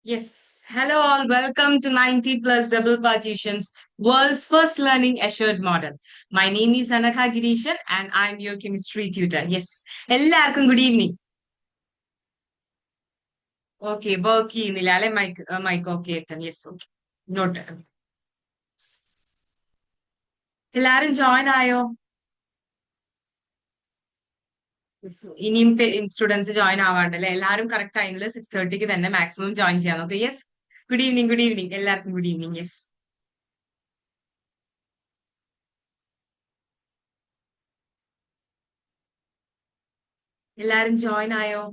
Yes. Hello all. Welcome to 90 plus double partitions, world's first learning assured model. My name is Anakha Girishan and I'm your chemistry tutor. Yes. എല്ലാവർക്കും good evening. Okay, work ചെയ്യുന്നില്ല അല്ലെ mic okay എത്താൻ yes okay not എല്ലാരും join ആയോ? Yes. ഇനിയും students join ആവാണ്ടല്ലേ? എല്ലാരും correct ടൈമിൽ 6:30 തന്നെ മാക്സിമം ജോയിൻ ചെയ്യാൻ നോക്കുക. യെസ്, ഗുഡ് ഈവനിങ് എല്ലാവർക്കും ഗുഡ് ഈവനിങ്. യെസ്, എല്ലാരും ജോയിൻ ആയോ?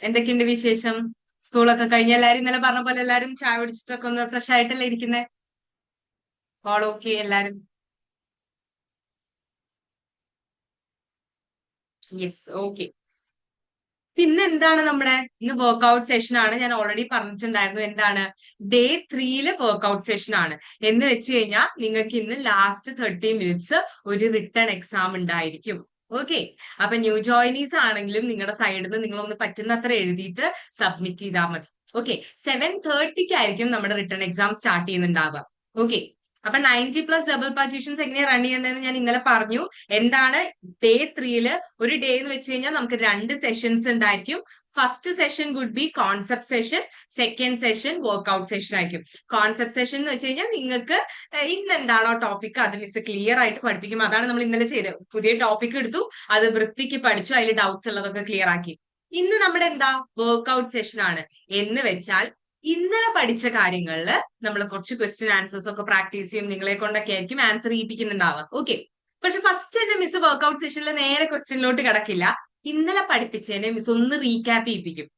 എന്തൊക്കെയുണ്ട് വിശേഷം? സ്കൂളൊക്കെ കഴിഞ്ഞ എല്ലാരും ഇന്നലെ പറഞ്ഞ പോലെ എല്ലാരും ചായ കുടിച്ചിട്ടൊക്കെ ഒന്ന് ഫ്രഷ് ആയിട്ടല്ലേ ഇരിക്കുന്നേ? ഓൾ ഓക്കെ എല്ലാരും? Yes, okay. പിന്നെ എന്താണ് ഇന്ന് വർക്ക്ഔട്ട് സെഷൻ ആണ്. ഞാൻ ഓൾറെഡി പറഞ്ഞിട്ടുണ്ടായിരുന്നു. എന്താണ് ഡേ 3 വർക്ക്ഔട്ട് സെഷൻ ആണ് എന്ന് വെച്ച് കഴിഞ്ഞാൽ നിങ്ങൾക്ക് ഇന്ന് ലാസ്റ്റ് 30 മിനിറ്റ്സ് ഒരു റിട്ടേൺ എക്സാം ഉണ്ടായിരിക്കും. ഓക്കെ, അപ്പൊ ന്യൂ ജോയിനീസ് ആണെങ്കിലും നിങ്ങളുടെ സൈഡിൽ നിന്ന് നിങ്ങളൊന്ന് പറ്റുന്നത്ര എഴുതിയിട്ട് സബ്മിറ്റ് ചെയ്താൽ മതി. ഓക്കെ, 7:30 നമ്മുടെ റിട്ടേൺ എക്സാം സ്റ്റാർട്ട് ചെയ്യുന്നുണ്ടാവുക. ഓക്കെ, അപ്പൊ 90 പ്ലസ് ഡബിൾ പാർട്ടീഷൻസ് എങ്ങനെയാ റൺ ചെയ്യുന്നതെന്ന് ഞാൻ ഇന്നലെ പറഞ്ഞു. എന്താണ് ഡേ 3 ഒരു ഡേ എന്ന് വെച്ച് കഴിഞ്ഞാൽ നമുക്ക് 2 സെഷൻസ് ഉണ്ടായിരിക്കും. First session would be concept session, second session workout session ആയിരിക്കും. കോൺസെപ്റ്റ് സെഷൻ എന്ന് വെച്ച് കഴിഞ്ഞാൽ നിങ്ങൾക്ക് ഇന്ന് എന്താണോ ടോപ്പിക് അത് മിസ് ക്ലിയർ ആയിട്ട് പഠിപ്പിക്കും. അതാണ് നമ്മൾ ഇന്നലെ ചെയ്തത്. പുതിയ ടോപ്പിക് എടുത്തു, അത് വൃത്തിക്ക് പഠിച്ചു, അതിൽ ഡൗട്ട്സ് ഉള്ളതൊക്കെ ക്ലിയർ ആക്കി. ഇന്ന് നമ്മുടെ എന്താ വർക്ക്ഔട്ട് സെഷൻ ആണ് എന്ന് വെച്ചാൽ ഇന്നലെ പഠിച്ച കാര്യങ്ങളിൽ നമ്മൾ കുറച്ച് ക്വസ്റ്റ്യൻ ആൻസേഴ്സ് ഒക്കെ പ്രാക്ടീസ് ചെയ്യും. നിങ്ങളെ കൊണ്ടൊക്കെ ആയിരിക്കും ആൻസർ ചെയ്യിപ്പിക്കുന്നുണ്ടാവുക. ഓക്കെ, പക്ഷെ ഫസ്റ്റ് തന്നെ മിസ് വർക്ക്ഔട്ട് സെഷനിൽ നേരെ ക്വസ്റ്റ്യനിലോട്ട് കിടക്കില്ല. ഇന്നലെ പഠിപ്പിച്ചതിനെ മിസ് ഒന്ന് റീക്യാപ്പ് ചെയ്യിപ്പിക്കും.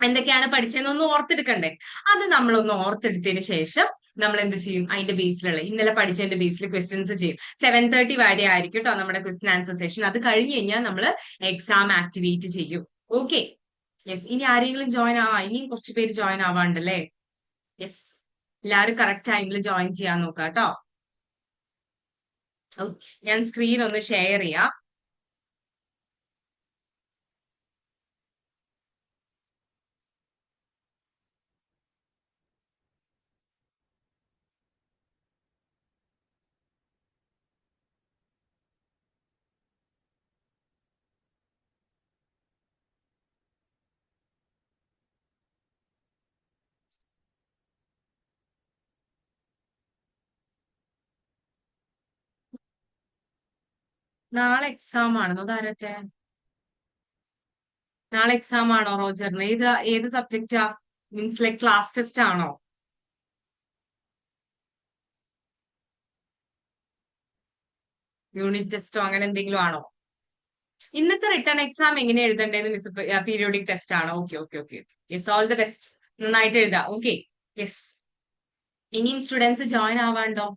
എന്തൊക്കെയാണ് പഠിച്ചതെന്നൊന്ന് ഓർത്തെടുക്കണ്ടേ? അത് നമ്മളൊന്ന് ഓർത്തെടുത്തതിന് ശേഷം നമ്മൾ എന്ത് ചെയ്യും? അതിന്റെ ബേസിലുള്ള ഇന്നലെ പഠിച്ചതിന്റെ ബേസിൽ ക്വസ്റ്റ്യൻസ് ചെയ്യും. 7:30 വരെ ആയിരിക്കും കേട്ടോ നമ്മുടെ ക്വസ്റ്റ്യൻ ആൻസർ സെഷൻ. അത് കഴിഞ്ഞ് കഴിഞ്ഞാൽ നമ്മൾ എക്സാം ആക്ടിവേറ്റ് ചെയ്യും. Okay, yes. ഇനി ആരെങ്കിലും ഇനിയും കുറച്ച് പേര് ജോയിൻ ആവാണ്ടല്ലേ? യെസ്, എല്ലാവരും കറക്റ്റ് ടൈമിൽ ജോയിൻ ചെയ്യാൻ നോക്കാം കേട്ടോ. ഞാൻ സ്ക്രീൻ ഒന്ന് ഷെയർ ചെയ്യാം. നാളെ എക്സാം ആണോ? അതാരട്ടെ? നാളെ എക്സാം ആണോ റോജറിന്? ഏത് സബ്ജക്റ്റാ? മീൻസ് ലൈക് ക്ലാസ് ടെസ്റ്റ് ആണോ? യൂണിറ്റ് ടെസ്റ്റോ അങ്ങനെ എന്തെങ്കിലും ആണോ? ഇന്നത്തെ റിട്ടേൺ എക്സാം എങ്ങനെ എഴുതണ്ടേന്ന് മിസ് പീരിയോഡിക് ടെസ്റ്റ് ആണോ? Okay okay okay. Yes, all the best. നന്നായിട്ട് എഴുതാം. Okay, yes. ഇനിയും സ്റ്റുഡൻസ് ജോയിൻ ആവാണ്ടോ?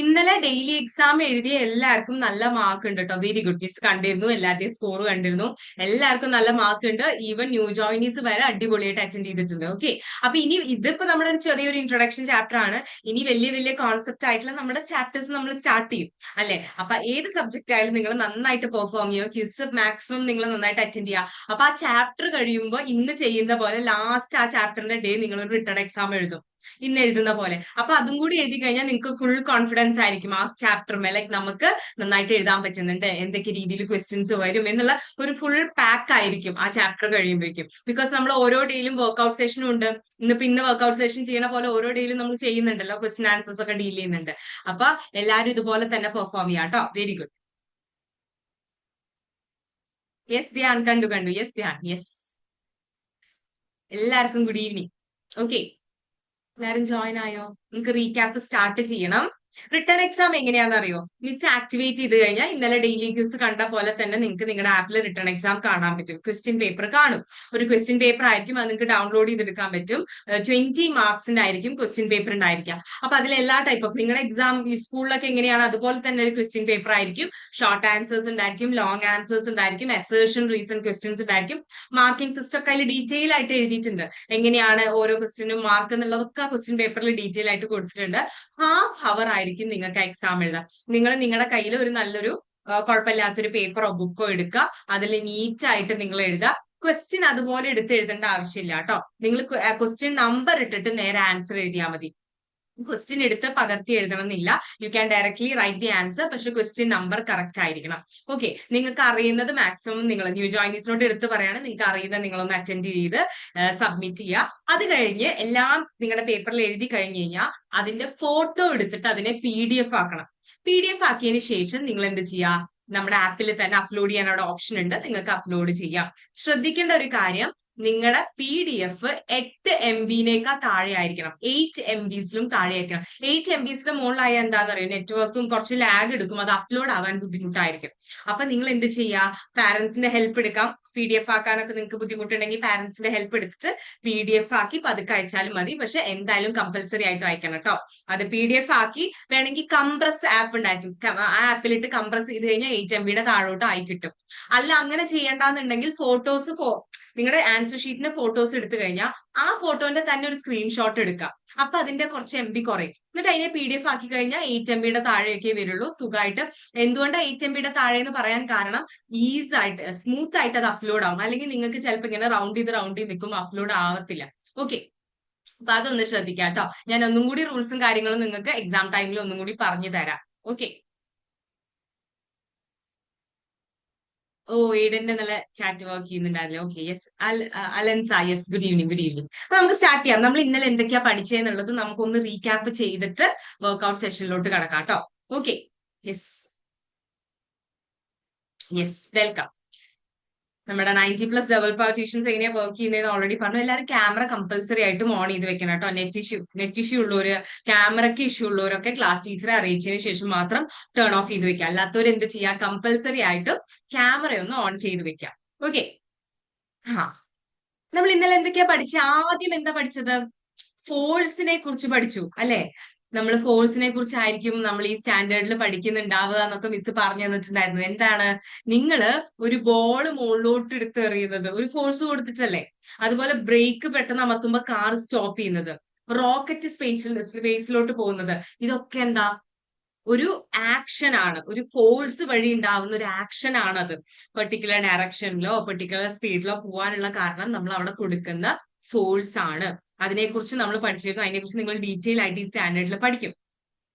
ഇന്നലെ ഡെയിലി എക്സാം എഴുതിയ എല്ലാവർക്കും നല്ല മാർക്ക് ഉണ്ട് കേട്ടോ. Very good. മിസ് കണ്ടിരുന്നു, എല്ലാവരുടെയും സ്കോർ കണ്ടിരുന്നു. എല്ലാവർക്കും നല്ല മാർക്ക് ഉണ്ട്. ഈവൻ ന്യൂ ജോയിനീസ് വരെ അടിപൊളിയായിട്ട് അറ്റൻഡ് ചെയ്തിട്ടുണ്ട്. ഓക്കെ, അപ്പൊ ഇനി ഇതിപ്പോ നമ്മുടെ ചെറിയൊരു ഇൻട്രൊഡക്ഷൻ ചാപ്റ്റർ ആണ്. ഇനി വലിയ വലിയ കോൺസെപ്റ്റ് ആയിട്ടുള്ള നമ്മുടെ ചാപ്റ്റേഴ്സ് നമ്മൾ സ്റ്റാർട്ട് ചെയ്യും അല്ലെ? അപ്പൊ ഏത് സബ്ജക്റ്റ് ആയാലും നിങ്ങൾ നന്നായിട്ട് പെർഫോം ചെയ്യുക. ക്വിസ് മാക്സിമം നിങ്ങൾ നന്നായിട്ട് അറ്റൻഡ് ചെയ്യുക. അപ്പൊ ആ ചാപ്റ്റർ കഴിയുമ്പോൾ ഇന്ന് ചെയ്യുന്ന പോലെ ലാസ്റ്റ് ആ ചാപ്റ്ററിന്റെ ഡേ നിങ്ങൾ ഒരു റിട്ടേൺ എക്സാം എഴുതും, ഇന്ന് എഴുതുന്ന പോലെ. അപ്പൊ അതും കൂടി എഴുതി കഴിഞ്ഞാൽ നിങ്ങൾക്ക് ഫുൾ കോൺഫിഡൻസ് ആയിരിക്കും ആ ചാപ്റ്റർ ലൈക്ക് നമുക്ക് നന്നായിട്ട് എഴുതാൻ പറ്റുന്നുണ്ട്, എന്തൊക്കെ രീതിയിൽ ക്വസ്റ്റ്യൻസ് വരും എന്നുള്ള ഒരു ഫുൾ പാക്ക് ആയിരിക്കും ആ ചാപ്റ്റർ കഴിയുമ്പോഴേക്കും. ബിക്കോസ് നമ്മൾ ഓരോ ഡേയിലും വർക്ക്ഔട്ട് സെഷനും ഉണ്ട്. ഇന്ന് വർക്ക്ഔട്ട് സെഷൻ ചെയ്യണ പോലെ ഓരോ ഡേയിലും നമ്മൾ ചെയ്യുന്നുണ്ടല്ലോ, ക്വസ്റ്റ്യൻ ആൻസേഴ്സ് ഒക്കെ ഡീൽ ചെയ്യുന്നുണ്ട്. അപ്പൊ എല്ലാവരും ഇതുപോലെ തന്നെ പെർഫോം ചെയ്യാം കേട്ടോ. Very good. യെസ് ധ്യാൻ, കണ്ടു. Yes Dhyan, yes. എല്ലാവർക്കും ഗുഡ് ഈവനിങ്. ഓക്കെ, എല്ലാരും ജോയിൻ ആയോ? നമുക്ക് റീക്യാപ്പ് സ്റ്റാർട്ട് ചെയ്യണം. റിട്ടേൺ എക്സാം എങ്ങനെയാണെന്ന് അറിയോ? മിസ് ആക്ടിവേറ്റ് ചെയ്ത് കഴിഞ്ഞാൽ ഇന്നലെ ഡെയിലി ക്യൂസ് കണ്ട പോലെ തന്നെ നിങ്ങൾക്ക് നിങ്ങളുടെ ആപ്പിൽ റിട്ടേൺ എക്സാം കാണാൻ പറ്റും. ക്വസ്റ്റ്യൻ പേപ്പർ കാണും. ഒരു ക്വസ്റ്റ്യൻ പേപ്പർ ആയിരിക്കും, അത് നിങ്ങൾക്ക് ഡൗൺലോഡ് ചെയ്തെടുക്കാൻ പറ്റും. 20 മാർക്സിന്റെ ആയിരിക്കും ക്വസ്റ്റ്യൻ പേപ്പർ ഉണ്ടായിരിക്കാം. അപ്പൊ അതിൽ എല്ലാ ടൈപ്പ് ഓഫ് നിങ്ങളുടെ എക്സാം സ്കൂളിലൊക്കെ എങ്ങനെയാണ് അതുപോലെ തന്നെ ഒരു ക്വസ്റ്റ്യൻ പേപ്പർ ആയിരിക്കും. ഷോർട്ട് ആൻസേഴ്സ് ഉണ്ടായിരിക്കും, ലോങ് ആൻസേഴ്സ് ഉണ്ടായിരിക്കും, അസേർഷൻ റീസൺ ക്വസ്റ്റ്യൻസ് ഉണ്ടായിരിക്കും. മാർക്കിംഗ് സിസ്റ്റം ഒക്കെ അതിൽ ഡീറ്റെയിൽ ആയിട്ട് എഴുതിയിട്ടുണ്ട്. എങ്ങനെയാണ് ഓരോ ക്വസ്റ്റ്യനും മാർക്ക് എന്നുള്ളതൊക്കെ ക്വസ്റ്റ്യൻ പേപ്പറിൽ ഡീറ്റെയിൽ ആയിട്ട് കൊടുത്തിട്ടുണ്ട്. ഹാഫ് അവർ ആയിരിക്കും നിങ്ങൾക്ക് എക്സാം എഴുതാം. നിങ്ങൾ നിങ്ങളുടെ കയ്യിൽ ഒരു നല്ലൊരു കുഴപ്പമില്ലാത്തൊരു പേപ്പറോ ബുക്കോ എടുക്കുക, അതിൽ നീറ്റ് ആയിട്ട് നിങ്ങൾ എഴുതുക. ക്വസ്റ്റ്യൻ അതുപോലെ എടുത്ത് എഴുതേണ്ട ആവശ്യമില്ല കേട്ടോ. നിങ്ങൾ ക്വസ്റ്റ്യൻ നമ്പർ ഇട്ടിട്ട് നേരെ ആൻസർ എഴുതിയാൽ മതി. ക്വസ്റ്റ്യൻ എടുത്ത് പകർത്തി എഴുതണം എന്നില്ല. You can directly write the answer. പക്ഷെ ക്വസ്റ്റ്യൻ നമ്പർ കറക്റ്റ് ആയിരിക്കണം. ഓക്കെ, നിങ്ങൾക്ക് അറിയുന്നത് മാക്സിമം നിങ്ങൾ ന്യൂ ജോയിനീസിനോട് എടുത്ത് പറയാണ്, നിങ്ങൾക്ക് അറിയുന്നത് നിങ്ങളൊന്ന് അറ്റൻഡ് ചെയ്ത് സബ്മിറ്റ് ചെയ്യുക. അത് കഴിഞ്ഞ് എല്ലാം നിങ്ങളുടെ പേപ്പറിൽ എഴുതി കഴിഞ്ഞ് കഴിഞ്ഞാൽ അതിന്റെ ഫോട്ടോ എടുത്തിട്ട് അതിനെ PDF ആക്കണം. PDF ആക്കിയതിന് ശേഷം നിങ്ങൾ എന്ത് ചെയ്യുക, നമ്മുടെ ആപ്പിൽ തന്നെ അപ്ലോഡ് ചെയ്യാൻ അവിടെ ഓപ്ഷൻ ഉണ്ട്, നിങ്ങൾക്ക് അപ്ലോഡ് ചെയ്യാം. ശ്രദ്ധിക്കേണ്ട ഒരു കാര്യം, നിങ്ങളുടെ PDF 8 MB താഴെ ആയിരിക്കണം. 8 MBസിലും താഴെ ആയിരിക്കണം. 8 MBസിന്റെ മുകളിലായ എന്താണെന്ന് അറിയോ, നെറ്റ്വർക്കും കുറച്ച് ലാഗ് എടുക്കും, അത് അപ്ലോഡ് ആവാൻ ബുദ്ധിമുട്ടായിരിക്കും. അപ്പൊ നിങ്ങൾ എന്ത് ചെയ്യുക, പാരന്റ്സിന്റെ ഹെൽപ്പ് എടുക്കാം. PDF ആക്കാനൊക്കെ നിങ്ങൾക്ക് ബുദ്ധിമുട്ടുണ്ടെങ്കിൽ പാരന്റ്സിന്റെ ഹെൽപ്പ് എടുത്തിട്ട് PDF ആക്കി പതുക്കെ അയച്ചാലും മതി. പക്ഷെ എന്തായാലും കമ്പൽസറി ആയിട്ട് അയക്കണം കേട്ടോ. അത് PDF ആക്കി വേണമെങ്കിൽ കംപ്രസ് ആപ്പ് ഉണ്ടായിരിക്കും, ആ ആപ്പിലിട്ട് കംപ്രസ് ചെയ്ത് കഴിഞ്ഞാൽ 8 MB താഴോട്ട് ആയി കിട്ടും. അല്ല അങ്ങനെ ചെയ്യേണ്ടെന്നുണ്ടെങ്കിൽ ഫോട്ടോസ് നിങ്ങളുടെ ആൻസർ ഷീറ്റിന്റെ ഫോട്ടോസ് എടുത്തു കഴിഞ്ഞാൽ ആ ഫോട്ടോന്റെ തന്നെ ഒരു സ്ക്രീൻഷോട്ട് എടുക്കാം. അപ്പൊ അതിന്റെ കുറച്ച് MB കുറയും. എന്നിട്ട് അതിനെ PDF ആക്കി കഴിഞ്ഞാൽ 8 MB താഴെയൊക്കെ വരുള്ളൂ സുഖമായിട്ട്. എന്തുകൊണ്ടാണ് 8 MB താഴെ എന്ന് പറയാൻ കാരണം, ഈസി ആയിട്ട് സ്മൂത്ത് ആയിട്ട് അത് അപ്ലോഡ് ആവും. അല്ലെങ്കിൽ നിങ്ങൾക്ക് ചിലപ്പോൾ ഇങ്ങനെ റൗണ്ട് ചെയ്ത് നിൽക്കും, അപ്ലോഡ് ആവത്തില്ല. ഓക്കെ, അപ്പൊ അതൊന്ന് ശ്രദ്ധിക്കാം കേട്ടോ. ഞാൻ ഒന്നും കൂടി റൂൾസും കാര്യങ്ങളും നിങ്ങൾക്ക് എക്സാം ടൈമിൽ ഒന്നും കൂടി പറഞ്ഞു തരാം. ഓക്കെ. ഓ, ഏഡന്റെ നല്ല ചാറ്റ് വർക്ക് ചെയ്യുന്നുണ്ടാവില്ലേ. Okay, yes. Alanza, yes, good evening, good evening. അപ്പൊ നമുക്ക് സ്റ്റാർട്ട് ചെയ്യാം. നമ്മൾ ഇന്നലെ എന്തൊക്കെയാ പഠിച്ചതെന്നുള്ളത് നമുക്കൊന്ന് റീക്യാപ്പ് ചെയ്തിട്ട് വർക്ക്ഔട്ട് സെഷനിലോട്ട് കടക്കാം കേട്ടോ. Okay, yes, yes, welcome. നമ്മുടെ 90+ ഡബിൾ പാർട്ടീഷൻസ് എങ്ങനെയാ വർക്ക് ചെയ്യുന്നതെന്ന് ഓൾറെഡി പറഞ്ഞു. എല്ലാവരും ക്യാമറ കമ്പൽസറി ആയിട്ടും ഓൺ ചെയ്ത് വെക്കണം കേട്ടോ. നെറ്റ് ഇഷ്യൂ ഉള്ളവര്, ക്യാമറയ്ക്ക് ഇഷ്യൂ ഉള്ളവരൊക്കെ ക്ലാസ് ടീച്ചറെ അറിയിച്ചതിന് ശേഷം മാത്രം ടേൺ ഓഫ് ചെയ്ത് വെക്കുക. അല്ലാത്തവർ എന്ത് ചെയ്യാം, കമ്പൽസറി ആയിട്ടും ക്യാമറ ഒന്ന് ഓൺ ചെയ്ത് വെക്കാം. ഓക്കെ, ആ, നമ്മൾ ഇന്നലെ എന്തൊക്കെയാ പഠിച്ചത്? ആദ്യം എന്താ പഠിച്ചത്? ഫോഴ്സിനെ കുറിച്ച് പഠിച്ചു അല്ലെ. നമ്മൾ ഫോഴ്സിനെ കുറിച്ചായിരിക്കും നമ്മൾ ഈ സ്റ്റാൻഡേർഡിൽ പഠിക്കുന്നുണ്ടാവുക എന്നൊക്കെ മിസ് പറഞ്ഞു തന്നിട്ടുണ്ടായിരുന്നു. എന്താണ്, നിങ്ങള് ഒരു ബോൾ മുകളിലോട്ട് എടുത്ത് എറിയുന്നത് ഒരു ഫോഴ്സ് കൊടുത്തിട്ടല്ലേ. അതുപോലെ ബ്രേക്ക് പെട്ടെന്ന് അമർത്തുമ്പോ കാർ സ്റ്റോപ്പ് ചെയ്യുന്നത്, റോക്കറ്റ് സ്പേസിലോട്ട് പോകുന്നത്, ഇതൊക്കെ എന്താ, ഒരു ആക്ഷൻ ആണ്. ഒരു ഫോഴ്സ് വഴി ഉണ്ടാവുന്ന ഒരു ആക്ഷൻ ആണത്. പെർട്ടിക്കുലർ ഡയറക്ഷനിലോ പെർട്ടിക്കുലർ സ്പീഡിലോ പോകാനുള്ള കാരണം നമ്മൾ അവിടെ കൊടുക്കുന്ന ഫോഴ്സ് ആണ്. അതിനെക്കുറിച്ച് നമ്മൾ പഠിച്ചേക്കും. അതിനെക്കുറിച്ച് നിങ്ങൾ ഡീറ്റെയിൽ ആയിട്ട് ഈ സ്റ്റാൻഡേർഡിൽ പഠിക്കും.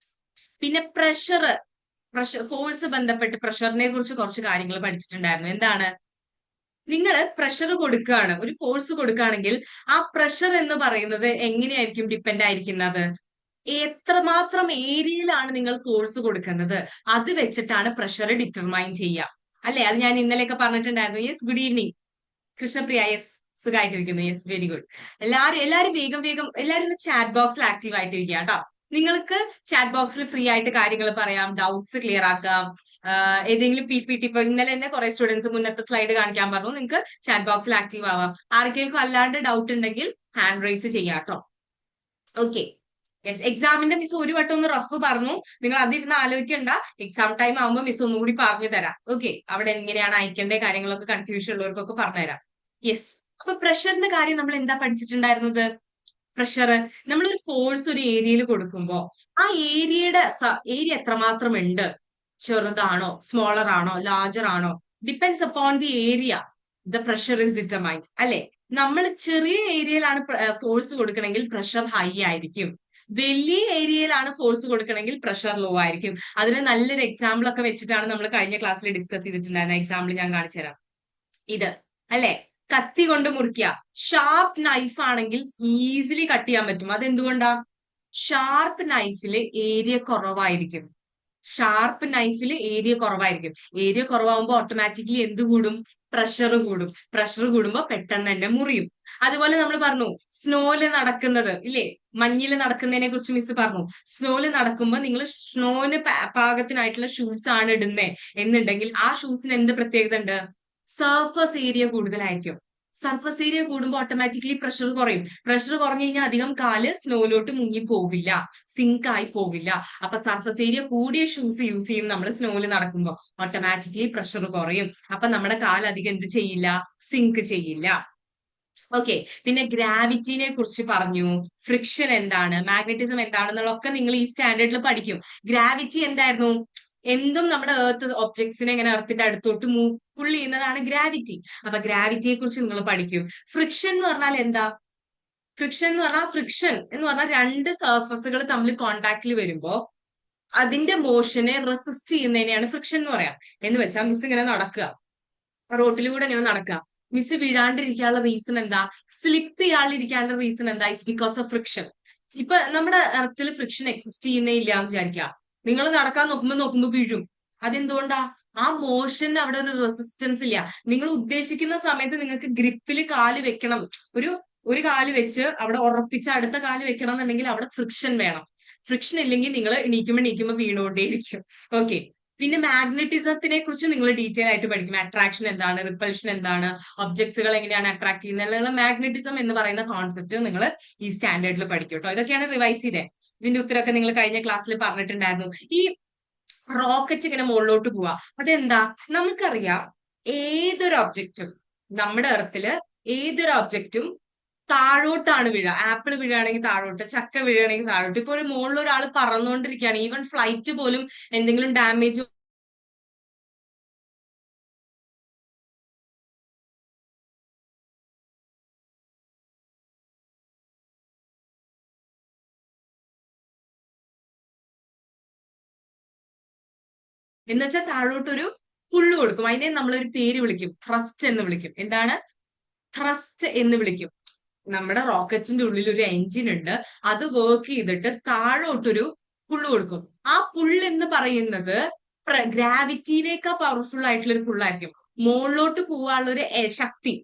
പിന്നെ ഫോഴ്സ് ബന്ധപ്പെട്ട് പ്രഷറിനെ കുറിച്ച് കുറച്ച് കാര്യങ്ങൾ പഠിച്ചിട്ടുണ്ടായിരുന്നു. എന്താണ്, നിങ്ങൾ പ്രഷർ കൊടുക്കുകയാണ്, ഒരു ഫോഴ്സ് കൊടുക്കുകയാണെങ്കിൽ ആ പ്രഷർ എന്ന് പറയുന്നത് എങ്ങനെയായിരിക്കും ഡിപ്പെൻഡ് ആയിരിക്കുന്നത്, എത്രമാത്രം ഏരിയയിലാണ് നിങ്ങൾ ഫോഴ്സ് കൊടുക്കുന്നത്, അത് വെച്ചിട്ടാണ് പ്രഷർ ഡിറ്റർമൈൻ ചെയ്യുക അല്ലെ. അത് ഞാൻ ഇന്നലെയൊക്കെ പറഞ്ഞിട്ടുണ്ടായിരുന്നു. Yes, good evening Krishnapriya. Yes, സുഖമായിട്ടിരിക്കുന്നു. Yes, very good. എല്ലാരും വേഗം എല്ലാരും ചാറ്റ് ബോക്സിൽ ആക്റ്റീവ് ആയിട്ടിരിക്കുക കേട്ടോ. നിങ്ങൾക്ക് ചാറ്റ് ബോക്സിൽ ഫ്രീ ആയിട്ട് കാര്യങ്ങൾ പറയാം, ഡൗട്ട്സ് ക്ലിയർ ആക്കാം. ഏതെങ്കിലും PPT, ഇപ്പൊ ഇന്നലെ തന്നെ കുറെ സ്റ്റുഡൻസ് മുന്നത്തെ സ്ലൈഡ് കാണിക്കാൻ പറഞ്ഞു. നിങ്ങൾക്ക് ചാറ്റ് ബോക്സിൽ ആക്റ്റീവ് ആവാം. ആർക്കെങ്കിലും അല്ലാണ്ട് ഡൗട്ട് ഉണ്ടെങ്കിൽ ഹാൻഡ് റൈസ് ചെയ്യാം കേട്ടോ. Okay, yes. എക്സാമിന്റെ മിസ് ഒരു വട്ടം ഒന്ന് റഫ് പറഞ്ഞു, നിങ്ങൾ അതിരുന്ന് ആലോചിക്കണ്ട. എക്സാം ടൈം ആകുമ്പോൾ മിസ് ഒന്നും കൂടി പറഞ്ഞു തരാം. ഓക്കെ, അവിടെ എങ്ങനെയാണ് അയക്കേണ്ട കാര്യങ്ങളൊക്കെ കൺഫ്യൂഷൻ ഉള്ളവർക്കൊക്കെ പറഞ്ഞുതരാം. യെസ്, അപ്പൊ പ്രഷറിന്റെ കാര്യം നമ്മൾ എന്താ പഠിച്ചിട്ടുണ്ടായിരുന്നത്? പ്രഷർ, നമ്മളൊരു ഫോഴ്സ് ഒരു ഏരിയയിൽ കൊടുക്കുമ്പോ ആ ഏരിയ എത്രമാത്രം ഉണ്ട്, ചെറുതാണോ സ്മോളർ ആണോ ലാർജർ ആണോ, depends upon the area the pressure is determined അല്ലെ. നമ്മൾ ചെറിയ ഏരിയയിലാണ് ഫോഴ്സ് കൊടുക്കണമെങ്കിൽ പ്രഷർ ഹൈ ആയിരിക്കും. വലിയ ഏരിയയിലാണ് ഫോഴ്സ് കൊടുക്കണമെങ്കിൽ പ്രഷർ ലോ ആയിരിക്കും. അതിന് നല്ലൊരു എക്സാമ്പിൾ ഒക്കെ വെച്ചിട്ടാണ് നമ്മൾ കഴിഞ്ഞ ക്ലാസ്സിൽ ഡിസ്കസ് ചെയ്തിട്ടുണ്ടായിരുന്ന എക്സാമ്പിൾ ഞാൻ കാണിച്ചു തരാം. ഇത് അല്ലെ, കത്തി കൊണ്ട് മുറിക്കുക. ഷാർപ്പ് നൈഫ് ആണെങ്കിൽ ഈസിലി കട്ട് ചെയ്യാൻ പറ്റും. അതെന്തുകൊണ്ടാ? ഷാർപ്പ് നൈഫില് ഏരിയ കുറവായിരിക്കും. ഏരിയ കുറവാകുമ്പോൾ ഓട്ടോമാറ്റിക്കലി എന്ത് കൂടും? പ്രഷർ കൂടും. പ്രഷർ കൂടുമ്പോ പെട്ടെന്ന് തന്നെ മുറിയും. അതുപോലെ നമ്മൾ പറഞ്ഞു സ്നോയില് നടക്കുന്നത് ഇല്ലേ, മഞ്ഞില് നടക്കുന്നതിനെ കുറിച്ച് മിസ് പറഞ്ഞു. സ്നോയില് നടക്കുമ്പോ നിങ്ങൾ സ്നോന് പാകത്തിനായിട്ടുള്ള ഷൂസ് ആണ് ഇടുന്നേ എന്നുണ്ടെങ്കിൽ ആ ഷൂസിന് എന്ത് പ്രത്യേകത ഉണ്ട്? സർഫസ് ഏരിയ കൂടുതലായിരിക്കും. സർഫസ് ഏരിയ കൂടുമ്പോൾ ഓട്ടോമാറ്റിക്കലി പ്രഷർ കുറയും. പ്രഷർ കുറഞ്ഞു കഴിഞ്ഞാൽ അധികം കാല് സ്നോയിലോട്ട് മുങ്ങി പോവില്ല, സിങ്ക് ആയി പോവില്ല. അപ്പൊ സർഫസ് ഏരിയ കൂടിയ ഷൂസ് യൂസ് ചെയ്യും നമ്മൾ സ്നോയിൽ നടക്കുമ്പോൾ. ഓട്ടോമാറ്റിക്കലി പ്രഷർ കുറയും. അപ്പൊ നമ്മുടെ കാല് അധികം എന്ത് ചെയ്യില്ല? സിങ്ക് ചെയ്യില്ല. ഓക്കെ, പിന്നെ ഗ്രാവിറ്റിനെ കുറിച്ച് പറഞ്ഞു. ഫ്രിക്ഷൻ എന്താണ്, മാഗ്നറ്റിസം എന്താണെന്നുള്ളതൊക്കെ നിങ്ങൾ ഈ സ്റ്റാൻഡേർഡിൽ പഠിക്കും. ഗ്രാവിറ്റി എന്തായിരുന്നു? എന്തും നമ്മുടെ എർത്ത് ഒബ്ജക്ട്സിനെ ഇങ്ങനെ എർത്തിന്റെ അടുത്തോട്ട് പുൾ ചെയ്യുന്നതാണ് ഗ്രാവിറ്റി. അപ്പൊ ഗ്രാവിറ്റിയെ കുറിച്ച് നിങ്ങൾ പഠിക്കും. ഫ്രിക്ഷൻ എന്ന് പറഞ്ഞാൽ എന്താ? ഫ്രിക്ഷൻ എന്ന് പറഞ്ഞാൽ രണ്ട് സർഫസുകൾ തമ്മിൽ കോണ്ടാക്റ്റിൽ വരുമ്പോ അതിന്റെ മോഷനെ റെസിസ്റ്റ് ചെയ്യുന്നതിനെയാണ് ഫ്രിക്ഷൻ എന്ന് പറയാം. എന്ന് വെച്ചാൽ മിസ് ഇങ്ങനെ നടക്കുക, റോട്ടിലൂടെ ഇങ്ങനെ നടക്കുക, മിസ് വീഴാണ്ടിരിക്കാനുള്ള റീസൺ എന്താ? സ്ലിപ്പ് ചെയ്യാണ്ടിരിക്കാനുള്ള റീസൺ എന്താ? It's because of friction. ഇപ്പൊ നമ്മുടെ എർത്തിൽ ഫ്രിക്ഷൻ എക്സിസ്റ്റ് ചെയ്യുന്നേ ഇല്ല എന്ന് വിചാരിക്കുക. നിങ്ങൾ നടക്കാൻ നോക്കുമ്പോ വീഴും. അതെന്തുകൊണ്ടാ? ആ മോഷന് അവിടെ ഒരു റെസിസ്റ്റൻസ് ഇല്ല. നിങ്ങൾ ഉദ്ദേശിക്കുന്ന സമയത്ത് നിങ്ങൾക്ക് ഗ്രിപ്പിൽ കാല് വെക്കണം, ഒരു ഒരു കാല് വെച്ച് അവിടെ ഉറപ്പിച്ച് അടുത്ത കാല് വെക്കണം എന്നുണ്ടെങ്കിൽ അവിടെ ഫ്രിക്ഷൻ വേണം. ഫ്രിക്ഷൻ ഇല്ലെങ്കിൽ നിങ്ങൾ എണീക്കുമ്പോ വീണുകൊണ്ടേയിരിക്കും. ഓക്കെ. പിന്നെ മാഗ്നറ്റിസത്തിനെ കുറിച്ച് നിങ്ങൾ ഡീറ്റെയിൽ ആയിട്ട് പഠിക്കും. അട്രാക്ഷൻ എന്താണ്, റിപ്പൽഷൻ എന്താണ്, ഒബ്ജക്ട്സുകൾ എങ്ങനെയാണ് അട്രാക്ട് ചെയ്യുന്നത്, മാഗ്നറ്റിസം എന്ന് പറയുന്ന കോൺസെപ്റ്റ് നിങ്ങൾ ഈ സ്റ്റാൻഡേർഡിൽ പഠിക്കും കേട്ടോ. ഇതൊക്കെയാണ് റിവൈസ് ചെയ്തത്. ഇതിന്റെ ഉത്തരമൊക്കെ നിങ്ങൾ കഴിഞ്ഞ ക്ലാസ്സിൽ പറഞ്ഞിട്ടുണ്ടായിരുന്നു. ഈ റോക്കറ്റ് ഇങ്ങനെ മുകളിലോട്ട് പോവാ, അതെന്താ? നമുക്കറിയാം ഏതൊരു ഒബ്ജക്റ്റും നമ്മുടെ എർത്തില് ഏതൊരു ഒബ്ജക്റ്റും താഴോട്ടാണ് വീഴുക. ആപ്പിൾ വീഴുകയാണെങ്കിൽ താഴോട്ട്, ചക്ക വീഴുകയാണെങ്കിൽ താഴോട്ട്. ഇപ്പൊ ഒരു മുകളിൽ ഒരാൾ പറന്നുകൊണ്ടിരിക്കുകയാണ്, ഈവൻ ഫ്ലൈറ്റ് പോലും എന്തെങ്കിലും ഡാമേജ് എന്ന് വെച്ചാൽ താഴോട്ടൊരു പുള്ളു കൊടുക്കും. അതിനെ നമ്മളൊരു പേര് വിളിക്കും, ത്രസ്റ്റ് എന്ന് വിളിക്കും. എന്താണ്? ത്രസ്റ്റ് എന്ന് വിളിക്കും. നമ്മുടെ റോക്കറ്റിന്റെ ഉള്ളിൽ ഒരു എഞ്ചിൻ ഉണ്ട്, അത് വർക്ക് ചെയ്തിട്ട് താഴോട്ടൊരു പുള്ളു കൊടുക്കും. ആ പുള്ള് എന്ന് പറയുന്നത് ഗ്രാവിറ്റിയിലേക്കാ പവർഫുൾ ആയിട്ടുള്ള ഒരു പുള്ളായിരിക്കും. മുകളിലോട്ട് പോകാനുള്ള ഒരു ശക്തി,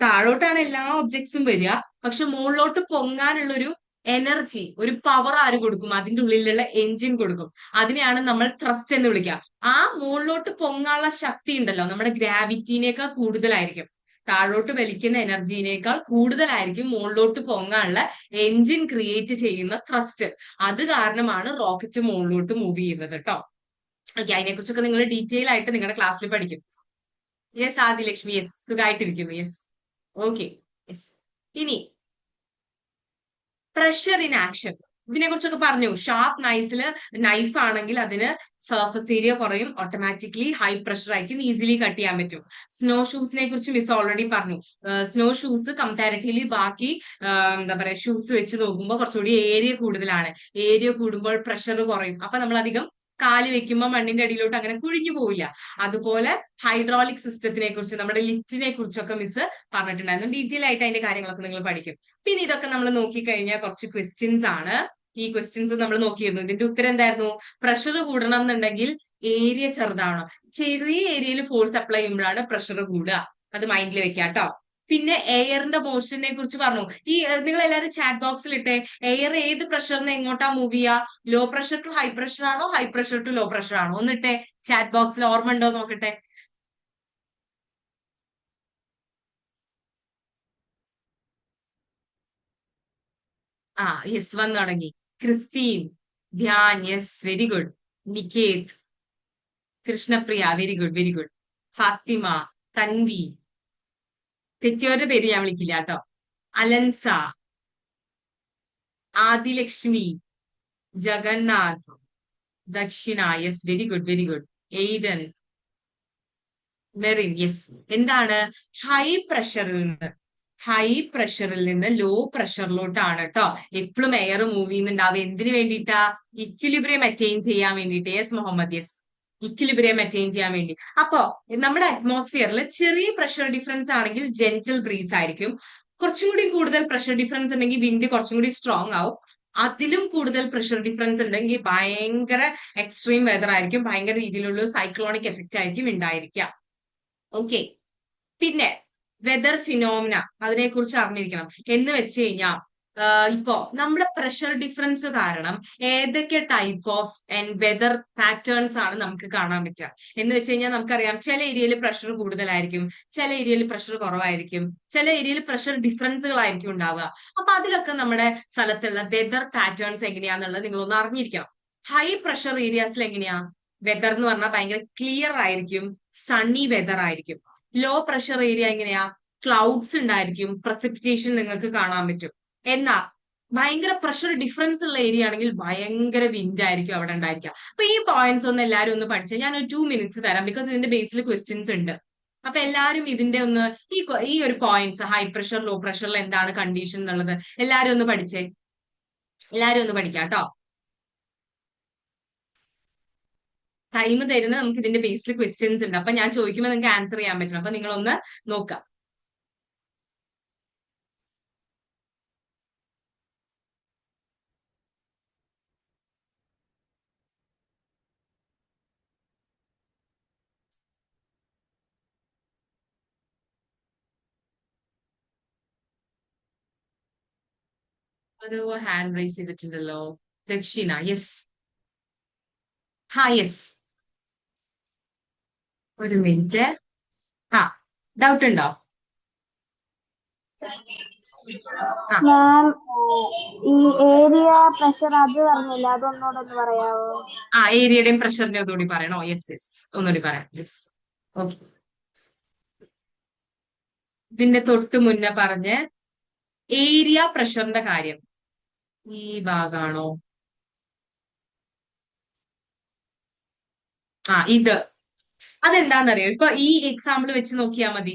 താഴോട്ടാണ് എല്ലാ ഒബ്ജക്ട്സും വരിക, പക്ഷെ മുകളിലോട്ട് പൊങ്ങാനുള്ള ഒരു എനർജി, ഒരു പവർ ആര് കൊടുക്കും? അതിന്റെ ഉള്ളിലുള്ള എഞ്ചിൻ കൊടുക്കും. അതിനെയാണ് നമ്മൾ ത്രസ്റ്റ് എന്ന് വിളിക്കുക. ആ മുകളിലോട്ട് പൊങ്ങാനുള്ള ശക്തി ഉണ്ടല്ലോ, നമ്മുടെ ഗ്രാവിറ്റിനേക്കാൾ കൂടുതലായിരിക്കും. താഴോട്ട് വലിക്കുന്ന എനർജിനേക്കാൾ കൂടുതലായിരിക്കും മുകളിലോട്ട് പൊങ്ങാനുള്ള എഞ്ചിൻ ക്രിയേറ്റ് ചെയ്യുന്ന ത്രസ്റ്റ്. അത് കാരണമാണ് റോക്കറ്റ് മുകളിലോട്ട് മൂവ് ചെയ്യുന്നത് കേട്ടോ. ഓക്കെ, അതിനെ കുറിച്ചൊക്കെ നിങ്ങൾ ഡീറ്റെയിൽ ആയിട്ട് നിങ്ങളുടെ ക്ലാസ്സിൽ പഠിക്കും. യെസ് ആദിലക്ഷ്മി, യെസ്, സുഖമായിട്ടിരിക്കുന്നു. Yes, okay, yes. ഇനി പ്രഷർ ഇൻ ആക്ഷൻ, ഇതിനെ കുറിച്ചൊക്കെ പറഞ്ഞു. ഷാർപ്പ് നൈഫ് ആണെങ്കിൽ അതിന് സർഫസ് ഏരിയ കുറയും, ഓട്ടോമാറ്റിക്കലി ഹൈ പ്രഷർ ആയിരിക്കും, ഈസിലി കട്ട് ചെയ്യാൻ പറ്റും. സ്നോ ഷൂസിനെ കുറിച്ച് മിസ് ഓൾറെഡി പറഞ്ഞു. സ്നോ ഷൂസ് കമ്പാരിറ്റീവ്ലി ബാക്കി എന്താ പറയാ ഷൂസ് വെച്ച് നോക്കുമ്പോൾ കുറച്ചുകൂടി ഏരിയ കൂടുതലാണ്. ഏരിയ കൂടുമ്പോൾ പ്രഷർ കുറയും. അപ്പൊ നമ്മൾ അധികം കാല് വെക്കുമ്പോൾ മണ്ണിന്റെ അടിയിലോട്ട് അങ്ങനെ കുഴിഞ്ഞു പോവില്ല. അതുപോലെ ഹൈഡ്രോളിക് സിസ്റ്റത്തിനെ കുറിച്ച്, നമ്മുടെ ലിറ്റിനെ കുറിച്ചൊക്കെ മിസ് പറഞ്ഞിട്ടുണ്ടായിരുന്നു. ഡീറ്റെയിൽ ആയിട്ട് അതിന്റെ കാര്യങ്ങളൊക്കെ നിങ്ങൾ പഠിക്കും. പിന്നെ ഇതൊക്കെ നമ്മൾ നോക്കിക്കഴിഞ്ഞാൽ കുറച്ച് ക്വസ്റ്റ്യൻസ് ആണ്. ഈ ക്വസ്റ്റ്യൻസ് നമ്മൾ നോക്കിയിരുന്നു. ഇതിന്റെ ഉത്തരം എന്തായിരുന്നു? പ്രഷർ കൂടണം എന്നുണ്ടെങ്കിൽ ഏരിയ ചെറുതാവണം. ചെറിയ ഏരിയയിൽ ഫോഴ്സ് അപ്ലൈ ചെയ്യുമ്പോഴാണ് പ്രഷർ കൂടുക. അത് മൈൻഡിൽ വെക്കാം കേട്ടോ. പിന്നെ എയറിന്റെ മോഷനെ കുറിച്ച് പറഞ്ഞു. ഈ നിങ്ങൾ എല്ലാവരും ചാറ്റ് ബോക്സിൽ ഇട്ടെ, എയർ ഏത് പ്രഷറിന് എങ്ങോട്ടാ മൂവ് ചെയ്യുക? Low pressure to high pressure ആണോ, high pressure to low pressure ആണോ? ഒന്നിട്ടെ ചാറ്റ് ബോക്സിൽ, ഓർമ്മ ഉണ്ടോ നോക്കട്ടെ. ആ യെസ്, വന്നു തുടങ്ങി. Christine, Dhyan, yes, very good. Niketh, Krishnapriya, very good, very good. Fathima, Tanvi, തെറ്റിയവരുടെ പേര് ഞാൻ വിളിക്കില്ല കേട്ടോ. Alanza, Adilakshmi, Jagannath, Dakshina, yes, very good, very good. Aiden, Merin, yes. എന്താണ്? ഹൈ പ്രഷറിൽ നിന്ന് ലോ പ്രഷറിലോട്ടാണ് കേട്ടോ എപ്പോഴും എയർ മൂവ് ചെയ്യുന്നുണ്ടാവുക. എന്തിനു വേണ്ടിയിട്ടാ? ഇക്വിലിബ്രിയം അറ്റൈൻ ചെയ്യാൻ വേണ്ടിയിട്ട്. Yes Muhammad, yes, equilibrium attain ചെയ്യാൻ വേണ്ടി. അപ്പോ നമ്മുടെ അറ്റ്മോസ്ഫിയറിൽ ചെറിയ പ്രഷർ ഡിഫറൻസ് ആണെങ്കിൽ ജെന്റിൽ ബ്രീസ് ആയിരിക്കും. കുറച്ചും കൂടി കൂടുതൽ പ്രഷർ ഡിഫറൻസ് ഉണ്ടെങ്കിൽ വിൻഡ് കുറച്ചും കൂടി സ്ട്രോങ് ആവും. അതിലും കൂടുതൽ പ്രഷർ ഡിഫറൻസ് ഉണ്ടെങ്കിൽ ഭയങ്കര എക്സ്ട്രീം വെതർ ആയിരിക്കും, ഭയങ്കര രീതിയിലുള്ള സൈക്ലോണിക് എഫക്റ്റ് ആയിരിക്കും ഉണ്ടായിരിക്കുക. ഓക്കെ. പിന്നെ വെതർ ഫിനോമിന, അതിനെ കുറിച്ച് അറിഞ്ഞിരിക്കണം. എന്ന് വെച്ച് കഴിഞ്ഞാൽ ഇപ്പോ നമ്മുടെ പ്രഷർ ഡിഫറൻസ് കാരണം ഏതൊക്കെ ടൈപ്പ് ഓഫ് വെതർ പാറ്റേൺസ് ആണ് നമുക്ക് കാണാൻ പറ്റുക എന്ന് വെച്ച് കഴിഞ്ഞാൽ നമുക്കറിയാം. ചില ഏരിയയിൽ പ്രഷർ കൂടുതലായിരിക്കും, ചില ഏരിയയിൽ പ്രഷർ കുറവായിരിക്കും, ചില ഏരിയയിൽ പ്രഷർ ഡിഫറൻസുകളായിരിക്കും ഉണ്ടാവുക. അപ്പൊ അതിലൊക്കെ നമ്മുടെ സ്ഥലത്തുള്ള വെതർ പാറ്റേൺസ് എങ്ങനെയാന്നുള്ളത് നിങ്ങളൊന്ന് അറിഞ്ഞിരിക്കണം. ഹൈ പ്രഷർ ഏരിയാസിൽ എങ്ങനെയാ വെതർ എന്ന് പറഞ്ഞാൽ? ഭയങ്കര ക്ലിയർ ആയിരിക്കും, സണ്ണി വെതർ ആയിരിക്കും. ലോ പ്രഷർ ഏരിയ എങ്ങനെയാ? ക്ലൗഡ്സ് ഉണ്ടായിരിക്കും, പ്രസിപ്പിറ്റേഷൻ നിങ്ങൾക്ക് കാണാൻ പറ്റും. എന്നാ ഭയങ്കര പ്രഷർ ഡിഫറൻസ് ഉള്ള ഏരിയ ആണെങ്കിൽ ഭയങ്കര വിൻഡ് ആയിരിക്കും അവിടെ ഉണ്ടായിരിക്കുക. അപ്പൊ ഈ പോയിന്റ്സ് ഒന്ന് എല്ലാവരും ഒന്ന് പഠിച്ചാൽ ഞാൻ ഒരു 2 minutes തരാം, ബിക്കോസ് ഇതിന്റെ ബേസിൽ ക്വസ്റ്റ്യൻസ് ഉണ്ട്. അപ്പൊ എല്ലാരും ഇതിന്റെ ഒന്ന് ഈ ഒരു പോയിന്റ്സ് ഹൈ പ്രഷർ ലോ പ്രഷറിൽ എന്താണ് കണ്ടീഷൻ എന്നുള്ളത് എല്ലാരും ഒന്ന് പഠിച്ചേ. എല്ലാരും ഒന്ന് പഠിക്കാം കേട്ടോ. ടൈം തരുന്ന നമുക്ക് ഇതിന്റെ ബേസിൽ ക്വസ്റ്റ്യൻസ് ഉണ്ട്. അപ്പൊ ഞാൻ ചോദിക്കുമ്പോൾ നിങ്ങൾക്ക് ആൻസർ ചെയ്യാൻ പറ്റണം. അപ്പൊ നിങ്ങളൊന്ന് നോക്കാം. ഒരു ഹാൻഡ് റൈസ് ചെയ്തിട്ടുണ്ടല്ലോ. ദക്ഷിണ, യെസ്. ഹാ, യെസ്. ഒരു മിനിറ്റ്. ആ, ഡൗട്ട് ഉണ്ടോ? ആ, മാം, ഈ ഏരിയ പ്രഷർ അത് പറഞ്ഞില്ല, അതൊന്നോടൊന്ന് പറയാവോ? ഏരിയയുടെയും പ്രഷറിന്റെയും ഒന്നുകൂടി പറയണോ? യെസ്, യെസ്, ഒന്നുകൂടി പറയാം. Yes, okay. ഇതിന്റെ തൊട്ട് മുന്നേ പറഞ്ഞ് ഏരിയ പ്രഷറിന്റെ കാര്യം ഈ ഭാഗമാണോ? ഇത് അതെന്താന്നറിയോ? ഇപ്പൊ ഈ എക്സാമ്പിൾ വെച്ച് നോക്കിയാൽ മതി.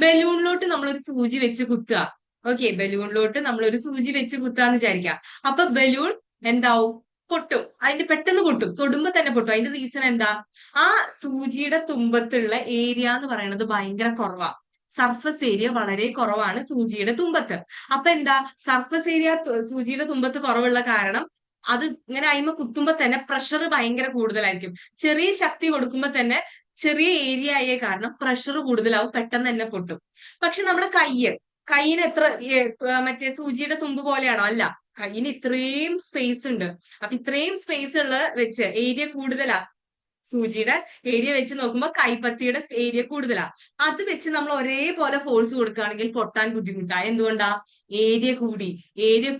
ബലൂണിലോട്ട് നമ്മളൊരു സൂചി വെച്ച് കുത്തുക. ഓക്കെ, ബലൂണിലോട്ട് നമ്മളൊരു സൂചി വെച്ച് കുത്താന്ന് വിചാരിക്കാം. അപ്പൊ ബലൂൺ എന്താവും? പൊട്ടും. അതിന്റെ പെട്ടെന്ന് പൊട്ടും, തൊടുമ്പോ തന്നെ പൊട്ടും. അതിന്റെ റീസൺ എന്താ? ആ സൂചിയുടെ തുമ്പത്തുള്ള ഏരിയ എന്ന് പറയുന്നത് ഭയങ്കര കുറവാ. സർഫസ് ഏരിയ വളരെ കുറവാണ് സൂചിയുടെ തുമ്പത്ത്. അപ്പൊ എന്താ? സർഫസ് ഏരിയ സൂചിയുടെ തുമ്പത്ത് കുറവുള്ള കാരണം അത് ഇങ്ങനെ അയിമ കുത്തുമ്പോ തന്നെ പ്രഷർ ഭയങ്കര കൂടുതലായിരിക്കും. ചെറിയ ശക്തി കൊടുക്കുമ്പോ തന്നെ ചെറിയ ഏരിയ ആയ കാരണം പ്രഷർ കൂടുതലാവും, പെട്ടെന്ന് തന്നെ പൊട്ടും. പക്ഷെ നമ്മുടെ കയ്യിന് എത്ര മറ്റേ സൂചിയുടെ തുമ്പ് പോലെയാണോ? അല്ല, കയ്യിന് ഇത്രയും സ്പേസ് ഉണ്ട്. അപ്പൊ ഇത്രയും സ്പേസ് ഉള്ള വെച്ച് ഏരിയ കൂടുതലാ. സൂചിയുടെ ഏരിയ വെച്ച് നോക്കുമ്പോൾ കൈപ്പത്തിയുടെ ഏരിയ കൂടുതലാ. അത് വെച്ച് നമ്മൾ ഒരേപോലെ ഫോഴ്സ് കൊടുക്കുകയാണെങ്കിൽ പൊട്ടാൻ ബുദ്ധിമുട്ടാ. എന്തുകൊണ്ടാ? ഏരിയ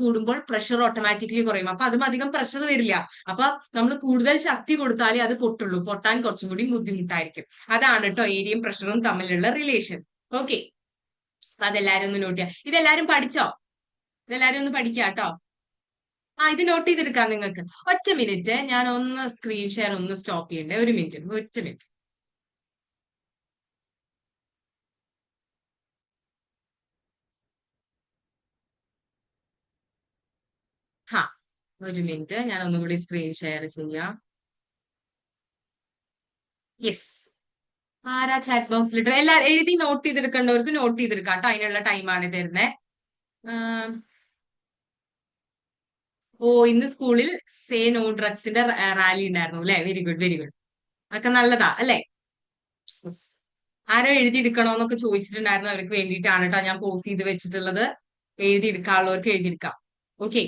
കൂടുമ്പോൾ പ്രഷർ ഓട്ടോമാറ്റിക്കലി കുറയും. അപ്പൊ അതും അധികം പ്രഷർ വരില്ല. അപ്പൊ നമ്മൾ കൂടുതൽ ശക്തി കൊടുത്താലേ അത് പൊട്ടുള്ളൂ. പൊട്ടാൻ കുറച്ചും കൂടി ബുദ്ധിമുട്ടായിരിക്കും. അതാണ് കേട്ടോ ഏരിയയും പ്രഷറും തമ്മിലുള്ള റിലേഷൻ. ഓക്കെ, അപ്പൊ അതെല്ലാരും ഒന്ന് നോട്ട് ചെയ്യാം. ഇതെല്ലാരും പഠിച്ചോ? ഇതെല്ലാരും ഒന്ന് പഠിക്കാം കേട്ടോ. ഇത് നോട്ട് ചെയ്തെടുക്കാം നിങ്ങൾക്ക്. ഒറ്റ മിനിറ്റ്, ഞാൻ ഒന്ന് സ്ക്രീൻ ഷെയർ ഒന്ന് സ്റ്റോപ്പ് ചെയ്യണ്ടേ. ഒരു മിനിറ്റ്, ഒറ്റ മിനിറ്റ്. ഹാ, ഒരു മിനിറ്റ്, ഞാൻ ഒന്നുകൂടി സ്ക്രീൻ ഷെയർ ചെയ്യാം. യെസ്. ആരാ ചാറ്റ് ബോക്സിലിട്ട്? എല്ലാരും എഴുതി നോട്ട് ചെയ്തെടുക്കേണ്ടവർക്ക് നോട്ട് ചെയ്തെടുക്കാം കേട്ടോ. അതിനുള്ള ടൈമാണ് തരുന്നേ. ഇന്ന് സ്കൂളിൽ സേ നോ ഡ്രഗ്സിന്റെ റാലി ഉണ്ടായിരുന്നു അല്ലെ? Very good, very good. അതൊക്കെ നല്ലതാ അല്ലെ? ആരോ എഴുതിയെടുക്കണോന്നൊക്കെ ചോദിച്ചിട്ടുണ്ടായിരുന്നു. അവർക്ക് വേണ്ടിയിട്ടാണ് കേട്ടോ ഞാൻ പോസ് ചെയ്ത് വെച്ചിട്ടുള്ളത്. എഴുതിയെടുക്കാനുള്ളവർക്ക് എഴുതിയെടുക്കാം. ഓക്കെ,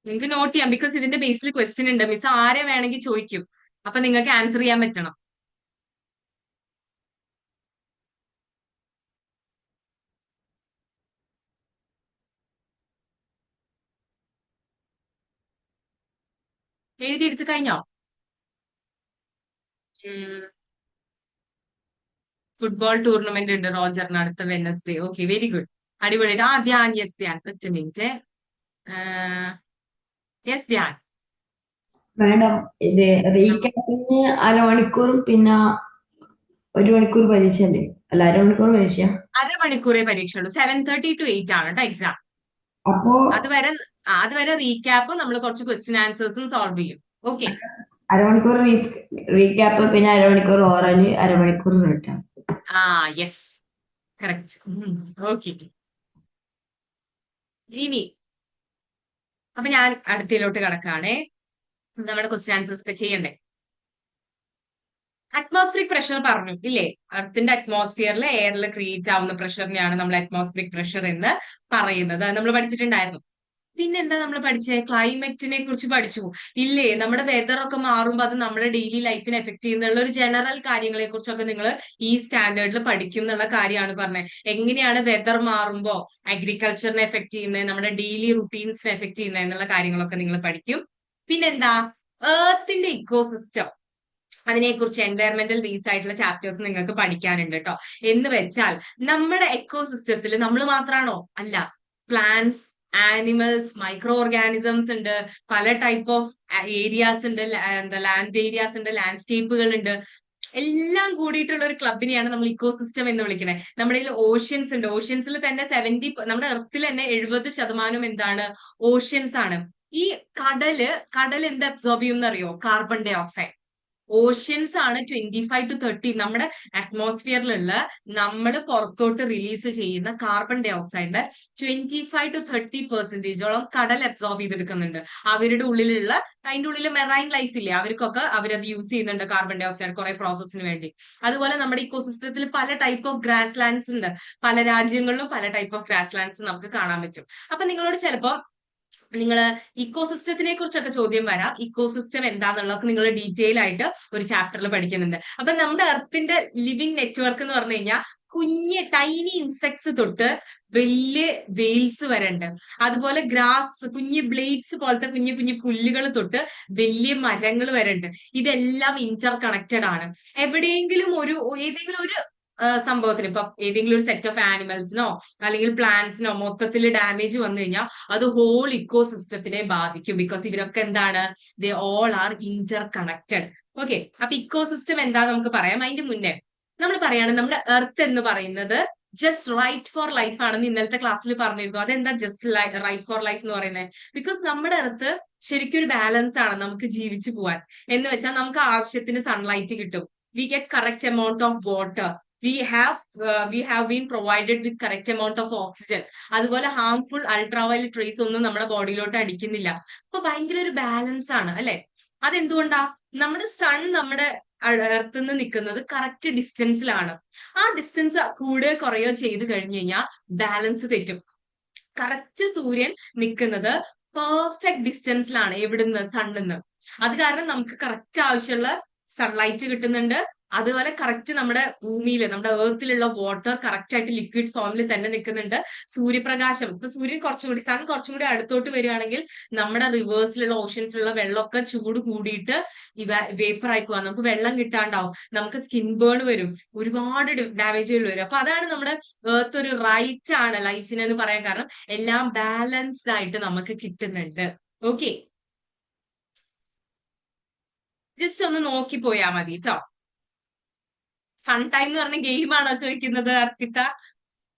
നിങ്ങൾക്ക് നോട്ട് ചെയ്യാം, ബിക്കോസ് ഇതിന്റെ ബേസിൽ ക്വസ്റ്റ്യൻ ഉണ്ട്. മിസ് ആരെ വേണമെങ്കിൽ ചോദിക്കും. അപ്പൊ നിങ്ങൾക്ക് ആൻസർ ചെയ്യാൻ പറ്റണം. എഴുതിയെടുത്ത് കഴിഞ്ഞോ? ഫുട്ബോൾ ടൂർണമെന്റ് ഉണ്ട് റോജറിന് അടുത്ത വെനസ്ഡേ. ഓക്കെ, വെരി ഗുഡ്, അടിപൊളിയായിട്ട്. ധ്യാൻ, യെസ് ധ്യാൻ. ഒറ്റ മിനിറ്റ്. യെസ് ധ്യാൻ. മാഡം, ഇത് റീക്യാപ്പിന് അരമണിക്കൂറും പിന്നെ 1 മണിക്കൂർ പരീക്ഷ അല്ലേ? അല്ല, അരമണിക്കൂർ പരീക്ഷ. അരമണിക്കൂറേ പരീക്ഷ ഉള്ളൂ. 7:30 to 8 ആണ് കേട്ടോ എക്സാം. അപ്പോ അതുവരെ റീക്യാപ്പ് നമ്മൾ കുറച്ച് ക്വസ്റ്റ്യൻ ആൻസേഴ്സും സോൾവ് ചെയ്യും. ഓക്കെ, അരമണിക്കൂർ റീക്യാപ്പ്, പിന്നെ അരമണിക്കൂർ ഓറല്, അരമണിക്കൂർ റിട്ടേൺ. Yes, correct. ഓക്കെ, ഇനി അപ്പൊ ഞാൻ അടുത്തയിലോട്ട് കിടക്കാണേ. നമ്മുടെ ക്വസ്റ്റ്യൻ ആൻസേഴ്സ് ഒക്കെ ചെയ്യണ്ടേ? അറ്റ്മോസ്ഫിയറിക് പ്രഷർ പറഞ്ഞു ഇല്ലേ? എർത്തിന്റെ അറ്റ്മോസ്ഫിയറിൽ എയറിൽ ക്രിയേറ്റ് ആവുന്ന പ്രഷറിനെയാണ് നമ്മൾ അറ്റ്മോസ്ഫിയറിക് പ്രഷർ എന്ന് പറയുന്നത്. നമ്മൾ പഠിച്ചിട്ടുണ്ടായിരുന്നു. പിന്നെന്താ നമ്മൾ പഠിച്ചേ? ക്ലൈമറ്റിനെ കുറിച്ച് പഠിച്ചു ഇല്ലേ? നമ്മുടെ വെതർ ഒക്കെ മാറുമ്പോൾ അത് നമ്മുടെ ഡെയിലി ലൈഫിനെ എഫക്ട് ചെയ്യുന്നുള്ള ഒരു ജനറൽ കാര്യങ്ങളെ കുറിച്ചൊക്കെ നിങ്ങൾ ഈ സ്റ്റാൻഡേർഡിൽ പഠിക്കും എന്നുള്ള കാര്യമാണ് പറഞ്ഞത്. എങ്ങനെയാണ് വെതർ മാറുമ്പോൾ അഗ്രികൾച്ചറിനെ എഫക്ട് ചെയ്യുന്നത്, നമ്മുടെ ഡെയിലി റുട്ടീൻസിനെ എഫക്ട് ചെയ്യുന്നത് എന്നുള്ള കാര്യങ്ങളൊക്കെ നിങ്ങൾ പഠിക്കും. പിന്നെന്താ? ഏർത്തിന്റെ ഇക്കോസിസ്റ്റം. അതിനെക്കുറിച്ച് എൻവയറമെന്റൽ ബേസ് ആയിട്ടുള്ള ചാപ്റ്റേഴ്സ് നിങ്ങൾക്ക് പഠിക്കാനുണ്ട് കേട്ടോ. എന്ന് വെച്ചാൽ നമ്മുടെ എക്കോസിസ്റ്റത്തിൽ നമ്മൾ മാത്രമാണോ? അല്ല. പ്ലാന്റ്സ്, ആനിമൽസ്, മൈക്രോ ഓർഗാനിസംസ് ഉണ്ട്, പല ടൈപ്പ് ഓഫ് ഏരിയാസ് ഉണ്ട്, എന്താ ലാൻഡ് ഏരിയാസ് ഉണ്ട്, ലാൻഡ്സ്കേപ്പുകൾ ഉണ്ട്. എല്ലാം കൂടിയിട്ടുള്ള ഒരു ക്ലബിനെയാണ് നമ്മൾ ഇക്കോസിസ്റ്റം എന്ന് വിളിക്കുന്നത്. നമ്മുടെ കയ്യിൽ ഓഷ്യൻസ് ഉണ്ട്. ഓഷ്യൻസിൽ തന്നെ നമ്മുടെ എർത്തിൽ തന്നെ 70% എന്താണ്? ഓഷ്യൻസ് ആണ്. ഈ കടൽ എന്ത് അബ്സോർബ് ചെയ്യും എന്നറിയോ? Carbon dioxide. ഓഷ്യൻസ് ആണ് 25 to 30 നമ്മുടെ അറ്റ്മോസ്ഫിയറിലുള്ള നമ്മൾ പുറത്തോട്ട് റിലീസ് ചെയ്യുന്ന കാർബൺ ഡൈ ഓക്സൈഡിന്റെ 25 to 30% കടൽ അബ്സോർബ് ചെയ്തെടുക്കുന്നുണ്ട്. അവരുടെ ഉള്ളിലുള്ള അതിന്റെ ഉള്ളിൽ മെറൈൻ ലൈഫ് ഇല്ലേ, അവർക്കൊക്കെ അവരത് യൂസ് ചെയ്യുന്നുണ്ട് കാർബൺ ഡൈ ഓക്സൈഡ് കുറെ പ്രോസസ്സിന് വേണ്ടി. അതുപോലെ നമ്മുടെ ഇക്കോസിസ്റ്റത്തിൽ പല ടൈപ്പ് ഓഫ് ഗ്രാസ് ലാൻഡ്സ് ഉണ്ട്. പല രാജ്യങ്ങളിലും പല ടൈപ്പ് ഓഫ് ഗ്രാസ് ലാൻഡ്സ് നമുക്ക് കാണാൻ പറ്റും. അപ്പൊ നിങ്ങളോട് ചിലപ്പോ ഇക്കോസിസ്റ്റത്തിനെ കുറിച്ചൊക്കെ ചോദ്യം വരാം. ഇക്കോസിസ്റ്റം എന്താന്നുള്ളതൊക്കെ നിങ്ങൾ ഡീറ്റെയിൽ ആയിട്ട് ഒരു ചാപ്റ്ററിൽ പഠിക്കുന്നുണ്ട്. അപ്പൊ നമ്മുടെ എർത്തിന്റെ ലിവിങ് നെറ്റ്വർക്ക് എന്ന് പറഞ്ഞു കഴിഞ്ഞാൽ ടൈനി ഇൻസെക്ട്സ് തൊട്ട് വലിയ വെയിൽസ് വരെ ഉണ്ട്. അതുപോലെ ഗ്രാസ്, കുഞ്ഞു ബ്ലേഡ്സ് പോലത്തെ കുഞ്ഞു കുഞ്ഞു പുല്ലുകൾ തൊട്ട് വലിയ മരങ്ങൾ വരെ ഉണ്ട്. ഇതെല്ലാം ഇന്റർ കണക്റ്റഡ് ആണ്. ഏതെങ്കിലും ഒരു സംഭവത്തിന്, ഇപ്പൊ ഏതെങ്കിലും ഒരു സെറ്റ് ഓഫ് ആനിമൽസിനോ അല്ലെങ്കിൽ പ്ലാന്റ്സിനോ മൊത്തത്തിൽ ഡാമേജ് വന്നു കഴിഞ്ഞാൽ അത് ഹോൾ ഇക്കോസിസ്റ്റത്തിനെ ബാധിക്കും. ബിക്കോസ് ഇവരൊക്കെ എന്താണ്? They all are Inter connected. Okay, അപ്പൊ ഇക്കോസിസ്റ്റം എന്താ നമുക്ക് പറയാം. അതിന്റെ മുന്നേ നമ്മൾ പറയാണ് നമ്മുടെ എർത്ത് എന്ന് പറയുന്നത് ജസ്റ്റ് റൈറ്റ് ഫോർ ലൈഫ് ആണെന്ന് ഇന്നലത്തെ ക്ലാസ്സിൽ പറഞ്ഞിരുന്നു. അതെന്താ ജസ്റ്റ് റൈറ്റ് ഫോർ ലൈഫ് എന്ന് പറയുന്നത്? ബിക്കോസ് നമ്മുടെ എർത്ത് ശരിക്കും ഒരു ബാലൻസ് ആണ് നമുക്ക് ജീവിച്ചു പോവാൻ. എന്ന് വെച്ചാൽ നമുക്ക് ആവശ്യത്തിന് സൺലൈറ്റ് കിട്ടും. We get correct amount of water. we have been provided with correct amount of oxygen. അതുപോലെ ഹാംഫുൾ അൾട്രാവയലറ്റ് റേസ് ഒന്നും നമ്മുടെ ബോഡിയിലോട്ട് അടിക്കുന്നില്ല. അപ്പൊ ഭയങ്കര ഒരു ബാലൻസ് ആണ് അല്ലെ? അതെന്തുകൊണ്ടാ? നമ്മുടെ സൺ നമ്മുടെ എർത്ത് നിന്ന് നിൽക്കുന്നത് കറക്റ്റ് ഡിസ്റ്റൻസിലാണ്. ആ ഡിസ്റ്റൻസ് കൂടുകയോ കുറയോ ചെയ്ത് കഴിഞ്ഞു കഴിഞ്ഞാൽ ബാലൻസ് തെറ്റും. കറക്റ്റ് സൂര്യൻ നിൽക്കുന്നത് പെർഫെക്റ്റ് ഡിസ്റ്റൻസിലാണ്. എവിടുന്ന്? സണ്ണിന്ന്. അത് കാരണം നമുക്ക് കറക്റ്റ് ആവശ്യമുള്ള സൺലൈറ്റ് കിട്ടുന്നുണ്ട്. അതുപോലെ കറക്റ്റ് നമ്മുടെ ഭൂമിയിൽ, നമ്മുടെ ഏർത്തിലുള്ള വാട്ടർ കറക്റ്റ് ആയിട്ട് ലിക്വിഡ് ഫോമിൽ തന്നെ നിൽക്കുന്നുണ്ട്. സൂര്യപ്രകാശം, ഇപ്പൊ സൺ കുറച്ചും കൂടി അടുത്തോട്ട് വരികയാണെങ്കിൽ നമ്മുടെ റിവേഴ്സിലുള്ള ഓഷ്യൻസിലുള്ള വെള്ളമൊക്കെ ചൂട് കൂടിയിട്ട് വേപ്പർ ആയി പോവാം. നമുക്ക് വെള്ളം കിട്ടാണ്ടാവും. നമുക്ക് സ്കിൻ ബേൺ വരും. ഒരുപാട് ഡാമേജുകൾ വരും. അപ്പൊ അതാണ് നമ്മുടെ ഏർത്ത് ഒരു റൈറ്റ് ആണ് ലൈഫിന് എന്ന് പറയാൻ കാരണം. എല്ലാം ബാലൻസ്ഡ് ആയിട്ട് നമുക്ക് കിട്ടുന്നുണ്ട്. ഓക്കെ, ജസ്റ്റ് ഒന്ന് നോക്കി പോയാ മതി കേട്ടോ. ഫൺ ടൈം എന്ന് പറഞ്ഞ ഗെയിമാണോ ചോദിക്കുന്നത് അർപ്പിത?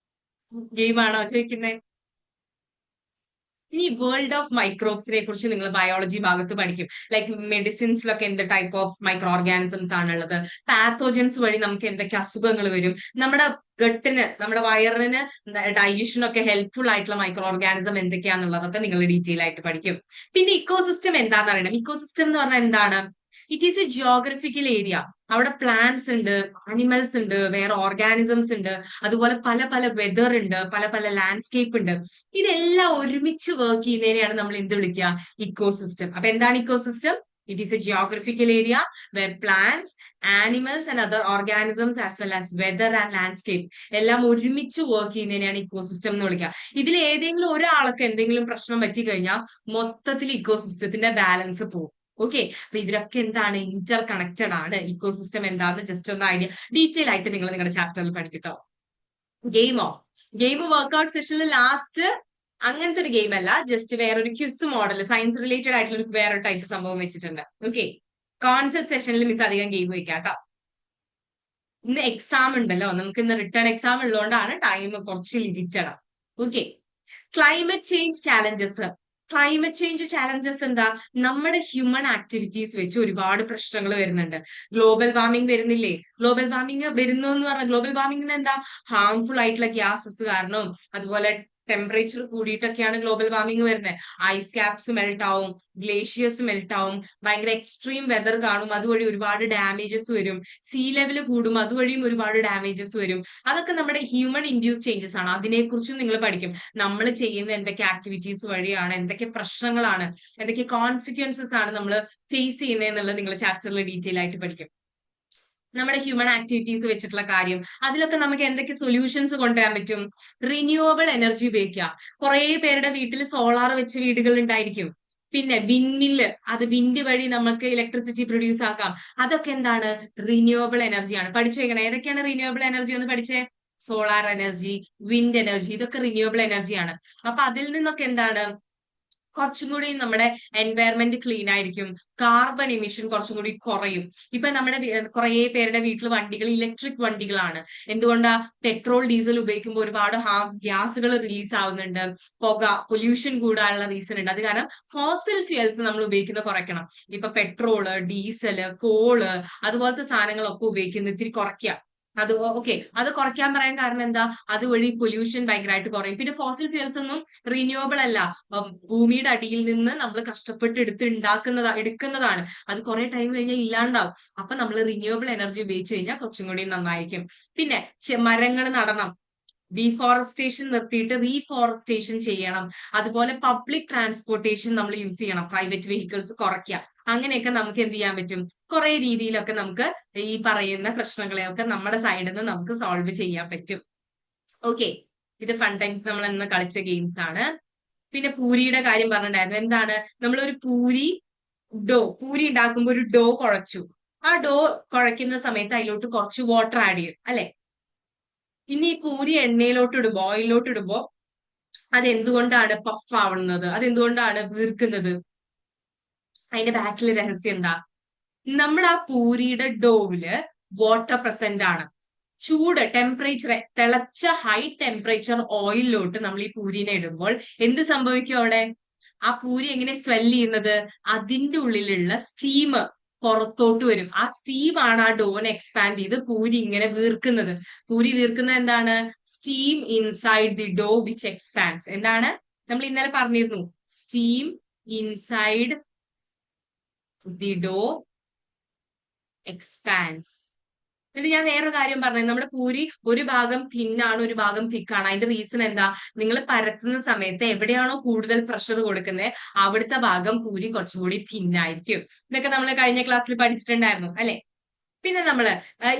ഗെയിമാണോ ചോദിക്കുന്നത്? ഇനി വേൾഡ് ഓഫ് മൈക്രോബ്സിനെ കുറിച്ച് നിങ്ങൾ ബയോളജി ഭാഗത്ത് പഠിക്കും. ലൈക്ക് മെഡിസിൻസിലൊക്കെ എന്ത് ടൈപ്പ് ഓഫ് മൈക്രോ ഓർഗാനിസംസ് ആണുള്ളത്, പാത്തോജൻസ് വഴി നമുക്ക് എന്തൊക്കെ അസുഖങ്ങൾ വരും, നമ്മുടെ ഗട്ടിന്, നമ്മുടെ വയറിന് ഡൈജഷനൊക്കെ ഹെൽപ്ഫുൾ ആയിട്ടുള്ള മൈക്രോ ഓർഗാനിസം എന്തൊക്കെയാന്നുള്ളതൊക്കെ നിങ്ങൾ ഡീറ്റെയിൽ ആയിട്ട് പഠിക്കും. പിന്നെ ഇക്കോസിസ്റ്റം എന്താന്ന് അറിയണം. ഇക്കോസിസ്റ്റം എന്ന് പറഞ്ഞാൽ എന്താണ്? It is a geographical area. അവിടെ പ്ലാന്റ്സ് ഉണ്ട്, ആനിമൽസ് ഉണ്ട്, വേറെ ഓർഗാനിസംസ് ഉണ്ട്, അതുപോലെ പല പല വെതർ ഉണ്ട്, പല പല ലാൻഡ്സ്കേപ്പ് ഉണ്ട്. ഇതെല്ലാം ഒരുമിച്ച് വർക്ക് ചെയ്യുന്നതിനെയാണ് നമ്മൾ എന്ത് വിളിക്കുക? ഇക്കോസിസ്റ്റം. അപ്പൊ എന്താണ് ecosystem? It is a geographical area where plants, animals and other organisms as well as weather and landscape എല്ലാം ഒരുമിച്ച് വർക്ക് ചെയ്യുന്നതിനെയാണ് ഇക്കോസിസ്റ്റം എന്ന് വിളിക്കുക. ഇതിൽ ഏതെങ്കിലും ഒരാൾക്ക് എന്തെങ്കിലും പ്രശ്നം പറ്റിക്കഴിഞ്ഞാൽ മൊത്തത്തിൽ ഇക്കോസിസ്റ്റത്തിന്റെ ബാലൻസ് പോകും. ഓക്കെ, അപ്പൊ ഇവരൊക്കെ എന്താണ്? ഇന്റർ കണക്റ്റഡ് ആണ്. ഇക്കോസിസ്റ്റം എന്താന്ന് ജസ്റ്റ് ഒന്ന് ഐഡിയ ഡീറ്റെയിൽ ആയിട്ട് നിങ്ങൾ നിങ്ങളുടെ ചാപ്റ്ററിൽ പഠിക്കട്ടോ. ഗെയിം വർക്ക്ഔട്ട് സെഷനിൽ ലാസ്റ്റ് അങ്ങനത്തെ ഒരു ഗെയിം അല്ല, ജസ്റ്റ് വേറൊരു ക്വിസ് മോഡൽ, സയൻസ് റിലേറ്റഡ് ആയിട്ടുള്ള വേറൊരു ടൈപ്പ് സംഭവം വെച്ചിട്ടുണ്ട്. ഓക്കെ, കോൺസെപ്റ്റ് സെഷനിൽ മിസ് അധികം ഗെയിം വെക്കാം കേട്ടോ. ഇന്ന് എക്സാം ഉണ്ടല്ലോ, നമുക്ക് ഇന്ന് റിട്ടേൺ എക്സാം ഉള്ളതുകൊണ്ടാണ് ടൈം കുറച്ച് limited. Okay, climate change challenges എന്താ? നമ്മുടെ ഹ്യൂമൻ ആക്ടിവിറ്റീസ് വെച്ച് ഒരുപാട് പ്രശ്നങ്ങൾ വരുന്നുണ്ട്. ഗ്ലോബൽ വാർമിംഗ് വരുന്നില്ലേ? ഗ്ലോബൽ വാർമിംഗ് വരുന്നു എന്ന് പറഞ്ഞാൽ ഗ്ലോബൽ വാർമിംഗിന് എന്താ? ഹാംഫുൾ ആയിട്ടുള്ള ഗ്യാസസ് കാരണവും അതുപോലെ ടെമ്പറേച്ചർ കൂടിയിട്ടൊക്കെയാണ് ഗ്ലോബൽ വാർമിംഗ് വരുന്നത്. ഐസ് ക്യാപ്സ് മെൽറ്റ് ആവും, ഗ്ലേഷ്യേഴ്സ് മെൽറ്റ് ആവും, ഭയങ്കര എക്സ്ട്രീം വെതർ കാണും, അതുവഴി ഒരുപാട് ഡാമേജസ് വരും. സീ ലെവൽ കൂടും, അതുവഴിയും ഒരുപാട് ഡാമേജസ് വരും. അതൊക്കെ നമ്മുടെ ഹ്യൂമൻ ഇൻഡ്യൂസ് ചേഞ്ചസ് ആണ്. അതിനെക്കുറിച്ചും നിങ്ങൾ പഠിക്കും. നമ്മൾ ചെയ്യുന്ന എന്തൊക്കെ ആക്ടിവിറ്റീസ് വഴിയാണ്, എന്തൊക്കെ പ്രശ്നങ്ങളാണ്, എന്തൊക്കെ കോൺസിക്വൻസസ് ആണ് നമ്മൾ ഫേസ് ചെയ്യുന്നത് എന്നുള്ളത് നിങ്ങൾ ചാപ്റ്ററിൽ ഡീറ്റെയിൽ ആയിട്ട് പഠിക്കും. നമ്മുടെ ഹ്യൂമൻ ആക്ടിവിറ്റീസ് വെച്ചിട്ടുള്ള കാര്യം, അതിലൊക്കെ നമുക്ക് എന്തൊക്കെ സൊല്യൂഷൻസ് കൊണ്ടുവരാൻ പറ്റും? റിന്യൂവബിൾ എനർജി ഉപയോഗിക്കുക. കുറെ പേരുടെ വീട്ടിൽ സോളാർ വെച്ച വീടുകൾ ഉണ്ടായിരിക്കും. പിന്നെ വിൻമില്ല്, അത് വിൻഡ് വഴി നമുക്ക് ഇലക്ട്രിസിറ്റി പ്രൊഡ്യൂസ് ആക്കാം. അതൊക്കെ എന്താണ്? റിന്യൂവബിൾ എനർജിയാണ്. പഠിച്ചു വെക്കണം. ഏതൊക്കെയാണ് റിന്യൂവബിൾ എനർജി എന്ന് പഠിച്ചേ? സോളാർ എനർജി, വിൻഡ് എനർജി, ഇതൊക്കെ റിന്യൂവബിൾ എനർജിയാണ്. അപ്പൊ അതിൽ നിന്നൊക്കെ എന്താണ് കുറച്ചും കൂടി നമ്മുടെ എൻവയറമെന്റ് ക്ലീൻ ആയിരിക്കും. കാർബൺ എമിഷൻ കുറച്ചും കൂടി കുറയും. ഇപ്പൊ നമ്മുടെ കുറെ പേരുടെ വീട്ടിൽ വണ്ടികൾ ഇലക്ട്രിക് വണ്ടികളാണ്. എന്തുകൊണ്ടാ? പെട്രോൾ ഡീസൽ ഉപയോഗിക്കുമ്പോൾ ഒരുപാട് ഗ്യാസുകൾ റിലീസ് ആവുന്നുണ്ട്. പുക, പൊല്യൂഷൻ കൂടാനുള്ള റീസൺ ഉണ്ട്. അത് കാരണം ഫോസിൽ ഫ്യൂൽസ് നമ്മൾ ഉപയോഗിക്കുന്നത് കുറയ്ക്കണം. ഇപ്പൊ പെട്രോള്, ഡീസല്, കോള് അതുപോലത്തെ സാധനങ്ങളൊക്കെ ഉപയോഗിക്കുന്നത് ഇത്തിരി കുറയ്ക്കുക. അത് ഓക്കെ, അത് കുറയ്ക്കാൻ പറയാൻ കാരണം എന്താ? അതുവഴി പൊല്യൂഷൻ ഭയങ്കരമായിട്ട് കുറയും. പിന്നെ ഫോസിൽ ഫ്യൂൽസ് ഒന്നും റിന്യൂവബിൾ അല്ല. ഭൂമിയുടെ അടിയിൽ നിന്ന് നമ്മൾ കഷ്ടപ്പെട്ട് എടുക്കുന്നതാണ്. അത് കുറെ ടൈം കഴിഞ്ഞാൽ ഇല്ലാണ്ടാവും. അപ്പൊ നമ്മൾ റിന്യൂവബിൾ എനർജി ഉപയോഗിച്ച് കഴിഞ്ഞാൽ കുറച്ചും കൂടി നന്നായിരിക്കും. പിന്നെ മരങ്ങൾ നടണം. ഡീഫോറസ്റ്റേഷൻ നിർത്തിയിട്ട് റീഫോറസ്റ്റേഷൻ ചെയ്യണം. അതുപോലെ പബ്ലിക് ട്രാൻസ്പോർട്ടേഷൻ നമ്മൾ യൂസ് ചെയ്യണം. പ്രൈവറ്റ് വെഹിക്കിൾസ് കുറയ്ക്കുക. അങ്ങനെയൊക്കെ നമുക്ക് എന്ത് ചെയ്യാൻ പറ്റും? കുറെ രീതിയിലൊക്കെ നമുക്ക് ഈ പറയുന്ന പ്രശ്നങ്ങളെയൊക്കെ നമ്മുടെ സൈഡിൽ നിന്ന് നമുക്ക് സോൾവ് ചെയ്യാൻ പറ്റും. ഓക്കെ, ഇത് ഫൺ ടൈം നമ്മൾ ഇന്ന് കളിച്ച ഗെയിംസ് ആണ്. പിന്നെ പൂരിയുടെ കാര്യം പറഞ്ഞിട്ടുണ്ടായിരുന്നു. എന്താണ്? നമ്മളൊരു പൂരി ഉണ്ടാക്കുമ്പോൾ ഒരു ഡോ കുഴച്ചു. ആ ഡോ കുഴയ്ക്കുന്ന സമയത്ത് അതിലോട്ട് കുറച്ച് വാട്ടർ ആഡ് ചെയ്യും അല്ലെ? ഇനി ഈ പൂരി എണ്ണയിലോട്ട് ഇടുമ്പോ, ഓയിലിലോട്ട് ഇടുമ്പോ അതെന്തുകൊണ്ടാണ് പഫ് ആവുന്നത്? അതെന്തുകൊണ്ടാണ് വീർക്കുന്നത്? അതിന്റെ ബാക്കിലെ രഹസ്യം എന്താ? നമ്മുടെ ആ പൂരിയുടെ ഡോവില് വാട്ടർ പ്രസന്റ് ആണ്. ടെമ്പറേച്ചർ, തിളച്ച ഹൈ ടെമ്പറേച്ചർ ഓയിലിലോട്ട് നമ്മൾ ഈ പൂരിനെ ഇടുമ്പോൾ എന്ത് സംഭവിക്കും അവിടെ? ആ പൂരി എങ്ങനെ സ്വെല്ല് ചെയ്യുന്നത്? അതിന്റെ ഉള്ളിലുള്ള സ്റ്റീം പുറത്തോട്ട് വരും. ആ സ്റ്റീം ആണ് ആ ഡോനെ എക്സ്പാൻഡ് ചെയ്ത് പൂരി ഇങ്ങനെ വീർക്കുന്നത്. പൂരി വീർക്കുന്നത് എന്താണ്? Steam inside the dough which expands. എന്താണ്? നമ്മൾ ഇന്നലെ പറഞ്ഞിരുന്നു, steam inside the dough expands. എന്നിട്ട് ഞാൻ വേറൊരു കാര്യം പറഞ്ഞത്, നമ്മുടെ പൂരി ഒരു ഭാഗം തിന്നാണ്, ഒരു ഭാഗം തിക്കാണ്. അതിന്റെ റീസൺ എന്താ? നിങ്ങൾ പരത്തുന്ന സമയത്ത് എവിടെയാണോ കൂടുതൽ പ്രഷർ കൊടുക്കുന്നത് അവിടുത്തെ ഭാഗം പൂരി കുറച്ചുകൂടി തിന്നായിരിക്കും. ഇതൊക്കെ നമ്മൾ കഴിഞ്ഞ ക്ലാസ്സിൽ പഠിച്ചിട്ടുണ്ടായിരുന്നു അല്ലെ? പിന്നെ നമ്മള്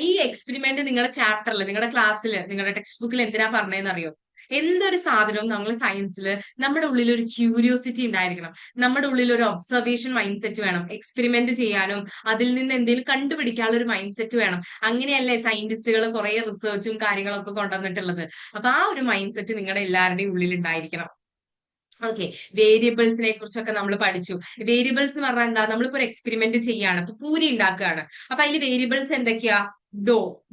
ഈ എക്സ്പെരിമെന്റ് നിങ്ങളുടെ ചാപ്റ്ററിൽ, നിങ്ങളുടെ ക്ലാസ്സിൽ, നിങ്ങളുടെ ടെക്സ്റ്റ് ബുക്കിൽ എന്തിനാ പറഞ്ഞതെന്ന് അറിയോ? എന്തൊരു സാധനവും നമ്മൾ സയൻസിൽ നമ്മുടെ ഉള്ളിൽ ഒരു ക്യൂരിയോസിറ്റി ഉണ്ടായിരിക്കണം. നമ്മുടെ ഉള്ളിൽ ഒരു ഒബ്സർവേഷൻ മൈൻഡ് സെറ്റ് വേണം. എക്സ്പെരിമെന്റ് ചെയ്യാനും അതിൽ നിന്ന് എന്തെങ്കിലും കണ്ടുപിടിക്കാനുള്ള ഒരു മൈൻഡ് സെറ്റ് വേണം. അങ്ങനെയല്ലേ സയന്റിസ്റ്റുകൾ കുറെ റിസർച്ചും കാര്യങ്ങളൊക്കെ കൊണ്ടുവന്നിട്ടുള്ളത്. അപ്പൊ ആ ഒരു മൈൻഡ് സെറ്റ് നിങ്ങളുടെ എല്ലാവരുടെയും ഉള്ളിൽ ഉണ്ടായിരിക്കണം. ഓക്കെ, വേരിയബിൾസിനെ കുറിച്ചൊക്കെ നമ്മൾ പഠിച്ചു. വേരിയബിൾസ് എന്ന് പറഞ്ഞാൽ എന്താ? നമ്മളിപ്പോ ഒരു എക്സ്പെരിമെന്റ് ചെയ്യാണ്, ഇപ്പൊ പൂരി ഉണ്ടാക്കുകയാണ്. അപ്പൊ അതിൽ വേരിയബിൾസ് എന്തൊക്കെയാ?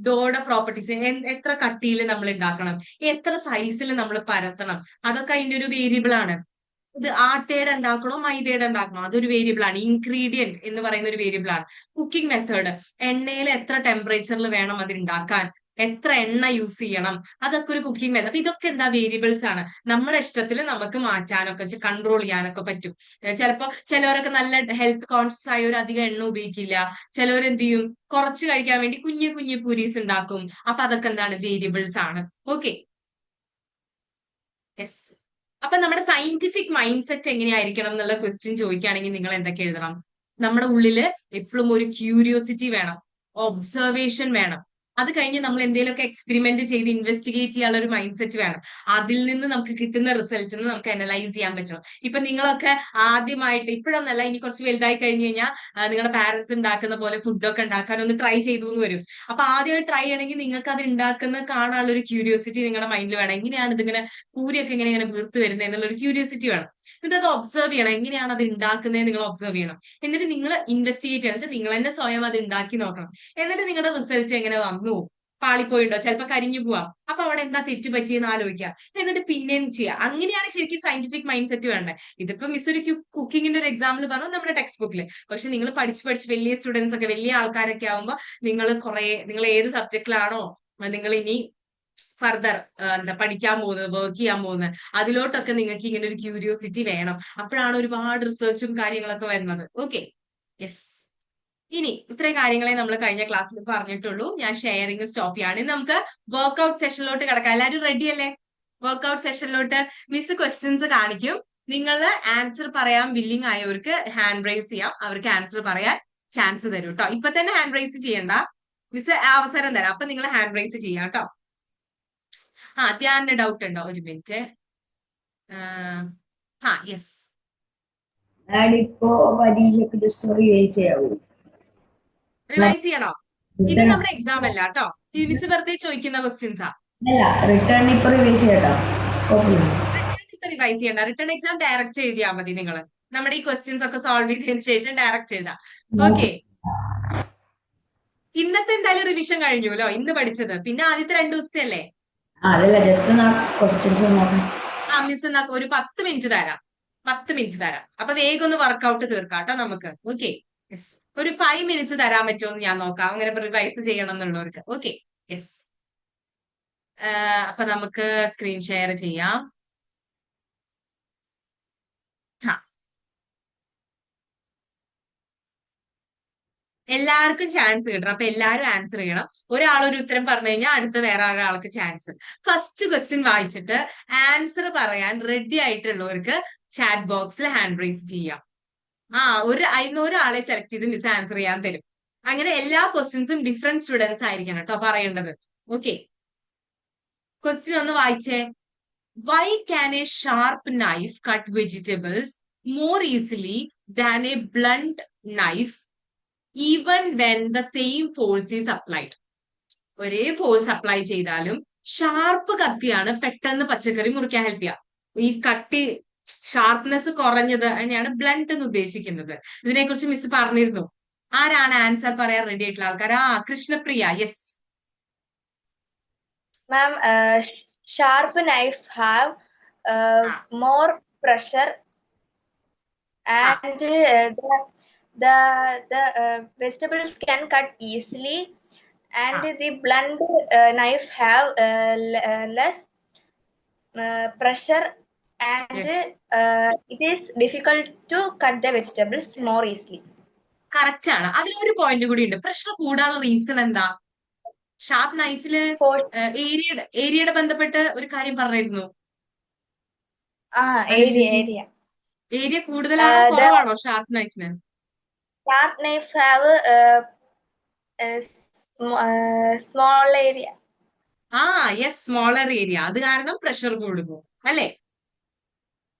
ഡോയുടെ പ്രോപ്പർട്ടീസ്, എത്ര കട്ടിയിൽ നമ്മൾ ഉണ്ടാക്കണം, എത്ര സൈസിൽ നമ്മൾ പരത്തണം, അതൊക്കെ അതിന്റെ ഒരു വേരിയബിൾ ആണ്. ഇത് ആട്ടയുടെ ഉണ്ടാക്കണോ മൈദയുടെ ഉണ്ടാക്കണോ, അതൊരു വേരിയബിൾ ആണ്. ഇൻഗ്രീഡിയന്റ് എന്ന് പറയുന്ന ഒരു വേരിയബിൾ ആണ്. കുക്കിംഗ് മെത്തേഡ്, എണ്ണയിൽ എത്ര ടെമ്പറേച്ചറിൽ വേണം അത് ഉണ്ടാക്കാൻ, എത്ര എണ്ണ യൂസ് ചെയ്യണം, അതൊക്കെ ഒരു കുക്കിംഗ് മെത്തേഡ്. അപ്പൊ ഇതൊക്കെ എന്താ? വേരിയബിൾസ് ആണ്. നമ്മുടെ ഇഷ്ടത്തിൽ നമുക്ക് മാറ്റാനൊക്കെ കൺട്രോൾ ചെയ്യാനൊക്കെ പറ്റും. ചിലപ്പോ ചിലവരൊക്കെ നല്ല ഹെൽത്ത് കോൺഷ്യസ് ആയവർ അധികം എണ്ണ ഉപയോഗിക്കില്ല. ചിലവർ എന്ത് ചെയ്യും? കുറച്ച് കഴിക്കാൻ വേണ്ടി കുഞ്ഞു കുഞ്ഞു പൂരീസ് ഉണ്ടാക്കും. അപ്പൊ അതൊക്കെ എന്താണ്? വേരിയബിൾസ് ആണ്. Okay, yes. അപ്പൊ നമ്മുടെ സയന്റിഫിക് മൈൻഡ് സെറ്റ് എങ്ങനെയായിരിക്കണം എന്നുള്ള ക്വസ്റ്റ്യൻ ചോദിക്കുകയാണെങ്കിൽ നിങ്ങൾ എന്തൊക്കെ എഴുതണം? നമ്മുടെ ഉള്ളില് എപ്പോഴും ഒരു ക്യൂരിയോസിറ്റി വേണം, ഒബ്സർവേഷൻ വേണം. അത് കഴിഞ്ഞ് നമ്മൾ എന്തെങ്കിലുമൊക്കെ എക്സ്പെരിമെന്റ് ചെയ്ത് ഇൻവെസ്റ്റിഗേറ്റ് ചെയ്യാനുള്ള ഒരു മൈൻഡ് സെറ്റ് വേണം. അതിൽ നിന്ന് നമുക്ക് കിട്ടുന്ന റിസൾട്ടിന് നമുക്ക് അനലൈസ് ചെയ്യാൻ പറ്റണം. ഇപ്പൊ നിങ്ങളൊക്കെ ആദ്യമായിട്ട്, ഇപ്പോഴൊന്നല്ല, ഇനി കുറച്ച് വലുതായി കഴിഞ്ഞ് കഴിഞ്ഞാൽ നിങ്ങളുടെ പാരന്റ്സ് ഉണ്ടാക്കുന്ന പോലെ ഫുഡൊക്കെ ഉണ്ടാക്കാൻ ഒന്ന് ട്രൈ ചെയ്തു എന്ന് വരും. അപ്പൊ ആദ്യമായി ട്രൈ ചെയ്യണമെങ്കിൽ നിങ്ങൾക്ക് അത് ഉണ്ടാക്കുന്ന കാണാനുള്ള ഒരു ക്യൂരിയോസിറ്റി നിങ്ങളുടെ മൈൻഡിൽ വേണം. എങ്ങനെയാണ് ഇതിങ്ങനെ പൂരിയൊക്കെ ഇങ്ങനെ വീർത്ത് വരുന്നത് എന്നുള്ള ഒരു ക്യൂരിയോസിറ്റി വേണം. എന്നിട്ട് അത് ഒബ്സർവ് ചെയ്യണം. എങ്ങനെയാണ് അത് ഉണ്ടാക്കുന്നത് നിങ്ങൾ ഒബ്സർവ് ചെയ്യണം. എന്നിട്ട് നിങ്ങൾ ഇൻവെസ്റ്റിഗേറ്റ് ചെയ്യണം. വെച്ചാൽ നിങ്ങൾ തന്നെ സ്വയം അത് ഉണ്ടാക്കി നോക്കണം. എന്നിട്ട് നിങ്ങളുടെ റിസൾട്ട് എങ്ങനെ വന്നു, പാളിപ്പോയിണ്ടോ, ചിലപ്പോൾ കരിഞ്ഞു പോവാം. അപ്പൊ അവിടെ എന്താ തെറ്റ് പറ്റിയെന്ന് ആലോചിക്കുക. എന്നിട്ട് പിന്നെയും ചെയ്യുക. അങ്ങനെയാണ് ശരിക്കും സയന്റിഫിക് മൈൻഡ് സെറ്റ് വേണ്ടത്. ഇതിപ്പോ മിസ് ഒരു കുക്കിങ്ങിന്റെ ഒരു എക്സാമ്പിൾ പറഞ്ഞു നമ്മുടെ ടെക്സ്റ്റ് ബുക്കിൽ. പക്ഷെ നിങ്ങൾ പഠിച്ച് വലിയ സ്റ്റുഡൻസ് ഒക്കെ, വലിയ ആൾക്കാരൊക്കെ ആവുമ്പോൾ നിങ്ങൾ ഏത് സബ്ജക്റ്റിലാണോ നിങ്ങൾ ഇനി ഫർദർ പഠിക്കാൻ പോകുന്നത്, വർക്ക് ചെയ്യാൻ പോകുന്നത്, അതിലോട്ടൊക്കെ നിങ്ങൾക്ക് ഇങ്ങനെ ഒരു ക്യൂരിയോസിറ്റി വേണം. അപ്പോഴാണ് ഒരുപാട് റിസർച്ചും കാര്യങ്ങളൊക്കെ വരുന്നത്. Okay, yes. ഇനി ഇത്രയും കാര്യങ്ങളെ നമ്മൾ കഴിഞ്ഞ ക്ലാസ്സിൽ പറഞ്ഞിട്ടുള്ളൂ. ഞാൻ ഷെയറിംഗ് സ്റ്റോപ്പ് ചെയ്യാണ്. ഇനി നമുക്ക് വർക്ക്ഔട്ട് സെഷനിലോട്ട് കിടക്കാം. എല്ലാവരും റെഡി അല്ലേ? വർക്ക്ഔട്ട് സെഷനിലോട്ട് മിസ് ക്വസ്റ്റ്യൻസ് കാണിക്കും. നിങ്ങൾ ആൻസർ പറയാൻ വില്ലിംഗ് ആയവർക്ക് ഹാൻഡ് റൈസ് ചെയ്യാം. അവർക്ക് ആൻസർ പറയാൻ ചാൻസ് തരും കേട്ടോ. ഇപ്പൊ തന്നെ ഹാൻഡ് റൈസ് ചെയ്യണ്ട, മിസ് അവസരം തരാം. അപ്പൊ നിങ്ങൾ ഹാൻഡ് റൈസ് ചെയ്യാം കേട്ടോ. ധ്യാനിന്റെ ഡൗട്ട് ഉണ്ടോ? ഒരു മിനിറ്റ്. യെസ്. മാഡം ഇപ്പോ പരീക്ഷയ്ക്ക് ജസ്റ്റ് റിവൈസ് ചെയ്യാവൂ. റിവൈസ് ചെയ്യണോ? ഇത് റിട്ടേൺ നമ്മുടെ എക്സാം അല്ല കേട്ടോ. ഈ മിസ് വെറുതെ ചോദിക്കുന്ന ക്വസ്റ്റ്യൻസാ. അല്ല, റിട്ടേൺ ഇപ്പൊ റിവൈസ് ചെയ്യട്ടോ. കുഴപ്പമില്ല. റിട്ടേൺ ഇപ്പൊ റിവൈസ് ചെയ്യണ്ട. റിട്ടേൺ എക്സാം ഡയറക്റ്റ് എഴുതിയാൽ മതി നിങ്ങൾ. നമ്മുടെ ഈ ക്വസ്റ്റ്യൻസ് ഒക്കെ സോൾവ് ചെയ്തതിന് ശേഷം ഡയറക്റ്റ് എഴുതാം. ഓക്കെ, ഇന്നത്തെ എന്തായാലും റിവിഷൻ കഴിഞ്ഞുല്ലോ, ഇന്ന് പഠിച്ചത്. പിന്നെ ആദ്യത്തെ 2 ദിവസത്തെ അല്ലേ. അതല്ല, ജസ്റ്റ് ക്വസ്റ്റ്യൻസ് നോക്കാം. മിസ് എന്നാ ഒരു 10 മിനിറ്റ് തരാം. 10 മിനിറ്റ് തരാം. അപ്പൊ വേഗം ഒന്ന് വർക്കൗട്ട് തീർക്കാം കേട്ടോ നമുക്ക്. Okay, yes. ഒരു 5 മിനിറ്റ്സ് തരാൻ പറ്റുമോ എന്ന് ഞാൻ നോക്കാം, അങ്ങനെ റിവൈസ് ചെയ്യണം എന്നുള്ളവർക്ക്. Okay, yes. അപ്പൊ നമുക്ക് സ്ക്രീൻ ഷെയർ ചെയ്യാം. എല്ലാവർക്കും ചാൻസ് കിട്ടണം. അപ്പൊ എല്ലാവരും ആൻസർ ചെയ്യണം. ഒരാൾ ഒരു ഉത്തരം പറഞ്ഞു കഴിഞ്ഞാൽ അടുത്ത വേറെ ഒരാൾക്ക് ചാൻസ്. ഫസ്റ്റ് ക്വസ്റ്റ്യൻ വായിച്ചിട്ട് ആൻസർ പറയാൻ റെഡി ആയിട്ടുള്ളവർക്ക് ചാറ്റ് ബോക്സിൽ ഹാൻഡ് റൈസ് ചെയ്യാം. അതിന് ഒരാളെ സെലക്ട് ചെയ്ത് മിസ് ആൻസർ ചെയ്യാൻ തരും. അങ്ങനെ എല്ലാ ക്വസ്റ്റ്യൻസും ഡിഫറെന്റ് സ്റ്റുഡൻസ് ആയിരിക്കണം കേട്ടോ പറയേണ്ടത്. ഓക്കെ, ക്വസ്റ്റ്യൻ ഒന്ന് വായിച്ചേ. Why can a sharp knife cut vegetables more easily than a blunt knife even when the same force is applied? ഒരേ ഫോഴ്സ് അപ്ലൈ ചെയ്താലും ഷാർപ്പ് കത്തിയാണ് പെട്ടെന്ന് പച്ചക്കറി മുറിക്കാൻ ഹെൽപ്പ് ചെയ്യുക. ഈ കട്ടി ഷാർപ്നെസ് കുറഞ്ഞത് അതിനെയാണ് ബ്ലണ്ട് എന്ന് ഉദ്ദേശിക്കുന്നത്. ഇതിനെക്കുറിച്ച് മിസ് പറഞ്ഞിരുന്നു. ആരാണ് ആൻസർ പറയാൻ റെഡി ആയിട്ടുള്ള ആൾക്കാർ? Krishnapriya, yes. Ma'am, sharp knife have more pressure and the vegetables can cut easily, and the blunt knife have less pressure, and it is difficult to cut the vegetables more easily. Correct ആണ്. അതിലൊരു point കൂടി ഉണ്ട്. Pressure കൂടാനുള്ള reason എന്താ? Sharp നൈഫില് ഏരിയയുടെ ബന്ധപ്പെട്ട് ഒരു കാര്യം പറഞ്ഞിരുന്നു. ഏരിയ കൂടുതലാണോ കുറവാണോ ഷാർപ്പ് നൈഫിന്? Sharp knife have small area. Yes, smaller area. അത് കാരണം പ്രഷർ കൂടുന്നു അല്ലേ?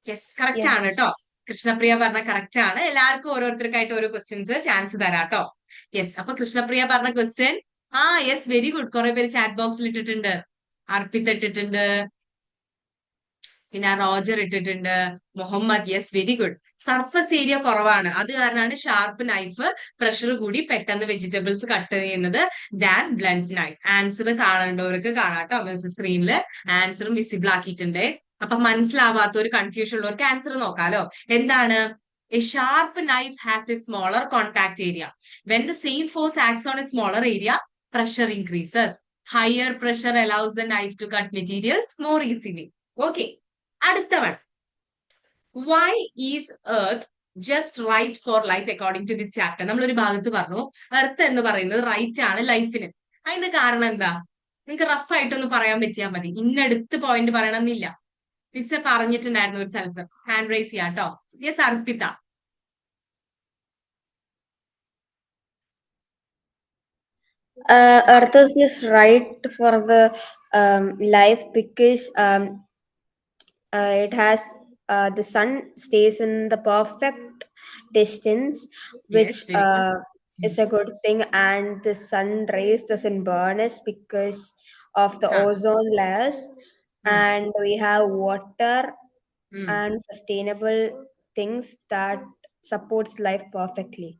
യെസ്, കറക്റ്റ് ആണ് കേട്ടോ. കൃഷ്ണപ്രിയ പറഞ്ഞ കറക്റ്റ് ആണ്. എല്ലാവർക്കും ഓരോരുത്തർക്കായിട്ട് ഓരോ ക്വസ്റ്റ്യൻസ് ചാൻസ് തരാം കേട്ടോ. യെസ്, അപ്പൊ കൃഷ്ണപ്രിയ പറഞ്ഞ ക്വസ്റ്റ്യൻ യെസ്, വെരി ഗുഡ്. കുറെ പേര് ചാറ്റ് ബോക്സിൽ ഇട്ടിട്ടുണ്ട്. അർപ്പിത് ഇട്ടിട്ടുണ്ട്, പിന്നെ റോജർ ഇട്ടിട്ടുണ്ട്, Muhammad, yes, very good. Surface area കുറവാണ്, അത് കാരണമാണ് ഷാർപ്പ് നൈഫ് പ്രഷർ കൂടി പെട്ടെന്ന് വെജിറ്റബിൾസ് കട്ട് ചെയ്യുന്നത് ദാൻ ബ്ലണ്ട് നൈഫ്. ആൻസർ കാണേണ്ടവർക്ക് കാണാട്ടോ. സ്ക്രീനിൽ ആൻസറും വിസിബിൾ ആക്കിയിട്ടുണ്ട്. അപ്പൊ മനസ്സിലാവാത്ത ഒരു കൺഫ്യൂഷൻ ഉള്ളവർക്ക് ആൻസർ നോക്കാലോ. എന്താണ്? A sharp knife has a smaller contact area. When the same force acts on a smaller area, pressure increases. Higher pressure allows the knife to cut materials more easily. Okay. അടുത്ത one. Why is Earth just right for life according to this chapter? നമ്മളൊരു ഭാഗത്ത് പറഞ്ഞു earth എന്ന് പറയുന്നത് right ആണ് ലൈഫിന്. അതിന്റെ കാരണം എന്താ? നിങ്ങൾക്ക് റഫ് ആയിട്ടൊന്ന് പറയാൻ പറ്റിയാൽ മതി. ഇന്നടുത്ത് പോയിന്റ് പറയണമെന്നില്ല. മിസ് പറഞ്ഞിട്ടുണ്ടായിരുന്നു ഒരു സ്ഥലത്ത്. ഹാൻഡ് റൈസ് ചെയ്യാം കേട്ടോ. Yes, Arpita. Earth is just right for the life because it has the sun stays in the perfect distance, which is a good thing, and the sun rays doesn't burn us because of the ozone layers, and we have water and sustainable things that supports life perfectly.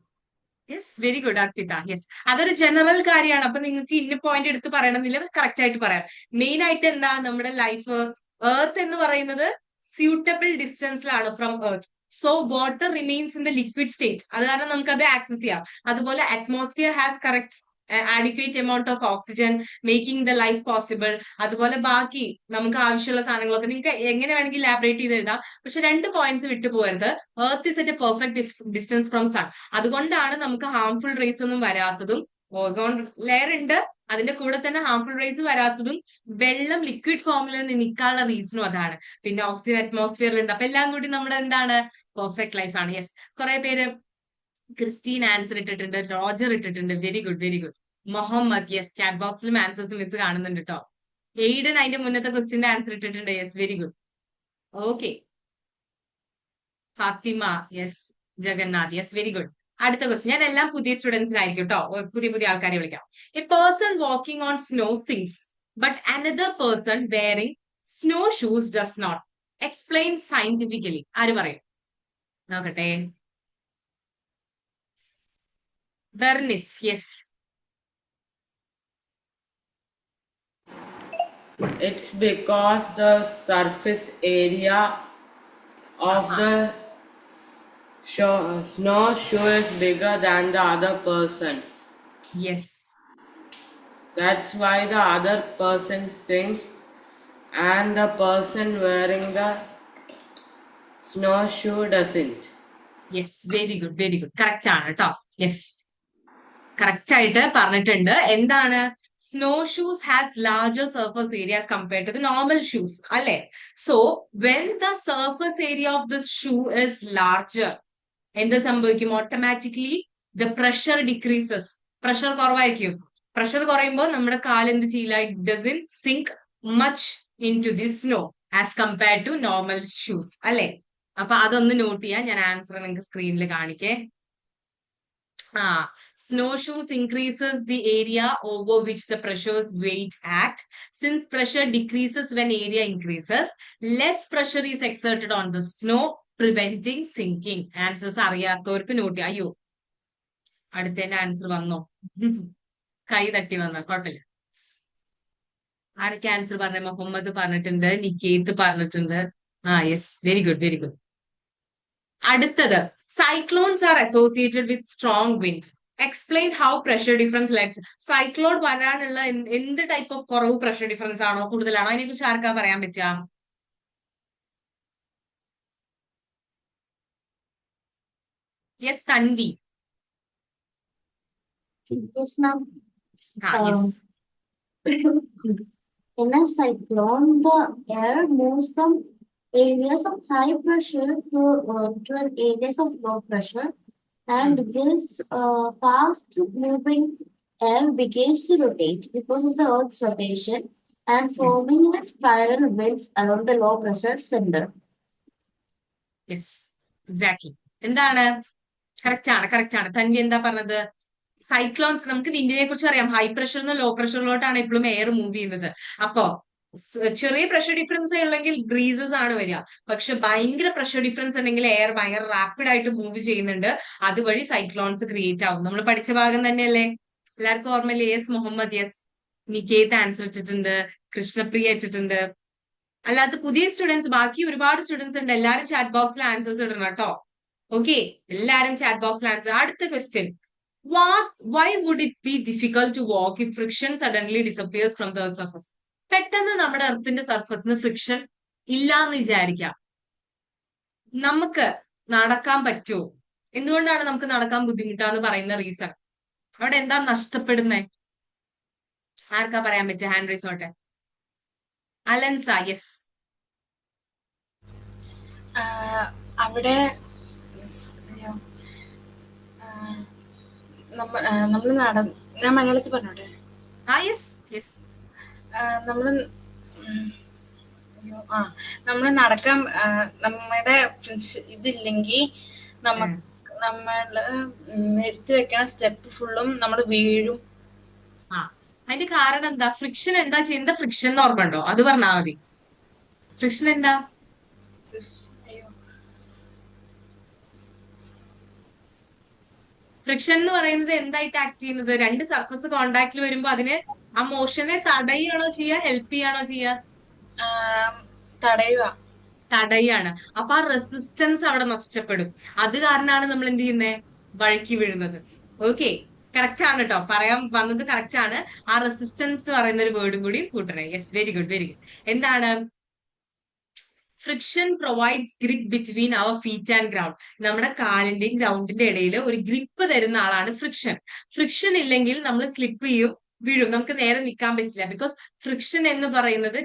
Yes, very good Arpita. Yes, അതൊരു general കാര്യമാണ്. അപ്പൊ നിങ്ങൾക്ക് ഇന്ന point എടുത്ത് പറയണമെന്നില്ല, correct ആയിട്ട് പറയാം. Main ആയിട്ട് എന്താ, നമ്മുടെ ലൈഫ് എർത്ത് എന്ന് പറയുന്നത് സ്യൂട്ടബിൾ ഡിസ്റ്റൻസിലാണ് from earth. So water remains in the liquid state. അത് കാരണം നമുക്ക് അത് ആക്സസ് ചെയ്യാം. അതുപോലെ atmosphere has correct adequate amount of oxygen making the life possible. അതുപോലെ ബാക്കി നമുക്ക് ആവശ്യമുള്ള സാധനങ്ങളൊക്കെ നിങ്ങൾക്ക് എങ്ങനെ വേണമെങ്കിൽ ലാബറേറ്റ് ചെയ്ത് എഴുതാം. പക്ഷെ 2 പോയിന്റ്സ് വിട്ടു പോകരുത്. Earth is at a perfect distance from sun. അതുകൊണ്ടാണ് നമുക്ക് ഹാർംഫുൾ റേസ് ഒന്നും വരാത്തതും. ഓസോൺ ലെയർ ഉണ്ട്, അതിന്റെ കൂടെ തന്നെ ഹാർംഫുൾ റേസ് വരാത്തതും. വെള്ളം ലിക്വിഡ് ഫോമിൽ നിൽക്കാനുള്ള റീസണും അതാണ്. പിന്നെ ഓക്സിജൻ അറ്റ്മോസ്ഫിയറിൽ ഉണ്ട്. അപ്പൊ എല്ലാം കൂടി നമ്മുടെ എന്താണ്, പെർഫെക്റ്റ് ലൈഫ് ആണ്. യെസ്, കുറെ പേര് ക്രിസ്റ്റീൻ ആൻസർ ഇട്ടിട്ടുണ്ട്, റോജർ ഇട്ടിട്ടുണ്ട്. Very good, very good. Muhammad, yes, chat ബോക്സിലും ആൻസേഴ്സ് മിസ് കാണുന്നുണ്ട് കേട്ടോ. എയ്ഡൻ അതിന്റെ മുന്നത്തെ ക്വസ്റ്റ്യന്റെ ആൻസർ ഇട്ടിട്ടുണ്ട്. Yes, very good. Okay. Fathima, yes. Jagannath, yes, very good. അടുത്ത ക്വസ്റ്റ്യൻ, ഞാൻ എല്ലാം പുതിയ സ്റ്റുഡൻസിനായിരിക്കും കേട്ടോ, പുതിയ പുതിയ ആൾക്കാരെ വിളിക്കാം. A person walking on snow sinks but another person wearing snow shoes does not. Explain scientifically. ആര് പറയും? നോക്കട്ടെ. Bernice, yes. It's because the surface area of the snowshoe is bigger than the other person's. Yes. That's why the other person sings and the person wearing the snowshoe doesn't. Yes, very good, very good. Correct ആണ് കേട്ടോ. Yes, correct ആയിട്ട് പറഞ്ഞിട്ടുണ്ട്. എന്താണ്? Snow shoes has larger surface areas compared to the normal shoes, അല്ലെ? So when the surface area of the shoe is larger, എന്ത് സംഭവിക്കും? Automatically the pressure decreases. Pressure കുറവായിരിക്കും. Pressure കുറയുമ്പോൾ നമ്മുടെ കാല് എന്ത് ചെയ്യില്ല? It doesn't sink much in to the snow as compared to normal shoes, അല്ലെ? അപ്പൊ അതൊന്ന് നോട്ട് ചെയ്യാൻ. ഞാൻ ആൻസർ നിങ്ങൾക്ക് സ്ക്രീനിൽ കാണിക്കേ. Snowshoes increases the area over which the pressure's weight act. Since pressure decreases when area increases, less pressure is exerted on the snow, preventing sinking. Answers അറിയാത്തവർക്ക് not ചെയ്യാം. അയ്യോ, അടുത്തതിന്റെ ആൻസർ വന്നോ? കൈ തട്ടി വന്നോ? കുഴപ്പമില്ല. ആരൊക്കെ ആൻസർ പറഞ്ഞ? മുഹമ്മദ് പറഞ്ഞിട്ടുണ്ട്, നിക്കേത്ത് പറഞ്ഞിട്ടുണ്ട്. Yes, very good, very good. അടുത്തത്, cyclones are associated with strong wind. Explain how pressure difference lets. Cyclone വരാനുള്ള എന്ത് ടൈപ്പ് ഓഫ് കുറവ്? പ്രഷർ ഡിഫറൻസ് ആണോ, കൂടുതലാണോ? അതിനെ കുറിച്ച് ആർക്കാ പറയാൻ പറ്റുക? Yes, Tanvi. Yes, ma'am. Yes. In a cyclone, the air moves from areas of high pressure to an areas of low pressure, and this fast moving air begins to rotate because of the Earth's rotation and forming a spiral winds around the low pressure center. Yes, exactly. എന്താണ്? Correct ആണ്, correct ആണ്. തൻവി എന്താ പറഞ്ഞത്? Cyclones, നമുക്ക് വിൻഡിനെ കുറിച്ച് അറിയാം. High പ്രഷറിൽ നിന്ന് ലോ പ്രഷറിലോട്ടാണ് എപ്പോഴും എയർ മൂവ് ചെയ്യുന്നത്. അപ്പോ ചെറിയ പ്രഷർ ഡിഫറൻസ് ഉള്ളെങ്കിൽ ബ്രീസസ് ആണ് വരിക. പക്ഷെ ഭയങ്കര പ്രഷർ ഡിഫറൻസ് ഉണ്ടെങ്കിൽ എയർ ഭയങ്കര റാപ്പിഡ് ആയിട്ട് മൂവ് ചെയ്യുന്നുണ്ട്. അതുവഴി സൈക്ലോൺസ് ക്രിയേറ്റ് ആവും. നമ്മൾ പഠിച്ച ഭാഗം തന്നെയല്ലേ? എല്ലാവർക്കും ഓർമ്മയില്ലേ? Yes, Muhammad, yes. Niketh answer ഇട്ടിട്ടുണ്ട്, കൃഷ്ണപ്രിയ ഇട്ടിട്ടുണ്ട്. അല്ലാത്ത പുതിയ സ്റ്റുഡൻസ്, ബാക്കി ഒരുപാട് സ്റ്റുഡൻസ് ഉണ്ട്. എല്ലാരും ചാറ്റ് ബോക്സിൽ ആൻസേഴ്സ് ഇടണം കേട്ടോ. ഓക്കെ, എല്ലാരും ചാറ്റ് ബോക്സിൽ ആൻസർ. അടുത്ത question, why would it be difficult to walk if friction suddenly disappears from the Earth's surface? പെട്ടെന്ന് നമ്മുടെ എർത്തിന്റെ സർഫസിന് ഫ്രിക്ഷൻ ഇല്ലാന്ന് വിചാരിക്കാം, നമുക്ക് നടക്കാൻ പറ്റുമോ? എന്തുകൊണ്ടാണ് നമുക്ക് നടക്കാൻ ബുദ്ധിമുട്ടാന്ന് പറയുന്ന റീസൺ? അവിടെ എന്താ നഷ്ടപ്പെടുന്നേ? ആർക്കാ പറയാൻ പറ്റുക? ഹാൻഡ് റൈസ് നോട്ടെ. Alanza, yes. അവിടെ നമ്മൾ ഞാൻ മലയാളത്തിൽ പറഞ്ഞോട്ടെ. Yes, yes. നമ്മള് നമ്മള് നടക്കാൻ നമ്മുടെ ഇതില്ലെങ്കിൽ നമ്മള് എടുത്തു വെക്കണ സ്റ്റെപ്പ് ഫുള്ളും നമ്മള് വീഴും. അതിന്റെ കാരണം എന്താ? ഫ്രിക്ഷൻ എന്താ ചെയ്യുന്നത്? ഫ്രിക്ഷൻ ഓർമ്മ ഉണ്ടോ? അത് പറഞ്ഞാ മതി. ഫ്രിക്ഷൻ എന്താ? ഫ്രിക്ഷൻ എന്ന് പറയുന്നത് എന്തായിട്ട് ആക്ട് ചെയ്യുന്നത്? രണ്ട് സർഫസ് കോണ്ടാക്റ്റിൽ വരുമ്പോ അതിന് ആ മോഷനെ തടയുകയാണോ ചെയ്യുക, ഹെൽപ്പ് ചെയ്യാണോ ചെയ്യുക? തടയാണ്. അപ്പൊ ആ റെസിസ്റ്റൻസ് അവിടെ നഷ്ടപ്പെടും. അത് കാരണമാണ് നമ്മൾ എന്ത് ചെയ്യുന്നത്? വഴുക്കി വീഴുന്നത്. ഓക്കെ, കറക്റ്റ് ആണ് കേട്ടോ. പറയാൻ വന്നത് കറക്റ്റ് ആണ്. ആ റെസിസ്റ്റൻസ് എന്ന് പറയുന്ന ഒരു വേർഡും കൂടി കൂട്ടണേ. Yes, very good, very good. എന്താണ്? Friction provides grip between our feet and ground. നമ്മുടെ കാലിന്റെയും ഗ്രൗണ്ടിന്റെ ഇടയിൽ ഒരു ഗ്രിപ്പ് തരുന്ന ആളാണ് ഫ്രിക്ഷൻ. ഫ്രിക്ഷൻ ഇല്ലെങ്കിൽ നമ്മൾ സ്ലിപ്പ് ചെയ്യും, വീഴും. നമുക്ക് നേരെ നിൽക്കാൻ പറ്റില്ല. ബിക്കോസ് ഫ്രിക്ഷൻ എന്ന് പറയുന്നത്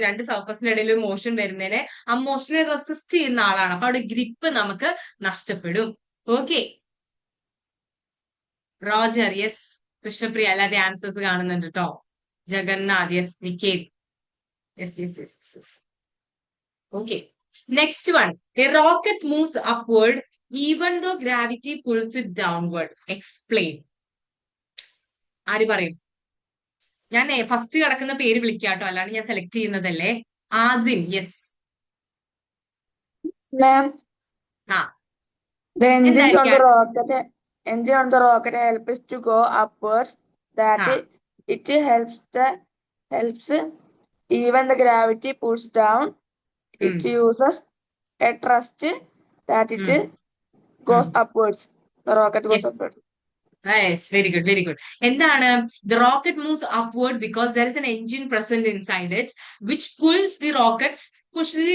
രണ്ട് സർഫസിന്റെ ഇടയിൽ ഒരു മോഷൻ വരുന്നതിനെ ആ മോഷനെ റെസിസ്റ്റ് ചെയ്യുന്ന ആളാണ്. അപ്പൊ അവിടെ ഗ്രിപ്പ് നമുക്ക് നഷ്ടപ്പെടും. Okay, Roger, yes. കൃഷ്ണപ്രിയ, അല്ലാതെ ആൻസേഴ്സ് കാണുന്നുണ്ട് കേട്ടോ. Jagannath, yes. Niketh, yes, yes, yes, yes. Okay, Next one. A rocket moves upward even though gravity pulls it downward. Explain. ആര് പറയും? ഞാൻ ഫസ്റ്റ് കിടക്കുന്ന പേര് വിളിക്കാട്ടോ, അല്ലാണ്ട് ഞാൻ സെലക്ട് ചെയ്യുന്നതല്ലേ. ആസിൻ. യെസ്. Ma'am, ആ the engines on the എന്തായിരിക്കും? engine on the rocket help us to go upwards. That Ah. it helps even the gravity pulls down. It uses a thrust that it goes upwards. The rocket goes Yes. upwards. Yes, very good, very good. എന്താണ്? The rocket moves upward because there is an engine present inside it, which pushes the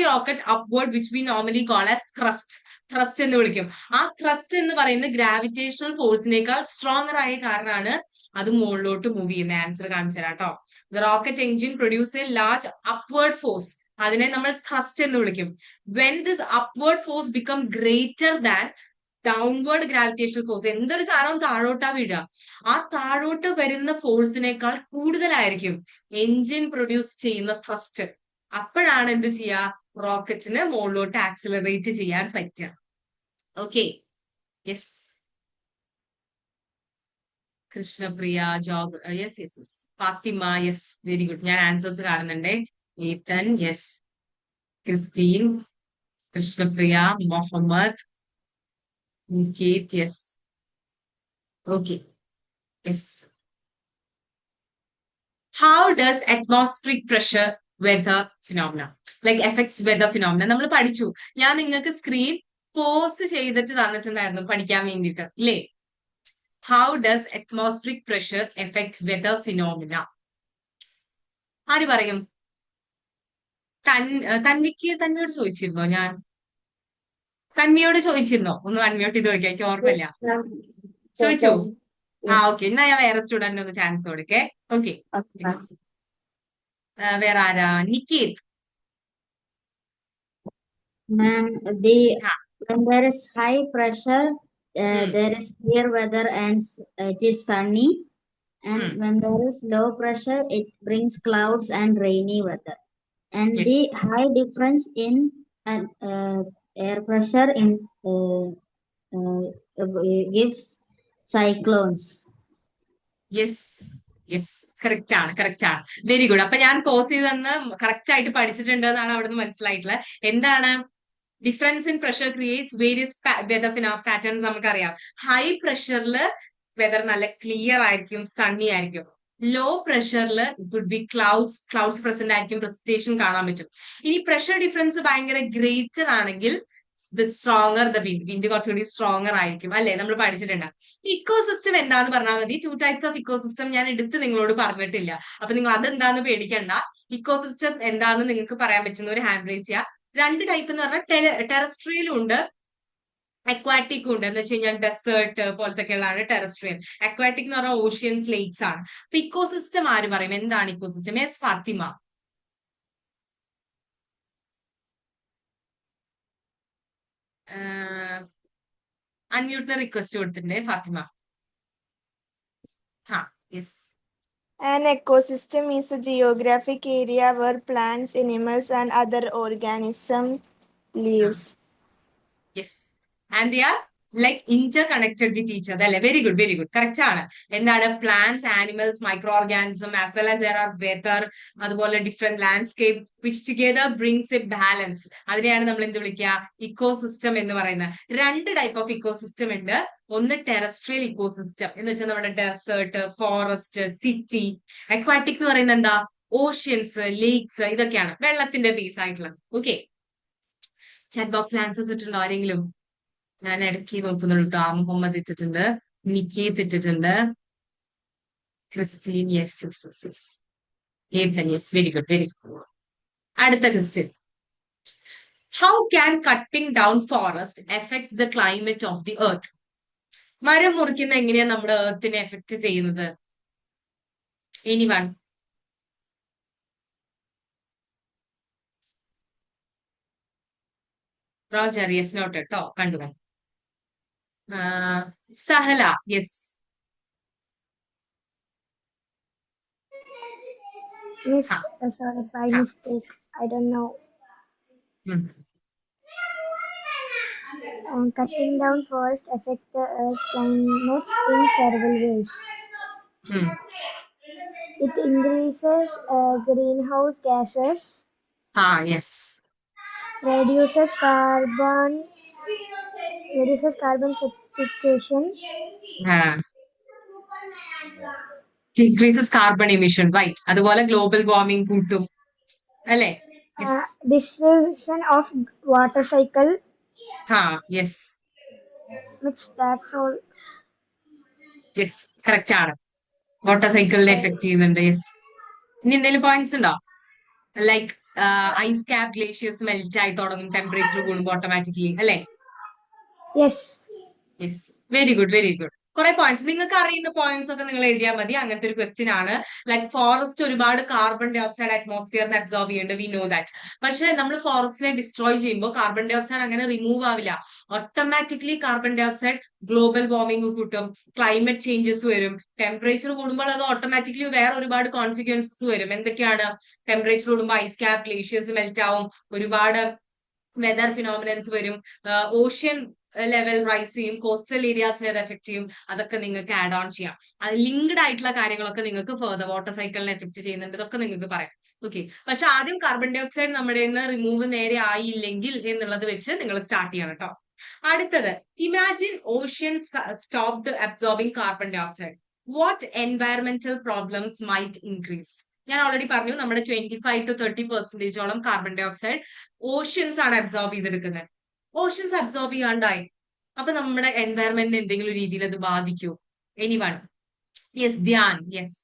rocket upward, which we normally call as thrust. Thrust എന്ന് വിളിക്കും. ആ thrust എന്ന് പറയുന്നത് gravitational ഫോഴ്സിനേക്കാൾ stronger ആയ കാരണമാണ് അത് മുകളിലോട്ട് മൂവ് ചെയ്യുന്നത്. ആൻസർ കാണിച്ചു തരാം കേട്ടോ. The rocket engine produces a large upward force. അതിനെ നമ്മൾ thrust എന്ന് വിളിക്കും. When this upward force become greater than downward gravitational force, എന്തൊരു സാധനം താഴോട്ടാ വീഴുക, ആ താഴോട്ട് വരുന്ന ഫോഴ്സിനേക്കാൾ കൂടുതലായിരിക്കും എഞ്ചിൻ പ്രൊഡ്യൂസ് ചെയ്യുന്ന thrust. അപ്പോഴാണ് എന്ത് ചെയ്യുക, റോക്കറ്റിന് മുകളിലോട്ട് ആക്സിലറേറ്റ് ചെയ്യാൻ പറ്റുക. ഓക്കെ. യെസ്. കൃഷ്ണപ്രിയ, ജോഗ്, yes yes yes. Fathima, yes, very good. ഞാൻ ആൻസേഴ്സ് കാണുന്നുണ്ട്. Ethan, yes. Christine, Krishnapriya, Muhammad, Kate, yes. Okay. Yes. How does atmospheric pressure weather phenomena affects weather phenomena? നമ്മൾ പഠിച്ചു. ഞാൻ നിങ്ങൾക്ക് സ്ക്രീൻ പോസ് ചെയ്തിട്ട് തന്നിട്ടുണ്ടായിരുന്നു പഠിക്കാൻ വേണ്ടിയിട്ട്, ഇല്ലേ? How does atmospheric pressure affect weather phenomena? ആര് പറയും? തന്വിയോട് ചോദിച്ചിരുന്നോ ഞാൻ? തന്വിയോട് ചോദിച്ചിരുന്നോ? ഒന്ന് അൺമ്യൂട്ട് ചെയ്ത് നോക്കിയാ, എനിക്ക് ഓർമ്മയില്ല. ചോദിച്ചു? ഓക്കെ. എന്നാ ഞാൻ വേറെ സ്റ്റുഡന്റ് ഒന്ന് ചാൻസ് കൊടുക്കേ. ഓക്കെ. വേറെ ആരാ? Niketan. Ma'am, when there is high pressure, there is clear weather and it is sunny. And when there is low pressure, it brings clouds and rainy weather. And the high difference in air pressure gives cyclones. Yes yes, correct ആണ്, correct ആണ്. Very good. അപ്പൊ ഞാൻ pose ചെയ്തെന്ന് correct ആയിട്ട് പഠിച്ചിട്ടുണ്ട് എന്നാണ് അവിടുന്ന് മനസ്സിലായിട്ടുള്ളത്. എന്താണ്? Difference in pressure creates various weather patterns. നമുക്കറിയാം, ഹൈ പ്രഷറിൽ വെതർ നല്ല ക്ലിയർ ആയിരിക്കും, സണ്ണി ആയിരിക്കും. ലോ പ്രഷറിൽ വുഡ് ബി ക്ലൗഡ്സ് പ്രസന്റ് ആയിരിക്കും, പ്രസിറ്റേഷൻ കാണാൻ പറ്റും. ഇനി പ്രഷർ ഡിഫറൻസ് ഭയങ്കര ഗ്രേറ്റർ ആണെങ്കിൽ ദ സ്ട്രോങ്ങർ ദ വിൻഡ് കുറച്ചുകൂടി സ്ട്രോങ്ങർ ആയിരിക്കും, അല്ലെ? നമ്മൾ പഠിച്ചിട്ടുണ്ട്. ഇക്കോസിസ്റ്റം എന്താന്ന് പറഞ്ഞാൽ മതി. 2 types ഓഫ് ഇക്കോസിസ്റ്റം ഞാൻ എടുത്ത് നിങ്ങളോട് പറഞ്ഞിട്ടില്ല. അപ്പൊ നിങ്ങൾ അതെന്താന്ന് പേടിക്കണ്ട. ഇക്കോസിസ്റ്റം എന്താന്ന് നിങ്ങൾക്ക് പറയാൻ പറ്റുന്ന ഒരു ഹാൻഡ് റേസ് ചെയ്യുക. 2 ടൈപ്പ് എന്ന് പറഞ്ഞാൽ ടെറസ്ട്രിയലും ഉണ്ട്, അക്വാറ്റിക് ഉണ്ട്. എന്ന് വെച്ച് കഴിഞ്ഞാൽ ഡെസേർട്ട് പോലത്തെയൊക്കെയുള്ളതാണ് ടെറസ്ട്രിയൽ. അക്വാറ്റിക് എന്ന് പറഞ്ഞാൽ ഓഷ്യൻസ്, ലേക്സ് ആണ്. അപ്പൊ ഇക്കോസിസ്റ്റം ആര് പറയും? എന്താണ് ഇക്കോസിസ്റ്റം? യെസ്, ഫാത്തിമ. അൺമ്യൂട്ടിന് റിക്വസ്റ്റ് കൊടുത്തിട്ടുണ്ട് Fathima. Yes. An ecosystem is a geographic area where plants, animals, and other organisms lives. Yes. And they are interconnected with each other. Very good, very good. Correct ആണ്. എന്താണ്? Plants, animals, microorganisms, as well as there are weather, അതുപോലെ different landscape, which together brings a balance. അതിനെയാണ് നമ്മൾ എന്ത് വിളിക്കുക? Ecosystem എന്ന് പറയുന്നത്. 2 type of ecosystem ഉണ്ട്. ഒന്ന് ടെറസ്ട്രിയൽ ഇക്കോസിസ്റ്റം എന്ന് വെച്ചാൽ നമ്മുടെ ഡെസേർട്ട്, ഫോറസ്റ്റ്, സിറ്റി. അക്വാറ്റിക് എന്ന് പറയുന്നത് എന്താ? ഓഷ്യൻസ്, ലേക്സ്, ഇതൊക്കെയാണ് വെള്ളത്തിന്റെ ബേസ് ആയിട്ടുള്ളത്. ഓക്കെ. ചാറ്റ് ബോക്സിൽ ആൻസേഴ്സ് ഇട്ടുണ്ടോ ആരെങ്കിലും? ഞാൻ ഇടയ്ക്ക് നോക്കുന്നുള്ളൂ കേട്ടോ. മുഹമ്മദ് ഇട്ടിട്ടുണ്ട്, നിക്കേത് ഇട്ടിട്ടുണ്ട്, Christine, yes yes yes yes, Ethan, yes, very good, very good. അടുത്ത question. How can cutting down forest effects the climate of the earth? മരം മുറിക്കുന്ന എങ്ങനെയാ നമ്മുടെ എർത്തിനെ എഫക്ട് ചെയ്യുന്നത്? എനിവൺ? റോജർ, യെസ്, നോട്ട് കേട്ടോ, കണ്ടു. Sahala, yes. Sorry, by mistake. I don't know. Cutting down forests affect the Earth's climate in several ways. ഉം. It increases greenhouse gases, Yes. reduces carbon sequestration, decreases carbon emission, right. അതുപോലെ global warming കൂട്ടും അല്ലേ? Yes. disruption of water cycle. Yes That's all. Yes correct ആണ്. Water സൈക്കിളിനെ effect ചെയ്യുന്നുണ്ട്. Yes. ഇനി എന്തെങ്കിലും points ഉണ്ടോ? Like ice cap glaciers melt ആയി തുടങ്ങും ടെമ്പറേച്ചർ കൂടുമ്പോൾ ഓട്ടോമാറ്റിക്കലി അല്ലേ? Yes. Yes, very good, very good. കുറെ പോയിന്റ്സ് നിങ്ങൾക്ക് അറിയുന്ന പോയിന്റ്സ് ഒക്കെ നിങ്ങൾ എഴുതിയാൽ മതി. അങ്ങനത്തെ ഒരു ക്വസ്റ്റ്യൻ ആണ്. ലൈക്ക് ഫോറസ്റ്റ് ഒരുപാട് കാർബൺ ഡൈ ഓക്സൈഡ് അറ്റ്മോസ്ഫിയറിന് അബ്സോർബ് ചെയ്യുന്നുണ്ട്, വി നോ ദാറ്റ്. പക്ഷെ നമ്മൾ ഫോറസ്റ്റിനെ ഡിസ്ട്രോയ് ചെയ്യുമ്പോൾ കാർബൺ ഡൈ ഓക്സൈഡ് അങ്ങനെ റിമൂവ് ആവില്ല. Automatically carbon dioxide global warming കൂട്ടും, ക്ലൈമറ്റ് ചേഞ്ചസ് വരും. ടെമ്പറേച്ചർ കൂടുമ്പോൾ അത് ഓട്ടോമാറ്റിക്കലി വേറെ ഒരുപാട് കോൺസിക്വൻസസ് വരും. എന്തൊക്കെയാണ്? ടെമ്പറേച്ചർ കൂടുമ്പോൾ ഐസ് ക്യാപ് ഗ്ലേഷ്യേഴ്സ് മെൽറ്റ് ആവും, ഒരുപാട് വെതർ ഫിനോമിനൻസ് വരും, ഓഷ്യൻ ലെവൽ റൈസ് ചെയ്യും, കോസ്റ്റൽ ഏരിയാസിനെ അത് എഫക്ട് ചെയ്യും. അതൊക്കെ നിങ്ങൾക്ക് ആഡ് ഓൺ ചെയ്യാം. അത് ലിങ്ക്ഡ് ആയിട്ടുള്ള കാര്യങ്ങളൊക്കെ നിങ്ങൾക്ക് ഫെർദർ വാട്ടർ സൈക്കിളിനെ എഫക്ട് ചെയ്യുന്നുണ്ട്, ഇതൊക്കെ നിങ്ങൾക്ക് പറയാം. ഓക്കെ, പക്ഷെ ആദ്യം കാർബൺ ഡൈ ഓക്സൈഡ് നമ്മുടെ റിമൂവ് നേരെ ആയില്ലെങ്കിൽ എന്നുള്ളത് വെച്ച് നിങ്ങൾ സ്റ്റാർട്ട് ചെയ്യണം കേട്ടോ. അടുത്തത്, imagine ocean stopped absorbing carbon dioxide, what environmental problems might increase? ഞാൻ ഓൾറെഡി പറഞ്ഞു, നമ്മുടെ 25 to 30% carbon dioxide oceans ആണ് അബ്സോർബ് ചെയ്തെടുക്കുന്നത്. ഓഷ്യൻസ് അബ്സോർബ് ചെയ്യാണ്ടായി അപ്പൊ നമ്മുടെ എൻവയറമെന്റിന് എന്തെങ്കിലും രീതിയിൽ അത് ബാധിക്കൂ? എനിവൺ? യെസ്, ധ്യാൻ. യെസ്.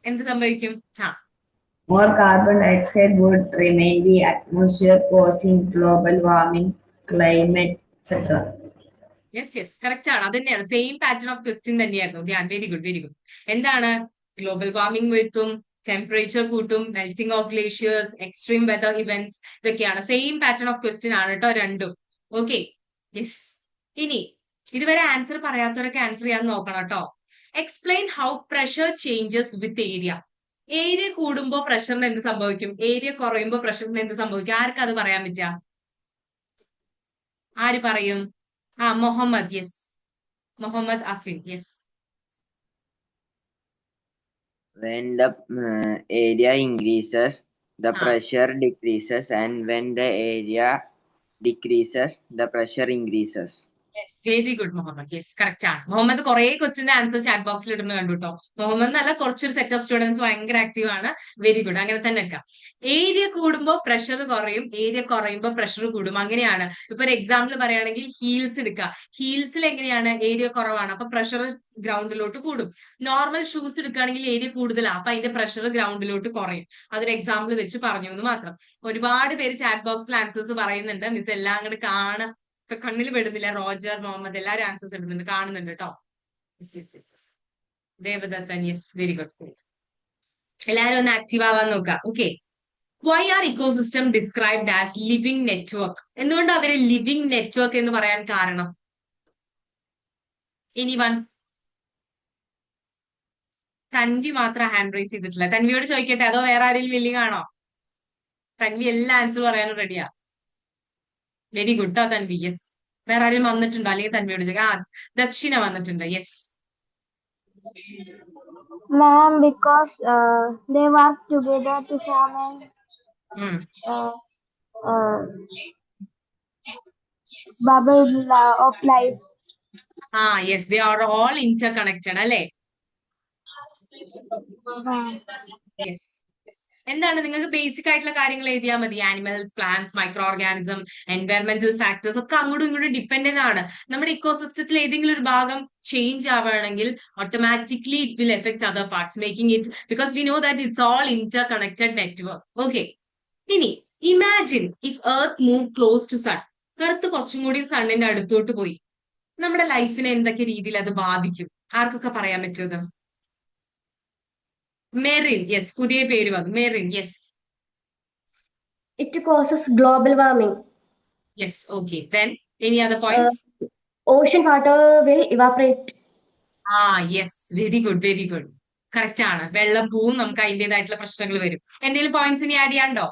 എന്ത് സംഭവിക്കും? More carbon dioxide would remain in the atmosphere, causing global warming, climate, etc. Yes, yes, correct ആണ്. അത് തന്നെയാണ്, സെയിം പാറ്റേൺ ഓഫ് ക്വസ്റ്റ്യൻ തന്നെയായിരുന്നു. Dhyan, very good, very good. എന്താണ്? ഗ്ലോബൽ വാർമിംഗ് വരുത്തും, ടെമ്പറേച്ചർ കൂട്ടും, melting of glaciers, extreme weather events, ഇതൊക്കെയാണ്. Same pattern of question ആണ് കേട്ടോ രണ്ടും. Okay, yes. ഇനി ഇതുവരെ ആൻസർ പറയാത്തവരൊക്കെ ആൻസർ ചെയ്യാൻ നോക്കണം കേട്ടോ. Explain how pressure changes with area. Area കൂടുമ്പോ പ്രഷറിന് എന്ത് സംഭവിക്കും? ഏരിയ കുറയുമ്പോ പ്രഷറിന് എന്ത് സംഭവിക്കും? ആർക്കും അത് പറയാൻ പറ്റുക? ആര് പറയും? Muhammad. Yes, Muhammad Afin. Yes. When the area increases, the pressure decreases, and when the area decreases, the pressure increases. Yes, very good Muhammad. Yes, correct ആണ്. മുഹമ്മദ് കുറെ ക്വസ്റ്റിന്റെ ആൻസർ ചാറ്റ് ബോക്സിൽ ഇടുന്ന കണ്ടു കേട്ടോ. മുഹമ്മദ് എന്നല്ല, കുറച്ചൊരു സെറ്റ് ഓഫ് സ്റ്റുഡൻസ് ഭയങ്കര ആക്റ്റീവ് ആണ്. Very good. അങ്ങനെ തന്നെ വെക്കാം. ഏരിയ കൂടുമ്പോൾ പ്രഷർ കുറയും, ഏരിയ കുറയുമ്പോൾ പ്രഷർ കൂടും, അങ്ങനെയാണ്. ഇപ്പൊ ഒരു എക്സാമ്പിൾ പറയുകയാണെങ്കിൽ ഹീൽസ് എടുക്കുക. ഹീൽസിൽ എങ്ങനെയാണ്? ഏരിയ കുറവാണ്, അപ്പൊ പ്രഷർ ഗ്രൗണ്ടിലോട്ട് കൂടും. നോർമൽ ഷൂസ് എടുക്കുകയാണെങ്കിൽ ഏരിയ കൂടുതലാണ്, അപ്പൊ അതിന്റെ പ്രഷർ ഗ്രൗണ്ടിലോട്ട് കുറയും. അതൊരു എക്സാമ്പിൾ വെച്ച് പറഞ്ഞു എന്ന് മാത്രം. ഒരുപാട് പേര് ചാറ്റ് ബോക്സിൽ ആൻസേഴ്സ് പറയുന്നുണ്ട്. മിസ് എല്ലാം അങ്ങോട്ട് കാണാം, കണ്ണിൽ പെടുന്നില്ല. റോജർ, മുഹമ്മദ് എല്ലാവരും ആൻസേഴ്സ് ഇടുന്നുണ്ട്, കാണുന്നുണ്ട് കേട്ടോ. ദേവദത്തൻ. Yes, very good. എല്ലാവരും ഒന്ന് ആക്റ്റീവ് ആവാൻ നോക്കാം. Okay, why are ecosystem described as living network? എന്തുകൊണ്ട് അവര് ലിവിംഗ് നെറ്റ്വർക്ക് എന്ന് പറയാൻ കാരണം? എനിവൺ? തൻവി മാത്രം ഹാൻഡ് റൈസ് ചെയ്തിട്ടില്ല. തൻവിയോട് ചോദിക്കട്ടെ, അതോ വേറെ ആരെങ്കിലും വില്ലിങ് ആണോ? തൻവി എല്ലാ ആൻസർ പറയാനും റെഡിയാ. വെരി ഗുഡ് ട്ടോ തൻവി. യെസ്. വേറെ ആരെങ്കിലും വന്നിട്ടുണ്ടോ? അല്ലെങ്കിൽ തൻവിയോട് ചോദിക്കാം. ദക്ഷിണ വന്നിട്ടുണ്ട്. Yes. Ma'am, because they work together to form a bubble of life. Yes, they are all interconnected അല്ലേ? യെസ്. എന്താണ്? നിങ്ങൾക്ക് ബേസിക് ആയിട്ടുള്ള കാര്യങ്ങൾ എഴുതിയാൽ മതി. Animals, plants, micro organism, environmental factors ഒക്കെ അങ്ങോട്ടും ഇങ്ങോട്ടും ഡിപ്പെൻഡന്റ് ആണ്. നമ്മുടെ ഇക്കോസിസ്റ്റത്തിൽ ഏതെങ്കിലും ഒരു ഭാഗം ചേഞ്ച് ആവുകയാണെങ്കിൽ automatically it will effect other parts, making it, because we know that it's all inter connected network. Okay, ഇനി imagine if earth move close to sun. Earth കുറച്ചും കൂടി സണ്ണിന്റെ അടുത്തോട്ട് പോയി, നമ്മുടെ ലൈഫിനെ എന്തൊക്കെ രീതിയിൽ അത് ബാധിക്കും? ആർക്കൊക്കെ പറയാൻ പറ്റുമത്? മെറിൻ. യെസ്, പുതിയ പേര് വന്നു. Merin. Yes. It causes global warming. Yes, okay. Then any other points? Ocean water will evaporate. Yes, very good, very good. Correct ആണ്. വെള്ളം പോവും, നമുക്ക് അതിൻ്റെതായിട്ടുള്ള പ്രശ്നങ്ങൾ വരും. എന്തെങ്കിലും പോയിന്റ്സ് ഇനി ആഡ് ചെയ്യാണ്ടോ?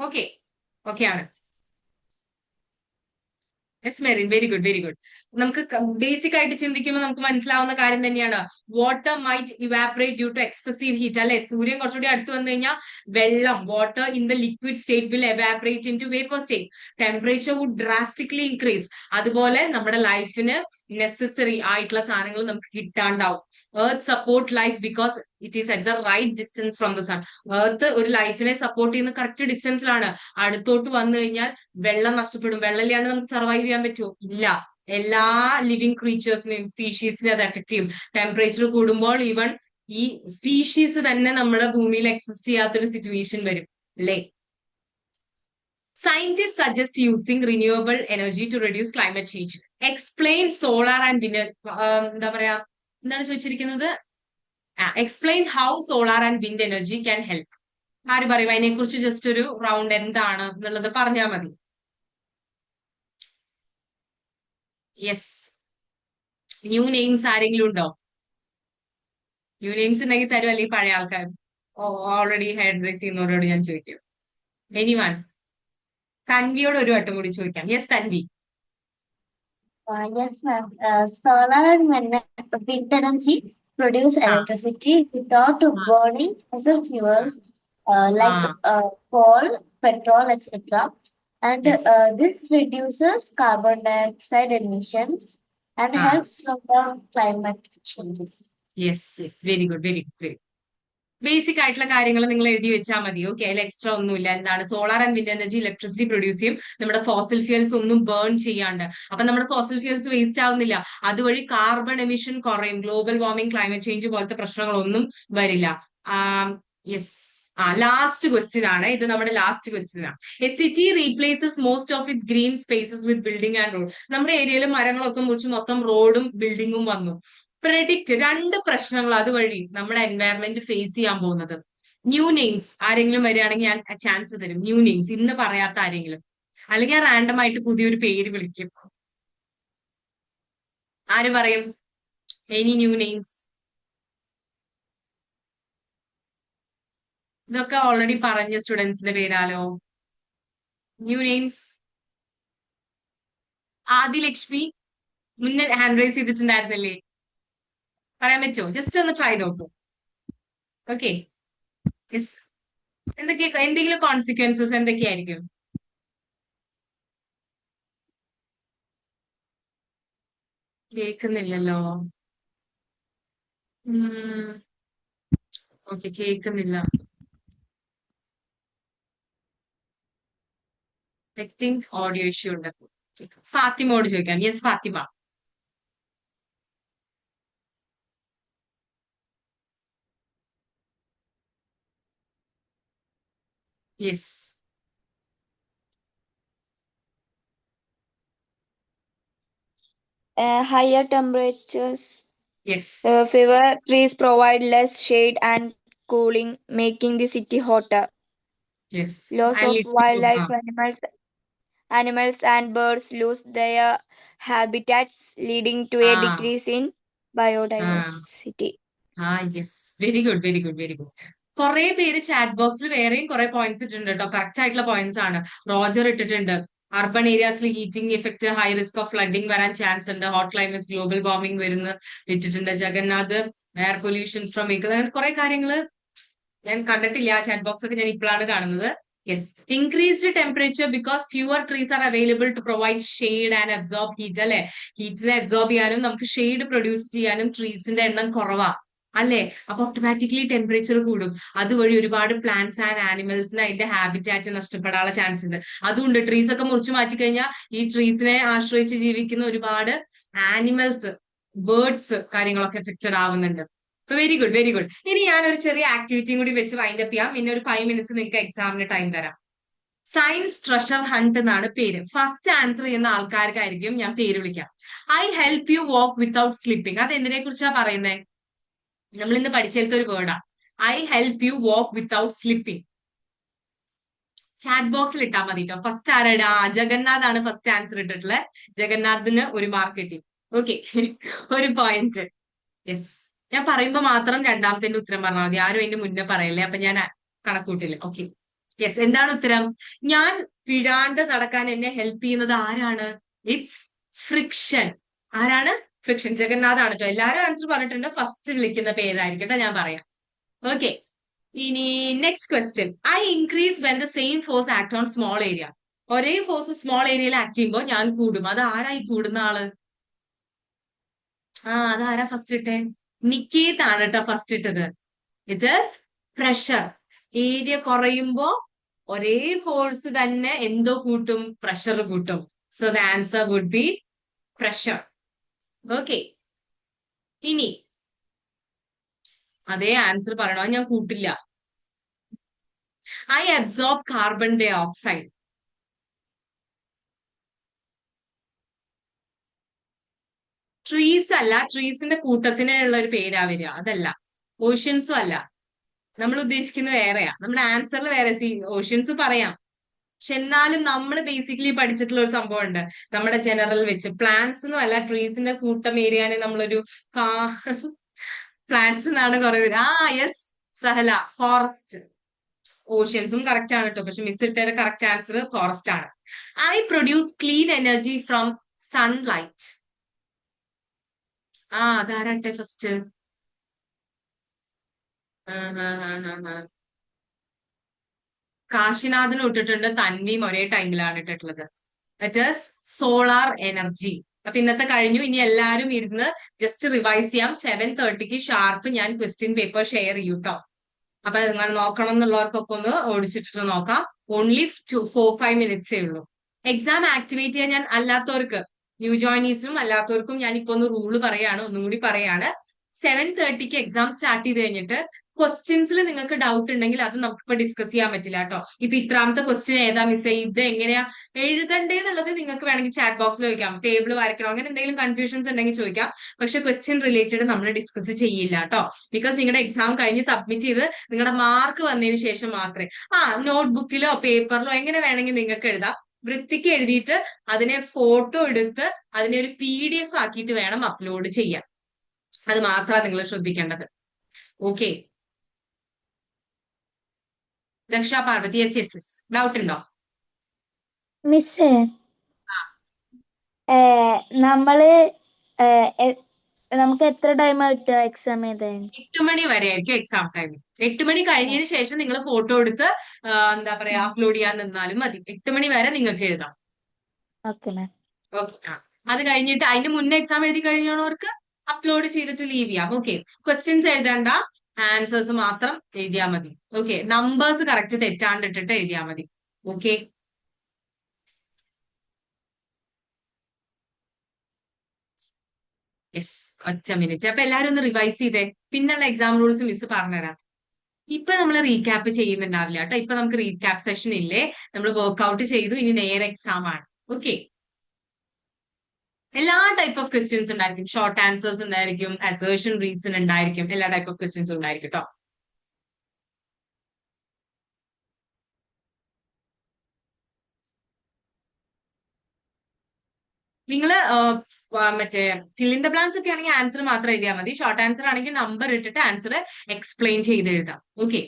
ഓക്കെ, ഓക്കെ ആണ്. Yes Merin, very good, very good. നമുക്ക് ബേസിക് ആയിട്ട് ചിന്തിക്കുമ്പോൾ നമുക്ക് മനസ്സിലാവുന്ന കാര്യം തന്നെയാണ്. Water might evaporate due to excessive heat, അല്ലെ? സൂര്യൻ കുറച്ചുകൂടി അടുത്ത് വന്നു കഴിഞ്ഞാൽ വെള്ളം, water in the liquid state will evaporate into vapour state. Temperature would drastically increase. അതുപോലെ നമ്മുടെ ലൈഫിന് നെസസറി ആയിട്ടുള്ള സാധനങ്ങൾ നമുക്ക് കിട്ടാണ്ടാവും. Earth support life because it is at the right distance from the sun. Earth ഒരു ലൈഫിനെ സപ്പോർട്ട് ചെയ്യുന്ന കറക്റ്റ് ഡിസ്റ്റൻസിലാണ്. അടുത്തോട്ട് വന്നു കഴിഞ്ഞാൽ വെള്ളം നഷ്ടപ്പെടും. വെള്ളം ഇല്ലാണ്ട് നമുക്ക് സർവൈവ് ചെയ്യാൻ പറ്റുമോ? ഇല്ല. എല്ലാ ലിവിങ് ക്രീച്ചേഴ്സിനെയും, സ്പീഷീസിനെ അത് എഫക്ട് ചെയ്യും. ടെമ്പറേച്ചർ കൂടുമ്പോൾ ഈവൺ ഈ സ്പീഷീസ് തന്നെ നമ്മുടെ ഭൂമിയിൽ എക്സിസ്റ്റ് ചെയ്യാത്തൊരു സിറ്റുവേഷൻ വരും, അല്ലേ? Scientists suggest using renewable energy to reduce climate change. Explain solar and wind. എന്താ പറയാ, എന്താണ് ചോദിച്ചിരിക്കുന്നത്? Explain how solar and wind energy can help. ആര് പറയും അതിനെ കുറിച്ച്? ജസ്റ്റ് ഒരു റൗണ്ട് എന്താണ് എന്നുള്ളത് പറഞ്ഞാൽ മതി. യെസ്, ന്യൂ നെയിംസ് ആരെങ്കിലും ഉണ്ടോ? ന്യൂ നെയിംസ് ഉണ്ടെങ്കിൽ തരും, അല്ലെങ്കിൽ പഴയ ആൾക്കാർ ഓൾറെഡി ഹാൻഡ് റൈസ് ചെയ്യുന്നവരോട് ഞാൻ ചോദിക്കും. എനിവൺ? തൻവിയോട് ഒരു വട്ടം കൂടി ചോദിക്കാം. Yes Tanvi. Yes, ma'am. Solar and wind energy produce electricity without burning fossil fuels like coal, petrol, etc. And this reduces carbon dioxide emissions and helps slow down climate changes. Yes, yes, very good, very good, very. Basic ആയിട്ടുള്ള കാര്യങ്ങൾ നിങ്ങൾ എഴുതി വെച്ചാൽ മതി. Okay, അതിൽ extra ഒന്നുമില്ല. എന്താണ് solar and wind energy? Electricity produce ചെയ്യും, നമ്മുടെ ഫോസിൽ ഫ്യൂൽസ് ഒന്നും ബേൺ ചെയ്യാണ്ട്. അപ്പൊ നമ്മുടെ ഫോസിൽ ഫ്യൂൽസ് വേസ്റ്റ് ആവുന്നില്ല. അതുവഴി കാർബൺ എമിഷൻ കുറയും. ഗ്ലോബൽ വാർമിംഗ്, ക്ലൈമറ്റ് ചേഞ്ച് പോലത്തെ പ്രശ്നങ്ങളൊന്നും വരില്ല. യെസ്. ലാസ്റ്റ് ക്വസ്റ്റ്യൻ ആണ് ഇത്. നമ്മുടെ ലാസ്റ്റ് ക്വസ്റ്റ്യൻ ആണ്. A city replaces most of its green spaces with building and road. നമ്മുടെ ഏരിയയിൽ മരങ്ങളൊക്കെ മുറിച്ച് മൊത്തം റോഡും ബിൽഡിങ്ങും വന്നു. പ്രെഡിക്റ്റ് 2 പ്രശ്നങ്ങൾ അതുവഴി നമ്മുടെ എൻവയറമെന്റ് ഫേസ് ചെയ്യാൻ പോകുന്നത്. ന്യൂ നെയിംസ് ആരെങ്കിലും വരികയാണെങ്കിൽ ഞാൻ ചാൻസ് തരും. ന്യൂ നെയിംസ് ഇന്ന് പറയാത്ത ആരെങ്കിലും, അല്ലെങ്കിൽ ഞാൻ റാൻഡം ആയിട്ട് പുതിയൊരു പേര് വിളിക്കും. ആര് പറയും? Any new names? ഇതൊക്കെ ഓൾറെഡി പറഞ്ഞ സ്റ്റുഡൻസിന്റെ പേരാലോ. New names? ആദിലക്ഷ്മി മുന്നേ ഹാൻഡ് റൈസ് ചെയ്തിട്ടുണ്ടായിരുന്നില്ലേ? പറയാൻ പറ്റുമോ? ജസ്റ്റ് ഒന്ന് ട്രൈ നോക്കൂ. Okay, yes. എന്തെങ്കിലും കോൺസിക്വൻസസ് എന്തൊക്കെയായിരിക്കും? കേൾക്കുന്നില്ലല്ലോ. ഓക്കെ, കേൾക്കുന്നില്ല. ഐ തിങ്ക് ഓഡിയോ ഇഷ്യൂ ഉണ്ട്. ഫാത്തിമോട് ചോദിക്കാം. Yes Fathima. Yes. Higher temperatures. Yes. Fewer trees provide less shade and cooling, making the city hotter. Yes. Loss And of it's wildlife animals and birds lose their habitats, leading to a decrease in biodiversity. Yes, very good, very good, very good. കുറെ പേര് chat ബോക്സിൽ വേറെയും കുറെ points ഇട്ടിട്ടുണ്ട് കേട്ടോ. Correct ആയിട്ടുള്ള points ആണ്. Roger ഇട്ടിട്ടുണ്ട്, അർബൻ ഏരിയാസിൽ heating effect, high risk of flooding വരാൻ ചാൻസ് ഉണ്ട്, ഹോട്ട് ക്ലൈമറ്റ്സ്, ഗ്ലോബൽ വാർമിംഗ് വരുന്ന ഇട്ടിട്ടുണ്ട്. Jagannath air pollutions from vehicle, അങ്ങനെ കുറെ കാര്യങ്ങള് ഞാൻ കണ്ടിട്ടില്ല. ആ ചാറ്റ് ബോക്സ് ഒക്കെ ഞാൻ ഇപ്പോഴാണ് കാണുന്നത്. Yes. Increased temperature because fewer trees are available to provide shade and absorb heat, അല്ലെ? ഹീറ്റിനെ അബ്സോർബ് ചെയ്യാനും നമുക്ക് ഷെയ്ഡ് പ്രൊഡ്യൂസ് ചെയ്യാനും ട്രീസിന്റെ എണ്ണം കുറവാ, അല്ലെ? അപ്പൊ ഓട്ടോമാറ്റിക്കലി ടെമ്പറേച്ചർ കൂടും. അതുവഴി ഒരുപാട് പ്ലാന്റ്സ് ആൻഡ് ആനിമൽസിന് അതിന്റെ ഹാബിറ്റാറ്റ് നഷ്ടപ്പെടാനുള്ള ചാൻസ് ഉണ്ട്. അതുകൊണ്ട് ട്രീസ് ഒക്കെ മുറിച്ചു മാറ്റി കഴിഞ്ഞാൽ ഈ ട്രീസിനെ ആശ്രയിച്ച് ജീവിക്കുന്ന ഒരുപാട് ആനിമൽസ്, ബേർഡ്സ് കാര്യങ്ങളൊക്കെ എഫക്റ്റഡ് ആവുന്നുണ്ട്. Very good, very good. ഇനി ഞാനൊരു ചെറിയ ആക്ടിവിറ്റിയും കൂടി വെച്ച് വൈൻഡ് അപ്പ് ചെയ്യാം. പിന്നെ ഒരു 5 മിനിറ്റ്സ് നിങ്ങൾക്ക് എക്സാമിന് ടൈം തരാം. സയൻസ് ട്രഷർ ഹണ്ട് എന്നാണ് പേര്. ഫസ്റ്റ് ആൻസർ ചെയ്യുന്ന ആൾക്കാർക്കായിരിക്കും ഞാൻ പേര് വിളിക്കാം. I help you walk without slipping. അത് എന്തിനെ കുറിച്ചാ പറയുന്നത്? നമ്മൾ ഇന്ന് പഠിച്ചെടുത്ത ഒരു വേർഡാ. I help you walk without slipping. Chat ബോക്സിൽ ഇട്ടാൽ മതി കേട്ടോ. ഫസ്റ്റ് ആരാ? ജഗന്നാഥ് ആണ് ഫസ്റ്റ് ആൻസർ ഇട്ടിട്ടുള്ളത്. ജഗന്നാഥിന് 1 മാർക്ക് കിട്ടി. ഓക്കെ. ഒരു പോയിന്റ്. യെസ്. ഞാൻ പറയുമ്പോ മാത്രം രണ്ടാമത്തെ ഉത്തരം പറഞ്ഞാൽ മതി. ആരും അതിന്റെ മുന്നേ പറയല്ലേ, അപ്പൊ ഞാൻ കണക്കൂട്ടില്ല. ഓക്കെ. യെസ്. എന്താണ് ഉത്തരം? ഞാൻ പിഴാണ്ട് നടക്കാൻ എന്നെ ഹെൽപ്പ് ചെയ്യുന്നത് ആരാണ്? It's friction. ആരാണ്? ഫ്രിക്ഷൻ. ജഗന്നാഥാണ് കേട്ടോ. എല്ലാരും ആൻസർ പറഞ്ഞിട്ടുണ്ട്. ഫസ്റ്റ് വിളിക്കുന്ന പേരായിരിക്കട്ടെ, ഞാൻ പറയാം. ഓക്കെ. ഇനി next question. I increase when the same force act on small area. ഒരേ ഫോഴ്സ് സ്മോൾ ഏരിയയിൽ ആക്ട് ചെയ്യുമ്പോൾ ഞാൻ കൂടും. അത് ആരായി കൂടുന്ന ആള്? അതാരാ ഫസ്റ്റ് ഇട്ടേ? നിക്കേത് ആണ് കേട്ടോ ഫസ്റ്റ് ഇട്ടത്. It is pressure. ഏരിയ കുറയുമ്പോ ഒരേ ഫോഴ്സ് തന്നെ എന്തോ കൂട്ടും? പ്രഷർ കൂട്ടും. So the answer would be pressure. Okay. ഇനി അതേ ആൻസർ പറയണോ? ഞാൻ കൂട്ടില്ല. I absorb carbon dioxide. Trees അല്ല. ട്രീസിന്റെ കൂട്ടത്തിനുള്ള ഒരു പേരാ വരിക. അതല്ല. ഓഷ്യൻസും അല്ല. നമ്മൾ ഉദ്ദേശിക്കുന്നത് വേറെയാ. നമ്മുടെ ആൻസറിൽ വേറെ. ഓഷ്യൻസ് പറയാം, പക്ഷെ എന്നാലും നമ്മൾ ബേസിക്കലി പഠിച്ചിട്ടുള്ള ഒരു സംഭവം ഉണ്ട് നമ്മുടെ ജനറൽ വെച്ച്. പ്ലാന്റ്സ് ഒന്നും അല്ല, ട്രീസിന്റെ കൂട്ടം ഏരിയാനെ നമ്മളൊരു പ്ലാന്റ്സ് എന്നാണ് കുറെ പേര്. Yes Sahala, forest. ഓഷ്യൻസും കറക്റ്റ് ആണ് കേട്ടോ, പക്ഷെ മിസ് ഇട്ടയുടെ കറക്റ്റ് ആൻസർ ഫോറസ്റ്റ് ആണ്. I produce clean energy from sunlight. അതാരട്ടെ ഫസ്റ്റ്? കാശിനാഥനും ഇട്ടിട്ടുണ്ട്, തന്നെയും ഒരേ ടൈമിലാണ് ഇട്ടിട്ടുള്ളത്. That is solar energy. അപ്പൊ ഇന്നത്തെ കഴിഞ്ഞു. ഇനി എല്ലാരും ഇരുന്ന് ജസ്റ്റ് റിവൈസ് ചെയ്യാം. 7:30 ഷാർപ്പ് ഞാൻ ക്വസ്റ്റ്യൻ പേപ്പർ ഷെയർ ചെയ്യും കേട്ടോ. അപ്പൊ നിങ്ങൾ നോക്കണം എന്നുള്ളവർക്കൊക്കെ ഒന്ന് ഓടിച്ചിട്ട് നോക്കാം. ഓൺലി 4-5 മിനിറ്റ്സേ ഉള്ളൂ. എക്സാം ആക്ടിവേറ്റ് ചെയ്യാൻ ഞാൻ അല്ലാത്തവർക്ക്, ന്യൂ ജോയിനീസിനും അല്ലാത്തവർക്കും ഞാൻ ഇപ്പൊ ഒന്ന് റൂള് പറയാണ്, ഒന്നും കൂടി പറയാണ്. 7:30 എക്സാം സ്റ്റാർട്ട് ചെയ്ത് കഴിഞ്ഞിട്ട് ക്വസ്റ്റ്യൻസിൽ നിങ്ങൾക്ക് ഡൗട്ട് ഉണ്ടെങ്കിൽ അത് നമുക്കിപ്പോ ഡിസ്കസ് ചെയ്യാൻ പറ്റില്ല കേട്ടോ. ഇപ്പൊ ഇത്രാമത്തെ ക്വസ്റ്റ്യൻ ഏതാ മിസ്, ഇത് എങ്ങനെയാ എഴുതണ്ടേന്നുള്ളത് നിങ്ങൾക്ക് വേണമെങ്കിൽ ചാറ്റ് ബോക്സിൽ ചോദിക്കാം. ടേബിൾ വരയ്ക്കണോ, അങ്ങനെ എന്തെങ്കിലും കൺഫ്യൂഷൻസ് ഉണ്ടെങ്കിൽ ചോദിക്കാം. പക്ഷെ ക്വസ്റ്റ്യൻ റിലേറ്റഡ് നമ്മൾ ഡിസ്കസ് ചെയ്യില്ല കേട്ടോ. ബിക്കോസ് നിങ്ങളുടെ എക്സാം കഴിഞ്ഞ് സബ്മിറ്റ് ചെയ്ത് നിങ്ങളുടെ മാർക്ക് വന്നതിന് ശേഷം മാത്രമേ നോട്ട്ബുക്കിലോ പേപ്പറിലോ എങ്ങനെ വേണമെങ്കിൽ നിങ്ങൾക്ക് എഴുതാം. വൃത്തിക്ക് എഴുതിയിട്ട് അതിനെ ഫോട്ടോ എടുത്ത് അതിനെ ഒരു PDF ആക്കിയിട്ട് വേണം അപ്ലോഡ് ചെയ്യാൻ. അത് മാത്രമാണ് നിങ്ങൾ ശ്രദ്ധിക്കേണ്ടത്. Okay. Daksha Parvathi, yes. Doubt ഉണ്ടോ? മിസ്സേ, നമുക്ക് എത്ര ടൈം കിട്ടുക എക്സാം എഴുതാൻ? 8 മണി വരെ ആയിരിക്കും എക്സാം ടൈം. 8 മണി കഴിഞ്ഞതിന് ശേഷം നിങ്ങൾ ഫോട്ടോ എടുത്ത് എന്താ പറയാ അപ്ലോഡ് ചെയ്യാൻ നിന്നാലും മതി. 8 മണി വരെ നിങ്ങൾക്ക് എഴുതാം. Okay ma'am. ഓക്കെ. അത് കഴിഞ്ഞിട്ട് അതിന് മുന്നേ എക്സാം എഴുതി കഴിഞ്ഞവർക്ക് അപ്ലോഡ് ചെയ്തിട്ട് ലീവ് ചെയ്യാം. ഓക്കെ. ക്വസ്റ്റ്യൻസ് എഴുതണ്ട, ആൻസേഴ്സ് മാത്രം എഴുതിയാൽ മതി. ഓക്കെ. നമ്പേഴ്സ് കറക്റ്റ് തെറ്റാണ്ട് ഇട്ടിട്ട് എഴുതിയാൽ മതി. ഓക്കെ. യെസ്. ഒറ്റ മിനിറ്റ്. അപ്പൊ എല്ലാരും ഒന്ന് റിവൈസ് ചെയ്തേ. പിന്നുള്ള എക്സാം റൂൾസ് മിസ് പറഞ്ഞുതരാം. ഇപ്പൊ നമ്മൾ റീക്യാപ്പ് ചെയ്യുന്നുണ്ടാവില്ല കേട്ടോ. ഇപ്പൊ നമുക്ക് റീക്യാപ്പ് സെഷൻ ഇല്ലേ, നമ്മൾ വർക്ക്ഔട്ട് ചെയ്തു, ഇനി നേരെ എക്സാം ആണ്. ഓക്കെ. എല്ലാ ടൈപ്പ് ഓഫ് ക്വസ്റ്റ്യൻസ് ഉണ്ടായിരിക്കും. ഷോർട്ട് ആൻസേഴ്സ് ഉണ്ടായിരിക്കും, അസേർഷൻ റീസൺ ഉണ്ടായിരിക്കും, എല്ലാ ടൈപ്പ് ഓഫ് ക്വസ്റ്റ്യൻസ് ഉണ്ടായിരിക്കും കേട്ടോ. നിങ്ങള് മറ്റേ ഫിൽ ഇൻ ദ ബ്ലാങ്ക്സ് ഒക്കെ ആണെങ്കിൽ ആൻസർ മാത്രം എഴുതിയാൽ മതി. ഷോർട്ട് ആൻസർ ആണെങ്കിൽ നമ്പർ ഇട്ടിട്ട് ആൻസർ എക്സ്പ്ലെയിൻ ചെയ്ത് എഴുതാം. ഓക്കെ.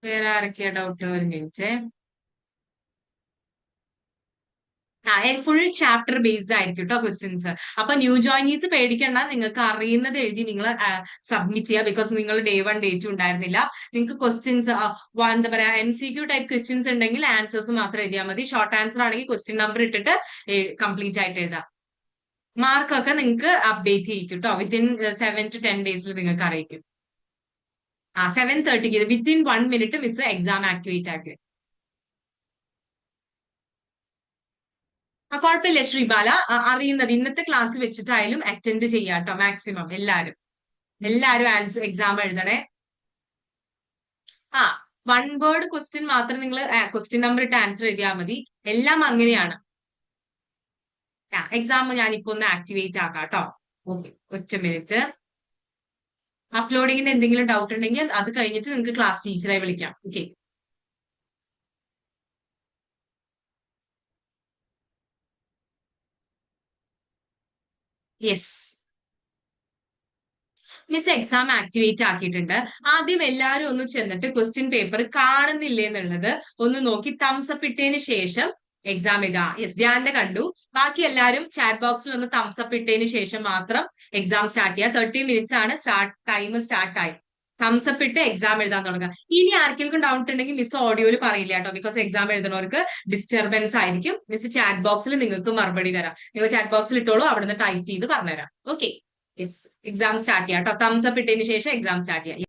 വേറെ ആരൊക്കെയാ ഡൗട്ട്? ഒരു മിനിറ്റ്. ഫുൾ ചാപ്റ്റർ ബേസ്ഡ് ആയിരിക്കും കേട്ടോ ക്വസ്റ്റ്യൻസ്. അപ്പൊ ന്യൂ ജോയിനീസ് പേടിക്കണ്ട, നിങ്ങൾക്ക് അറിയുന്നത് എഴുതി നിങ്ങൾ സബ്മിറ്റ് ചെയ്യുക. ബിക്കോസ് നിങ്ങൾ Day 1 Day 2 ഉണ്ടായിരുന്നില്ല. നിങ്ങൾക്ക് ക്വസ്റ്റ്യൻസ് എന്താ പറയാ MCQ ടൈപ്പ് ക്വസ്റ്റ്യൻസ് ഉണ്ടെങ്കിൽ ആൻസേഴ്സ് മാത്രം എഴുതിയാൽ മതി. ഷോർട്ട് ആൻസർ ആണെങ്കിൽ ക്വസ്റ്റ്യൻ നമ്പർ ഇട്ടിട്ട് കംപ്ലീറ്റ് ആയിട്ട് എഴുതാം. മാർക്കൊക്കെ നിങ്ങൾക്ക് അപ്ഡേറ്റ് ചെയ്യിക്കും കേട്ടോ. വിത്തിൻ 7 to 10 ഡേയ്സിൽ നിങ്ങൾക്ക് അറിയിക്കും. 7:30 within 1 minute miss exam activate ആക്കി. കുഴപ്പമില്ല ശ്രീബാല. അറിയുന്നത് ഇന്നത്തെ ക്ലാസ് വെച്ചിട്ടായാലും അറ്റൻഡ് ചെയ്യാട്ടോ മാക്സിമം. എല്ലാരും ആൻസർ എക്സാം എഴുതണേ. വൺ വേർഡ് ക്വസ്റ്റ്യൻ മാത്രം നിങ്ങൾ ക്വസ്റ്റ്യൻ നമ്പർ ഇട്ട് ആൻസർ എഴുതിയാൽ മതി. എല്ലാം അങ്ങനെയാണ്. എക്സാം ഞാനിപ്പോ ഒന്ന് ആക്ടിവേറ്റ് ആക്കാം കേട്ടോ. ഓക്കെ, ഒറ്റ മിനിറ്റ്. അപ്ലോഡിങ്ങിന്റെ എന്തെങ്കിലും ഡൗട്ട് ഉണ്ടെങ്കിൽ അത് കഴിഞ്ഞിട്ട് നിങ്ങൾക്ക് ക്ലാസ് ടീച്ചറെ വിളിക്കാം. Okay. Yes, miss exam activate ആക്കിയിട്ടുണ്ട്. ആദ്യം എല്ലാവരും ഒന്ന് ചെന്നിട്ട് ക്വസ്റ്റ്യൻ പേപ്പർ കാണുന്നില്ലേ എന്നുള്ളത് ഒന്ന് നോക്കി തംസ് അപ്പ് ഇട്ടതിന് ശേഷം എക്സാം എഴുതാ. യെസ്, ധ്യാന്റെ കണ്ടു. ബാക്കി എല്ലാവരും ചാറ്റ് ബോക്സിൽ ഒന്ന് തംസ് അപ്പ് ഇട്ടതിന് ശേഷം മാത്രം എക്സാം സ്റ്റാർട്ട് ചെയ്യുക. 30 മിനിറ്റ്സ് ആണ് ടൈം സ്റ്റാർട്ട് ആയി. തംസ് അപ്പ് ഇട്ട് എക്സാം എഴുതാൻ തുടങ്ങുക. ഇനി ആർക്കെങ്കിലും ഡൗട്ട് ഉണ്ടെങ്കിൽ മിസ് ഓഡിയോയിൽ പറയില്ല കേട്ടോ, ബിക്കോസ് എക്സാം എഴുതുന്നവർക്ക് ഡിസ്റ്റർബൻസ് ആയിരിക്കും. മിസ് ചാറ്റ് ബോക്സിൽ നിങ്ങൾക്ക് മറുപടി തരാം. നിങ്ങൾ ചാറ്റ് ബോക്സിൽ ഇട്ടോളൂ, അവിടുന്ന് ടൈപ്പ് ചെയ്ത് പറഞ്ഞുതരാം. ഓക്കെ, യെസ്, എക്സാം സ്റ്റാർട്ട് ചെയ്യാം കേട്ടോ. തംസ് അപ്പ് ഇട്ടതിന് ശേഷം എക്സാം സ്റ്റാർട്ട് ചെയ്യാം.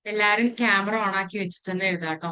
എല്ലാരും ക്യാമറ ഓൺ ആക്കി വെച്ചിട്ട് തന്നെ എഴുതാട്ടോ.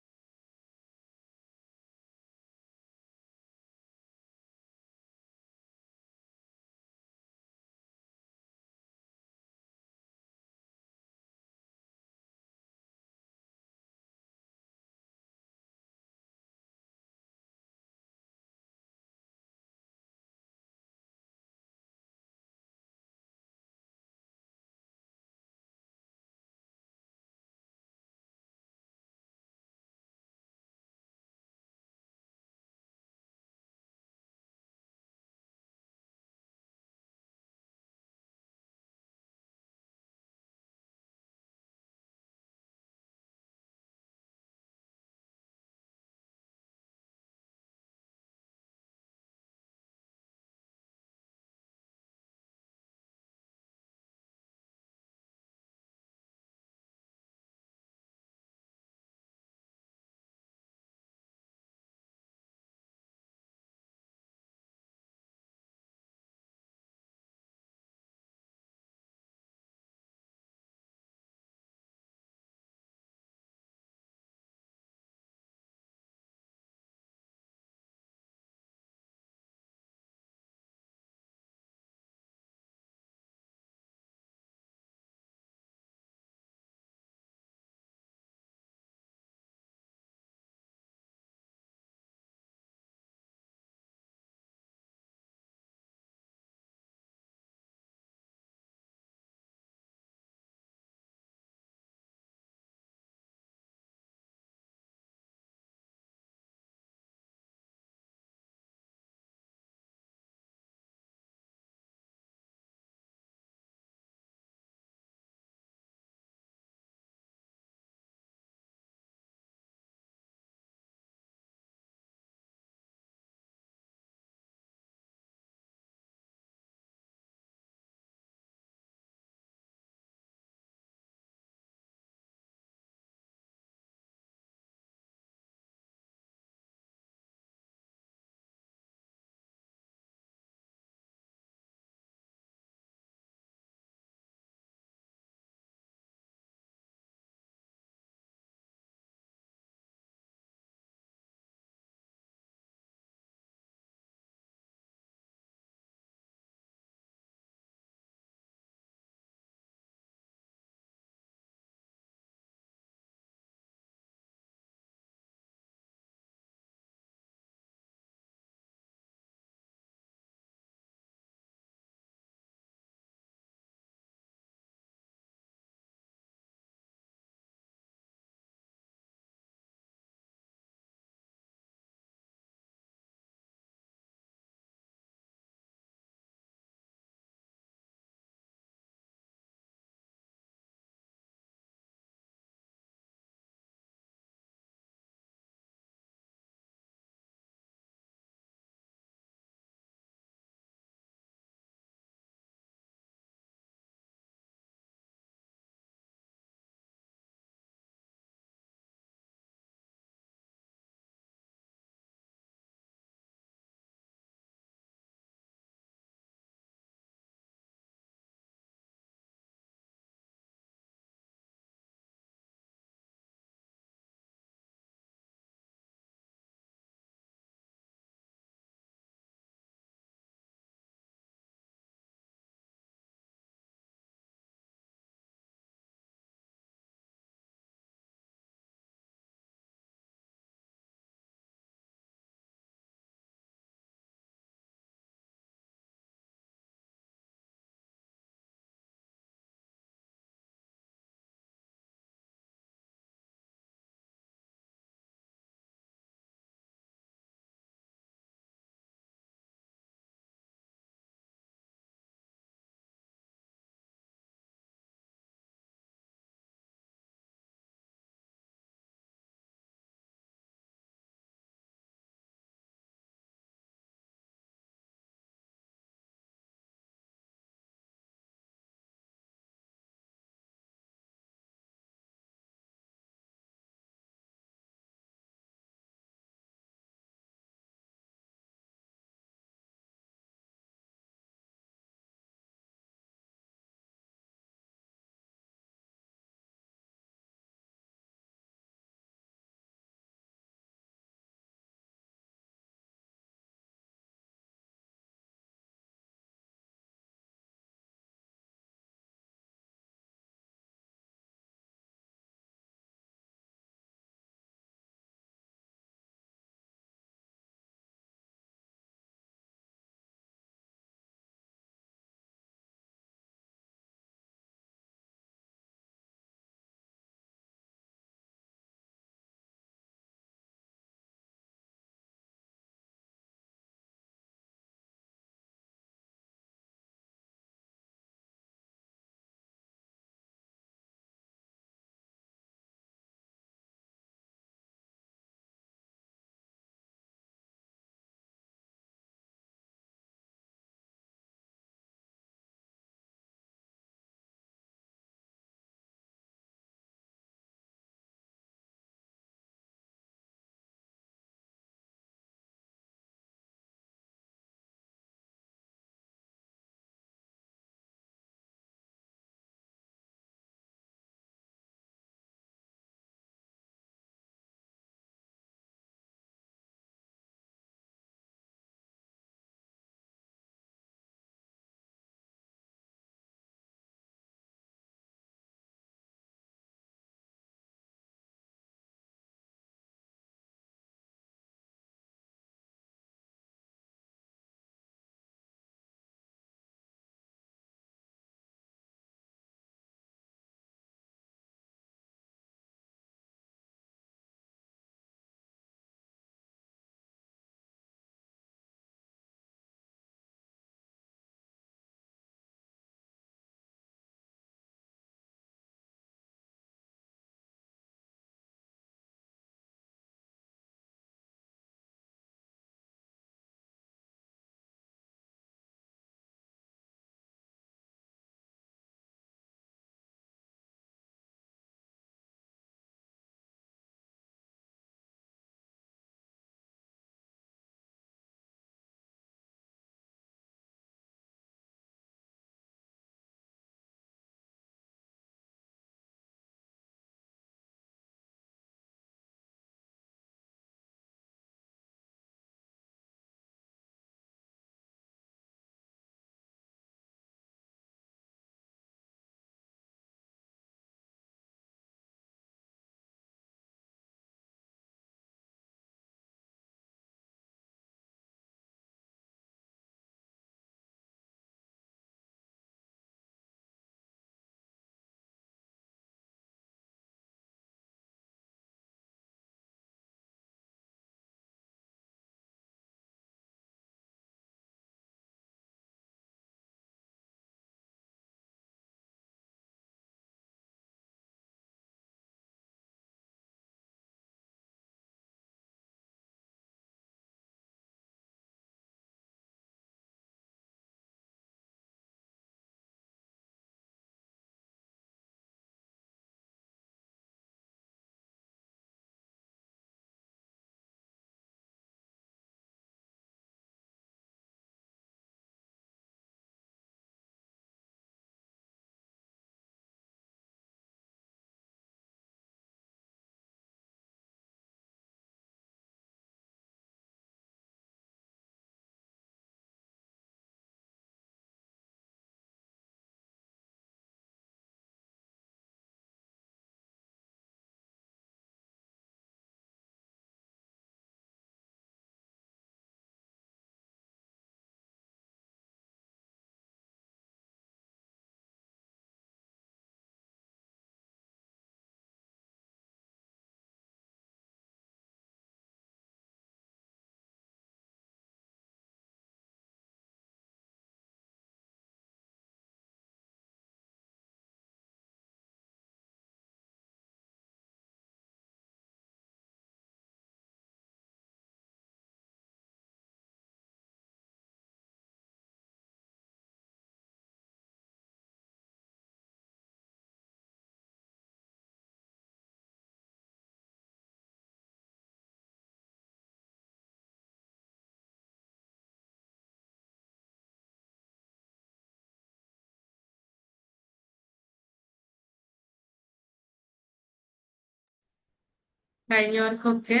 കഴിഞ്ഞവർക്കൊക്കെ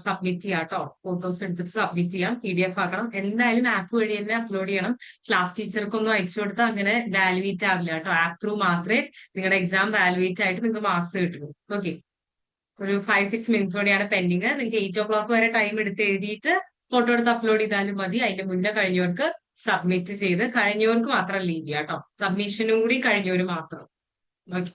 സബ്മിറ്റ് ചെയ്യാം കേട്ടോ. ഫോട്ടോസ് എടുത്തിട്ട് സബ്മിറ്റ് ചെയ്യാം. PDF ആക്കണം. എന്തായാലും ആപ്പ് വഴി തന്നെ അപ്ലോഡ് ചെയ്യണം. ക്ലാസ് ടീച്ചർക്കൊന്നും അയച്ചു കൊടുത്താൽ അങ്ങനെ വാലുവേറ്റ് ആവില്ല കേട്ടോ. ആപ്പ് ത്രൂ മാത്രമേ നിങ്ങളുടെ എക്സാം വാലുവേറ്റ് ആയിട്ട് നിങ്ങൾക്ക് മാർക്സ് കിട്ടുള്ളൂ. ഓക്കെ. ഒരു 5-6 മിനിറ്റ്സ് കൂടെയാണ് പെൻഡിങ്. നിങ്ങൾക്ക് 8 o'clock വരെ ടൈം എടുത്ത് എഴുതിയിട്ട് ഫോട്ടോ എടുത്ത് അപ്ലോഡ് ചെയ്താലും മതി. അതിന്റെ മുന്നേ കഴിഞ്ഞവർക്ക് സബ്മിറ്റ് ചെയ്ത് കഴിഞ്ഞവർക്ക് മാത്രം ലീവ് ചെയ്യാം കേട്ടോ. സബ്മിഷനും കൂടി കഴിഞ്ഞവർ മാത്രം. ഓക്കെ.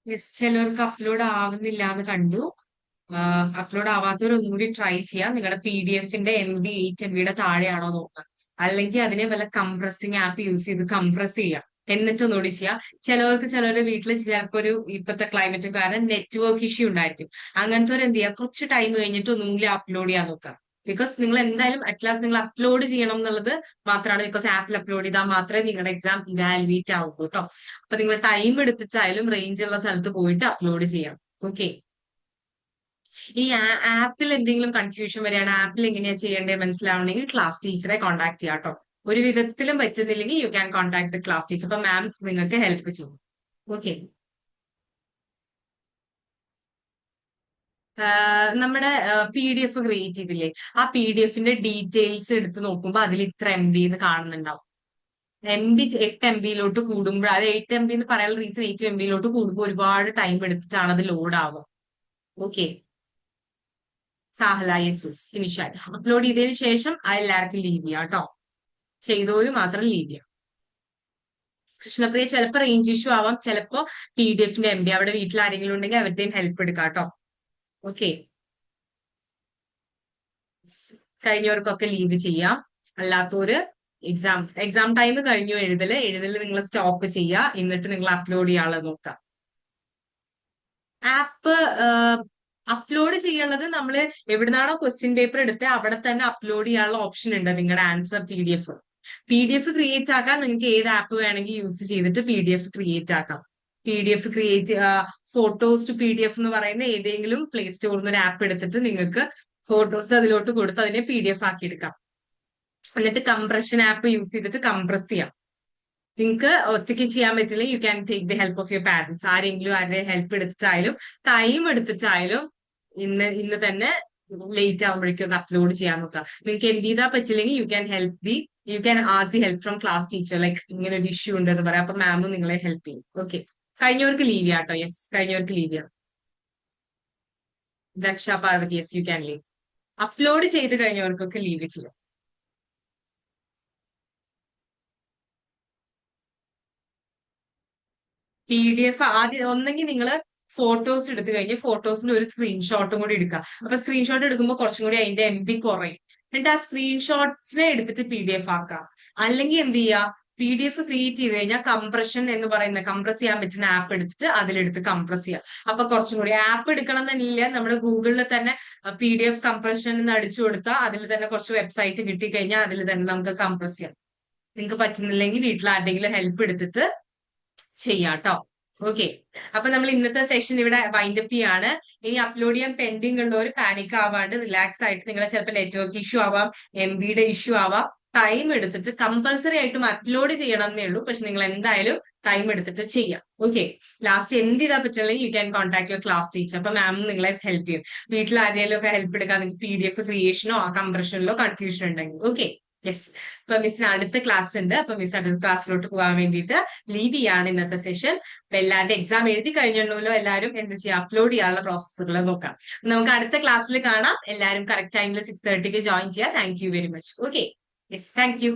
യെസ്, ചിലർക്ക് അപ്ലോഡ് ആവുന്നില്ല എന്ന് കണ്ടു. അപ്ലോഡ് ആവാത്തവർ ഒന്നുകൂടി ട്രൈ ചെയ്യാം. നിങ്ങളുടെ PDF-ന്റെ MB 8 MB താഴെയാണോ നോക്കുക. അല്ലെങ്കിൽ അതിനെ വല്ല കംപ്രസിങ് ആപ്പ് യൂസ് ചെയ്ത് കംപ്രസ് ചെയ്യാം. എന്നിട്ട് ഒന്നുകൂടി ചെയ്യാം. ചിലരുടെ വീട്ടിൽ ചിലപ്പോൾ ഇപ്പോഴത്തെ ക്ലൈമറ്റ് കാരണം നെറ്റ്വർക്ക് ഇഷ്യൂ ഉണ്ടായിരിക്കും. അങ്ങനത്തെ എന്ത് ചെയ്യുക, കുറച്ച് ടൈം കഴിഞ്ഞിട്ട് ഒന്നുകൂടി അപ്ലോഡ് ചെയ്യാൻ നോക്കുക. ബിക്കോസ് നിങ്ങൾ എന്തായാലും അറ്റ്ലാസ്റ്റ് നിങ്ങൾ അപ്ലോഡ് ചെയ്യണം എന്നുള്ളത് മാത്രമാണ്. ബിക്കോസ് ആപ്പിൽ അപ്ലോഡ് ചെയ്താൽ മാത്രമേ നിങ്ങളുടെ എക്സാം ഇവാലുവേറ്റ് ആവൂ കേട്ടോ. അപ്പൊ നിങ്ങൾ ടൈം എടുത്തിച്ചായാലും റേഞ്ച് ഉള്ള സ്ഥലത്ത് പോയിട്ട് അപ്ലോഡ് ചെയ്യാം. ഓക്കെ. ഈ ആപ്പിൽ എന്തെങ്കിലും കൺഫ്യൂഷൻ വരികയാണ്, ആപ്പിൽ എങ്ങനെയാ ചെയ്യേണ്ടത് മനസ്സിലാവണമെങ്കിൽ ക്ലാസ് ടീച്ചറെ കോൺടാക്ട് ചെയ്യാം കേട്ടോ. ഒരു വിധത്തിലും പറ്റുന്നില്ലെങ്കിൽ you can contact the class teacher. അപ്പൊ മാം നിങ്ങൾക്ക് ഹെൽപ്പ് ചെയ്യും. ഓക്കെ. നമ്മുടെ PDF ക്രിയേറ്റ് ചെയ്തില്ലേ, ആ PDF-ന്റെ ഡീറ്റെയിൽസ് എടുത്ത് നോക്കുമ്പോൾ അതിൽ ഇത്ര MB എന്ന് കാണുന്നുണ്ടാവും. MB 8 MB കൂടുമ്പോൾ, അത് 8 MB എന്ന് പറയാനുള്ള റീസൺ 8 MB കൂടുമ്പോൾ ഒരുപാട് ടൈം എടുത്തിട്ടാണ് അത് ലോഡ് ആവുക. ഓക്കെ. സാഹല യെസ് ഫിനിഷ് ആയി. അപ്ലോഡ് ചെയ്തതിന് ശേഷം എല്ലാവർക്കും ലീവ് ചെയ്യാം കേട്ടോ. ചെയ്തവര് മാത്രം ലീവ് ചെയ്യാം. കൃഷ്ണപ്രിയ, ചിലപ്പോൾ റേഞ്ച് ഇഷ്യൂ ആവാം, ചിലപ്പോ PDF-ന്റെ MB. അവിടെ വീട്ടിൽ ആരെങ്കിലും ഉണ്ടെങ്കിൽ അവരുടെയും ഹെൽപ്പ് എടുക്കാം കേട്ടോ. ഓക്കെ. കഴിഞ്ഞവർക്കൊക്കെ ലീവ് ചെയ്യാം. അല്ലാത്തവര് എക്സാം ടൈം കഴിഞ്ഞു. എഴുതല് നിങ്ങൾ സ്റ്റോപ്പ് ചെയ്യുക. എന്നിട്ട് നിങ്ങൾ അപ്ലോഡ് ചെയ്യാനുള്ളത് നോക്കാം. ആപ്പ് അപ്ലോഡ് ചെയ്യാനുള്ളത് നമ്മൾ എവിടുന്നാണോ ക്വസ്റ്റ്യൻ പേപ്പർ എടുത്ത് അവിടെ തന്നെ അപ്ലോഡ് ചെയ്യാനുള്ള ഓപ്ഷൻ ഉണ്ട്. നിങ്ങളുടെ ആൻസർ PDF ക്രിയേറ്റ് ആക്കാൻ നിങ്ങൾക്ക് ഏത് ആപ്പ് വേണമെങ്കിൽ യൂസ് ചെയ്തിട്ട് PDF ക്രിയേറ്റ് ആക്കാം. PDF create photos to PDF എന്ന് പറയുന്ന ഏതെങ്കിലും പ്ലേ സ്റ്റോറിൽ നിന്ന് ഒരു ആപ്പ് എടുത്തിട്ട് നിങ്ങൾക്ക് ഫോട്ടോസ് അതിലോട്ട് കൊടുത്ത് അതിനെ PDF ആക്കി എടുക്കാം. എന്നിട്ട് കംപ്രഷൻ ആപ്പ് യൂസ് ചെയ്തിട്ട് കംപ്രസ് ചെയ്യാം. നിങ്ങൾക്ക് ഒറ്റയ്ക്ക് ചെയ്യാൻ പറ്റില്ല, you can take the help of your parents. ആരുടെ ഹെൽപ്പ് എടുത്തിട്ടായാലും ടൈം എടുത്തിട്ടായാലും ഇന്ന് തന്നെ ലേറ്റ് ആകുമ്പോഴേക്കും അത് അപ്ലോഡ് ചെയ്യാൻ നോക്കാം. നിങ്ങൾക്ക് എന്ത് ചെയ്താൽ പറ്റില്ലെങ്കിൽ you can ask the help from class teacher. Like ഇങ്ങനെ ഒരു ഇഷ്യൂ ഉണ്ടെന്ന് പറയാം. അപ്പൊ മാമും നിങ്ങളെ ഹെൽപ്പ് ചെയ്യും. ഓക്കെ. കഴിഞ്ഞവർക്ക് ലീവ് ചെയ്യാം കേട്ടോ. യെസ്, കഴിഞ്ഞവർക്ക് ലീവ് ചെയ്യാം. Daksha Parvathi, yes you can leave. Upload ചെയ്ത് കഴിഞ്ഞവർക്കൊക്കെ ലീവ് ചെയ്യാം. PDF ആദ്യം ഒന്നെങ്കിൽ നിങ്ങൾ ഫോട്ടോസ് എടുത്തു കഴിഞ്ഞ് ഫോട്ടോസിന്റെ ഒരു സ്ക്രീൻഷോട്ടും കൂടി എടുക്കുക. അപ്പൊ സ്ക്രീൻഷോട്ട് എടുക്കുമ്പോൾ കുറച്ചും കൂടി അതിന്റെ MB കുറയും. എന്നിട്ട് ആ സ്ക്രീൻഷോട്ട്സിനെ എടുത്തിട്ട് PDF ആക്കുക. അല്ലെങ്കിൽ എന്ത് ചെയ്യുക, PDF ക്രിയേറ്റ് ചെയ്ത് കഴിഞ്ഞാൽ കംപ്രഷൻ എന്ന് പറയുന്ന കംപ്രസ് ചെയ്യാൻ പറ്റുന്ന ആപ്പ് എടുത്തിട്ട് അതിലെടുത്ത് കംപ്രസ് ചെയ്യുക. അപ്പൊ കുറച്ചും കൂടി ആപ്പ് എടുക്കണം എന്നില്ല, നമ്മുടെ ഗൂഗിളിൽ തന്നെ PDF കംപ്രഷൻ എന്ന് അടിച്ചു കൊടുത്താൽ അതിൽ തന്നെ കുറച്ച് വെബ്സൈറ്റ് കിട്ടിക്കഴിഞ്ഞാൽ അതിൽ തന്നെ നമുക്ക് കംപ്രസ് ചെയ്യാം. നിങ്ങൾക്ക് പറ്റുന്നില്ലെങ്കിൽ വീട്ടിൽ ആരുടെങ്കിലും ഹെൽപ്പ് എടുത്തിട്ട് ചെയ്യാം കേട്ടോ. ഓക്കെ. അപ്പൊ നമ്മൾ ഇന്നത്തെ സെഷൻ ഇവിടെ വൈൻഡ് അപ്പ് ചെയ്യാണ്. ഇനി അപ്ലോഡ് ചെയ്യാൻ പെൻഡിങ് ഉള്ളവർ പാനിക് ആവാണ്ട് റിലാക്സ് ആയിട്ട്, നിങ്ങളെ ചിലപ്പോൾ നെറ്റ്വർക്ക് ഇഷ്യൂ ആവാം, MB-യുടെ ഇഷ്യൂ ആവാം, ടൈം എടുത്തിട്ട് കമ്പൽസറി ആയിട്ടും അപ്ലോഡ് ചെയ്യണം എന്നേ ഉള്ളൂ. പക്ഷെ നിങ്ങൾ എന്തായാലും ടൈം എടുത്തിട്ട് ചെയ്യാം. ഓക്കെ. ലാസ്റ്റ് എന്ത് ചെയ്താൽ പറ്റില്ലെങ്കിൽ U can contact your class teacher. അപ്പൊ മാം നിങ്ങളെ ഹെൽപ്പ് ചെയ്യും. വീട്ടിൽ ആരെങ്കിലും ഒക്കെ ഹെൽപ്പ് എടുക്കാൻ നിങ്ങൾക്ക് PDF ക്രിയേഷനോ കംപ്രഷനിലോ കൺഫ്യൂഷൻ ഉണ്ടെങ്കിൽ. ഓക്കെ. യെസ്. ഇപ്പൊ മിസ്സിന് അടുത്ത ക്ലാസ് ഉണ്ട്. അപ്പൊ മിസ് അടുത്ത ക്ലാസ്സിലോട്ട് പോകാൻ വേണ്ടിയിട്ട് ലീവ് ചെയ്യാണ് ഇന്നത്തെ സെഷൻ. അപ്പൊ എല്ലാവരുടെ എക്സാം എഴുതി കഴിഞ്ഞല്ലോ. എല്ലാവരും എന്ത് ചെയ്യാം, അപ്ലോഡ് ചെയ്യാനുള്ള പ്രോസസ്സുകൾ നോക്കാം. നമുക്ക് അടുത്ത ക്ലാസ്സിൽ കാണാം. എല്ലാവരും കറക്റ്റ് ടൈമിൽ 6:30 ജോയിൻ ചെയ്യാം. Thank you very much. Okay. Yes, thank you.